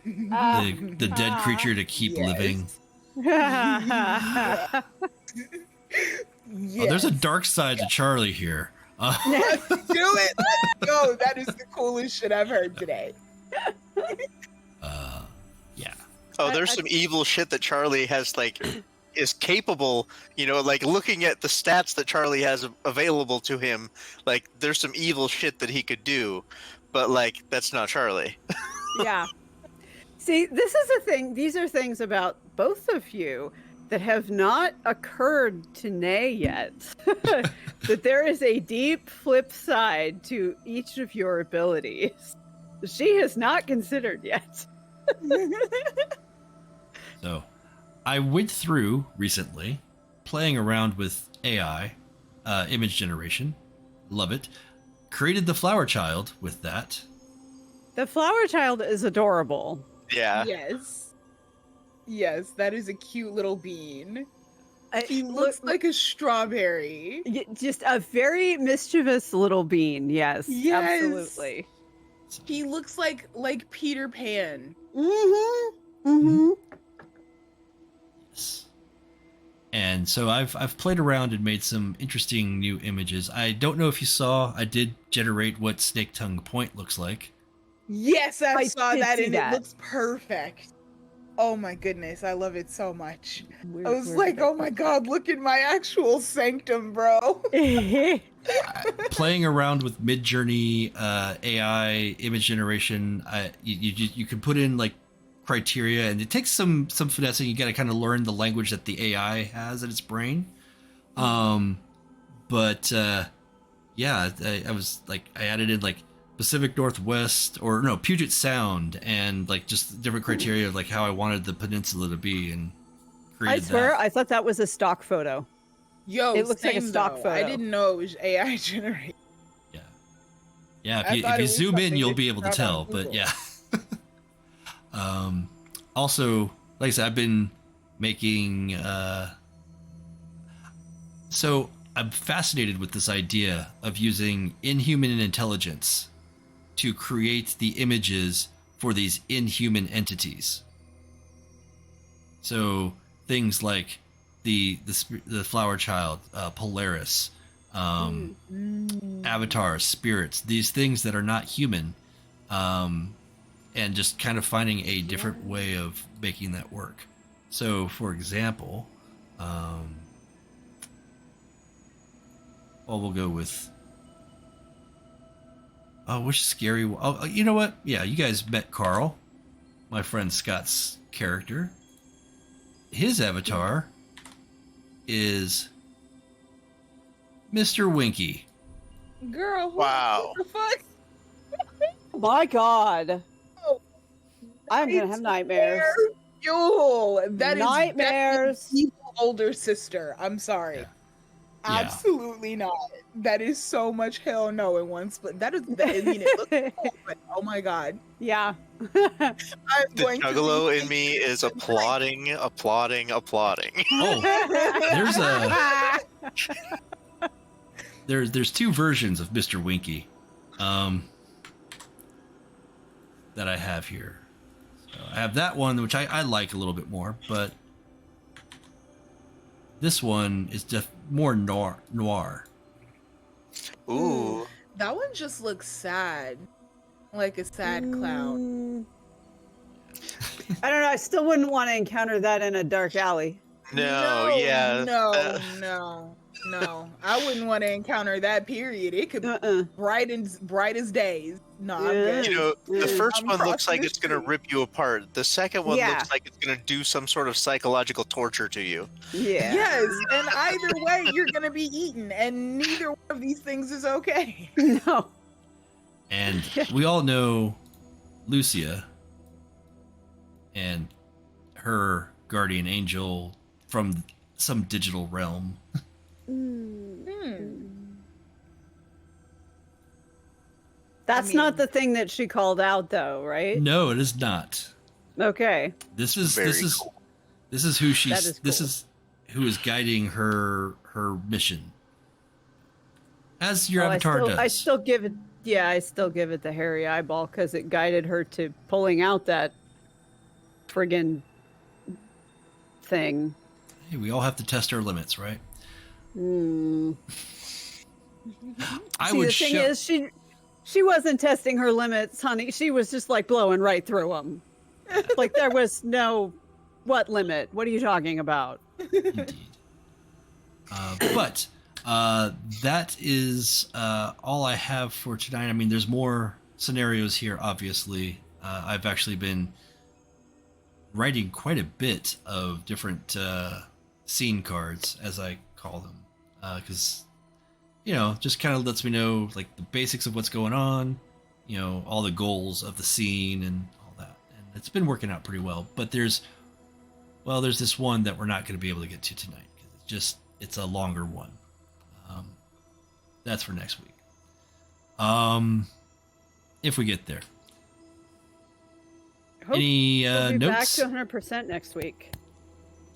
the dead creature to keep Yes. living. Yes. Oh, there's a dark side to Charlie here. Let's do it! Let's go! That is the coolest shit I've heard today. Yeah. Oh, there's some evil shit that Charlie has, is capable, looking at the stats that Charlie has available to him, there's some evil shit that he could do, but, that's not Charlie. Yeah. See, this is a thing. These are things about both of you that have not occurred to Nay yet. That there is a deep flip side to each of your abilities. She has not considered yet. So, I went through recently playing around with AI, image generation. Love it. Created the flower child with that. The flower child is adorable. Yeah. Yes. Yes, that is a cute little bean. He Look- looks like a strawberry. Just a very mischievous little bean. Yes, Yes. absolutely. He looks like Peter Pan. Mm-hmm. Mm-hmm. Yes. And so I've played around and made some interesting new images. I don't know if you saw, I did generate what Snake Tongue Point looks like. Yes, I saw did that see and that. it looks perfect. Oh my goodness, I love it so much. I was Where like, did oh my god, look at my actual sanctum, bro. I- Playing around with Midjourney AI image generation, you can put in criteria, and it takes some finessing. You got to kind of learn the language that the AI has in its brain. But yeah, I was I added in Pacific Northwest or no Puget Sound and just different criteria of how I wanted the peninsula to be, and I created swear, that. I thought that was a stock photo. Yo, It looks like a same stock though. photo. I didn't know it was AI generated. Yeah, I if thought you it was zoom in, something you'll that be you able to found on tell. But Google. yeah. Also, like I said, I've been making. So I'm fascinated with this idea of using inhuman intelligence to create the images for these inhuman entities. So things like the flower child, Polaris. Avatars, spirits, these things that are not human, and just kind of finding a different way of making that work. So, for example, we'll go with which scary? Oh, you know what? Yeah, you guys met Carl, my friend Scott's character. His avatar is Mr. Winky. Girl, Wow. what the fuck? My God. Oh, I'm gonna have nightmares. Yo, that is Nightmares. evil older sister. I'm sorry. Yeah. Absolutely not. That is so much hell no in one split. That is, I mean, it looks cool, but oh my God. Yeah. I'm The going to juggalo be in me is applauding. Oh, there's two versions of Mr. Winky that I have here. So I have that one, which I like a little bit more, but this one is just more noir. Ooh. That one just looks sad. Like a sad clown. I don't know. I still wouldn't want to encounter that in a dark alley. No, yeah. No. I wouldn't want to encounter that, period. It could be bright as days. No, I'm good. You know, the first I'm one looks crossing like the it's going to street. rip you apart. The second one Yeah. looks like it's going to do some sort of psychological torture to you. Yeah. Yes, and either way, you're gonna be eaten, and neither one of these things is okay. No. And we all know Lucia and her guardian angel from some digital realm. That's not the thing that she called out, though, right? No, it is not. Okay. This is Very this is cool. this is who she's That is this cool. is who is guiding her mission. As your Well, avatar does. I still give it. Yeah, I still give it the hairy eyeball because it guided her to pulling out that friggin' thing. Hey, we all have to test our limits, right? Hmm. I See, would the thing show. is, she wasn't testing her limits, honey. She was just like blowing right through them. Like there was no what limit? What are you talking about? Indeed. But that is all I have for tonight. I mean, there's more scenarios here, obviously. I've actually been writing quite a bit of different scene cards, as I call them, because, you know, just kind of lets me know, like, the basics of what's going on, you know, all the goals of the scene and all that. And it's been working out pretty well. But there's this one that we're not going to be able to get to tonight, because it's a longer one. That's for next week. If we get there. Any We'll be back notes? to 100% next week.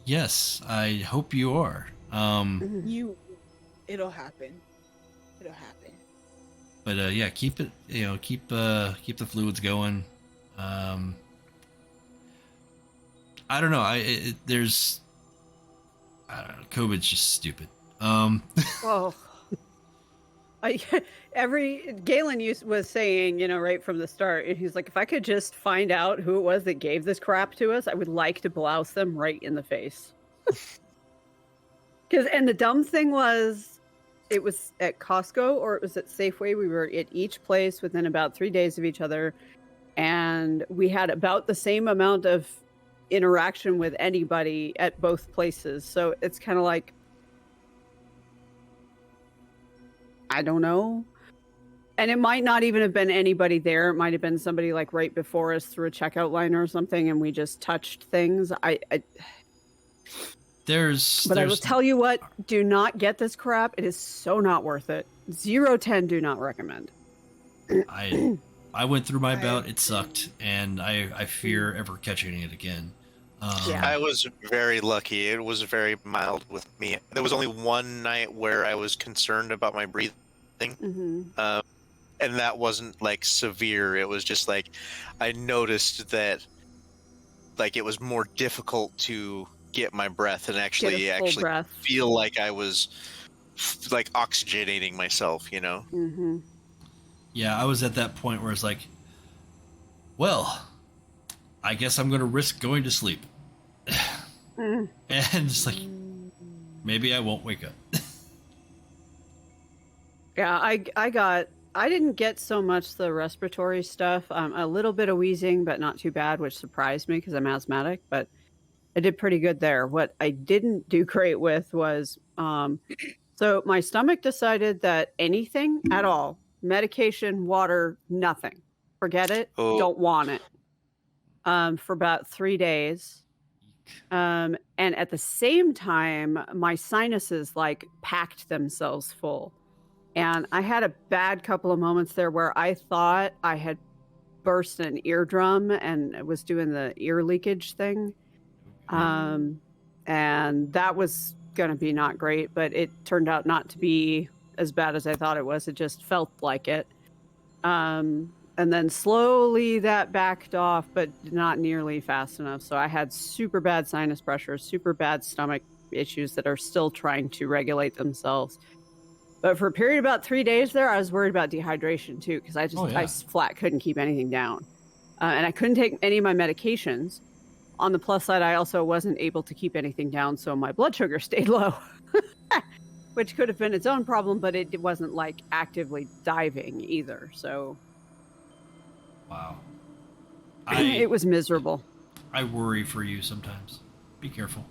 Yes, I hope you are. It'll happen. It'll happen. But yeah, keep it. You know, keep the fluids going. I don't know. I don't know. COVID's just stupid. Well, Galen was saying, you know, right from the start, and he's like, if I could just find out who it was that gave this crap to us, I would like to blouse them right in the face. And the dumb thing was, it was at Costco or it was at Safeway. We were at each place within about 3 days of each other, and we had about the same amount of interaction with anybody at both places. So it's kind of like, I don't know. And it might not even have been anybody there. It might have been somebody like right before us through a checkout line or something, and we just touched things. But I will tell you what, do not get this crap. It is so not worth it. 0-10 do not recommend. I went through my bout. It sucked, and I fear ever catching it again. Yeah. I was very lucky. It was very mild with me. There was only one night where I was concerned about my breathing. Mm-hmm. And that wasn't like severe. It was just like I noticed that like it was more difficult to get my breath and actually breath. feel like I was like oxygenating myself, you know. Mm-hmm. Yeah, I was at that point where it's like, well, I guess I'm going to risk going to sleep. And it's like, maybe I won't wake up. Yeah, I didn't get so much the respiratory stuff. A little bit of wheezing, but not too bad, which surprised me because I'm asthmatic. But I did pretty good there. What I didn't do great with was, so my stomach decided that anything at all, medication, water, nothing. Forget it. Oh. Don't want it. For about 3 days. And at the same time, my sinuses like packed themselves full. And I had a bad couple of moments there where I thought I had burst an eardrum and was doing the ear leakage thing. And that was going to be not great, but it turned out not to be as bad as I thought it was. It just felt like it. And then slowly that backed off, but not nearly fast enough. So I had super bad sinus pressure, super bad stomach issues that are still trying to regulate themselves. But for a period of about 3 days there, I was worried about dehydration too, because I flat couldn't keep anything down. And I couldn't take any of my medications. On the plus side, I also wasn't able to keep anything down, so my blood sugar stayed low. Which could have been its own problem, but it wasn't like actively diving either. So Wow. it was miserable. I worry for you sometimes. Be careful.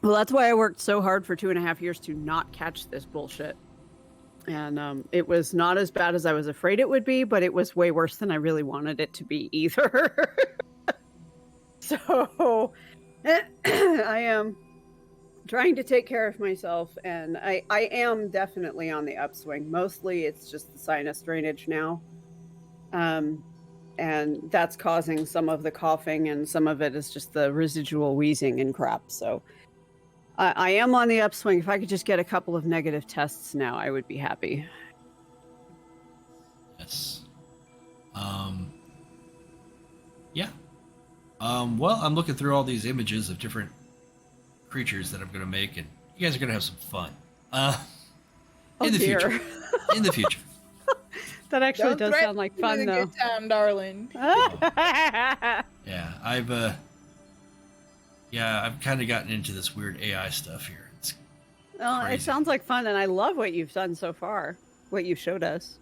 Well, that's why I worked so hard for 2.5 years to not catch this bullshit. And it was not as bad as I was afraid it would be, but it was way worse than I really wanted it to be either. So I am trying to take care of myself, and I am definitely on the upswing. Mostly it's just the sinus drainage now. And that's causing some of the coughing, and some of it is just the residual wheezing and crap. So I am on the upswing. If I could just get a couple of negative tests now, I would be happy. Yes. Yeah. Well, I'm looking through all these images of different creatures that I'm going to make, and you guys are going to have some fun. In the future. In the future. That actually Don't does sound like fun, threaten me though. with a good time, darling. Yeah, I've kind of gotten into this weird AI stuff here. It's Well, crazy. it sounds like fun, and I love what you've done so far, what you showed us.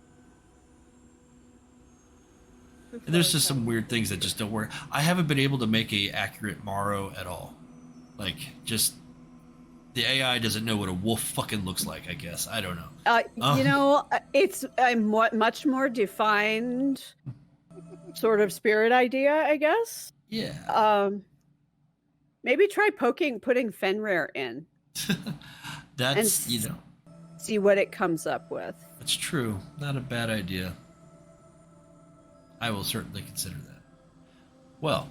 And there's just some weird things that just don't work. I haven't been able to make a accurate Morrow at all. Like, just the AI doesn't know what a wolf fucking looks like, I guess. I don't know. You know, it's a much more defined sort of spirit idea, I guess. Yeah. Maybe try putting Fenrir in. That's, and see what it comes up with. That's true. Not a bad idea. I will certainly consider that. Well,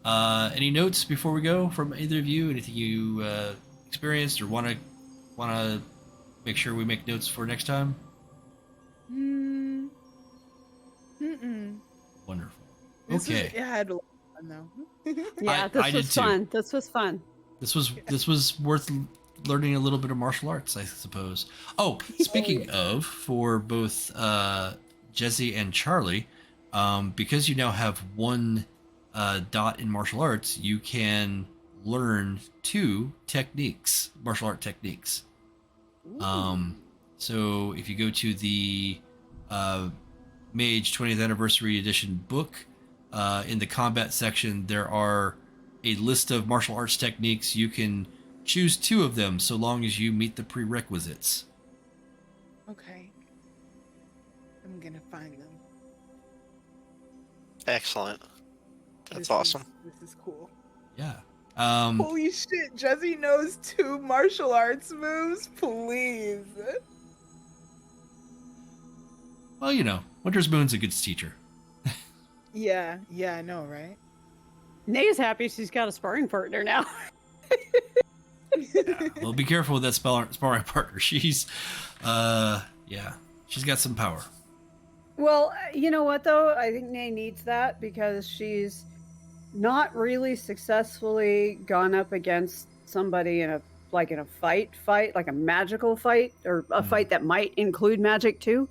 any notes before we go from either of you? Anything you experienced or want to make sure we make notes for next time? Wonderful. Okay. I had a lot of fun though. Yeah, I did was too. fun. This was fun. This was worth learning a little bit of martial arts, I suppose. Oh, speaking of, for both Jesse and Charlie, because you now have one dot in martial arts, you can learn 2 techniques, martial art techniques. So if you go to the Mage 20th Anniversary Edition book, in the combat section, there are a list of martial arts techniques. You can choose 2 of them so long as you meet the prerequisites. Okay. I'm gonna find them. Excellent. That's This awesome. This is cool. Yeah. Holy shit, Jesse knows 2 martial arts moves? Please. Well, Winter's Moon's a good teacher. Yeah, I know, right? Naya's happy she's got a sparring partner now. Yeah. Well, be careful with that sparring partner. She's got some power. Well, you know what, though? I think Naya needs that because she's not really successfully gone up against somebody in a fight, like a magical fight, or a fight that might include magic too.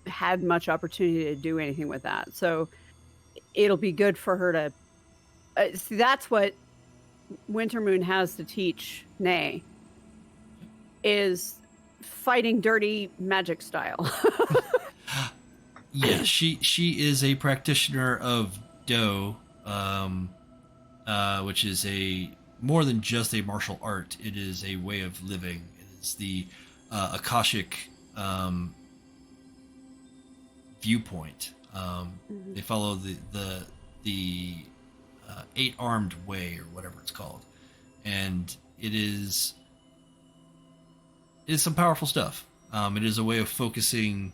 Had much opportunity to do anything with that. So it'll be good for her to see. That's what Wintermoon has to teach Nay, is fighting dirty magic style. Yeah, she is a practitioner of Do, which is a more than just a martial art. It is a way of living. It is the Akashic viewpoint. They follow the 8-armed way, or whatever it's called, and it is some powerful stuff. It is a way of focusing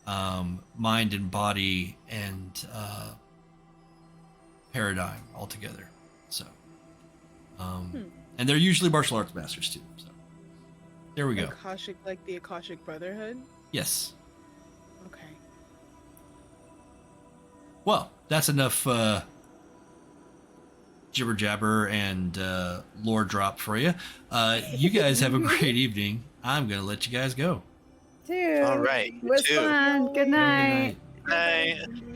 mind and body and paradigm altogether. So, and they're usually martial arts masters too. So, there we go. Akashic, like the Akashic Brotherhood? Yes. Okay. Well, that's enough jibber jabber and lore drop for you. You guys have a great evening. I'm gonna let you guys go. Dude, All right. it was Too. fun. Good night. Good night. Bye.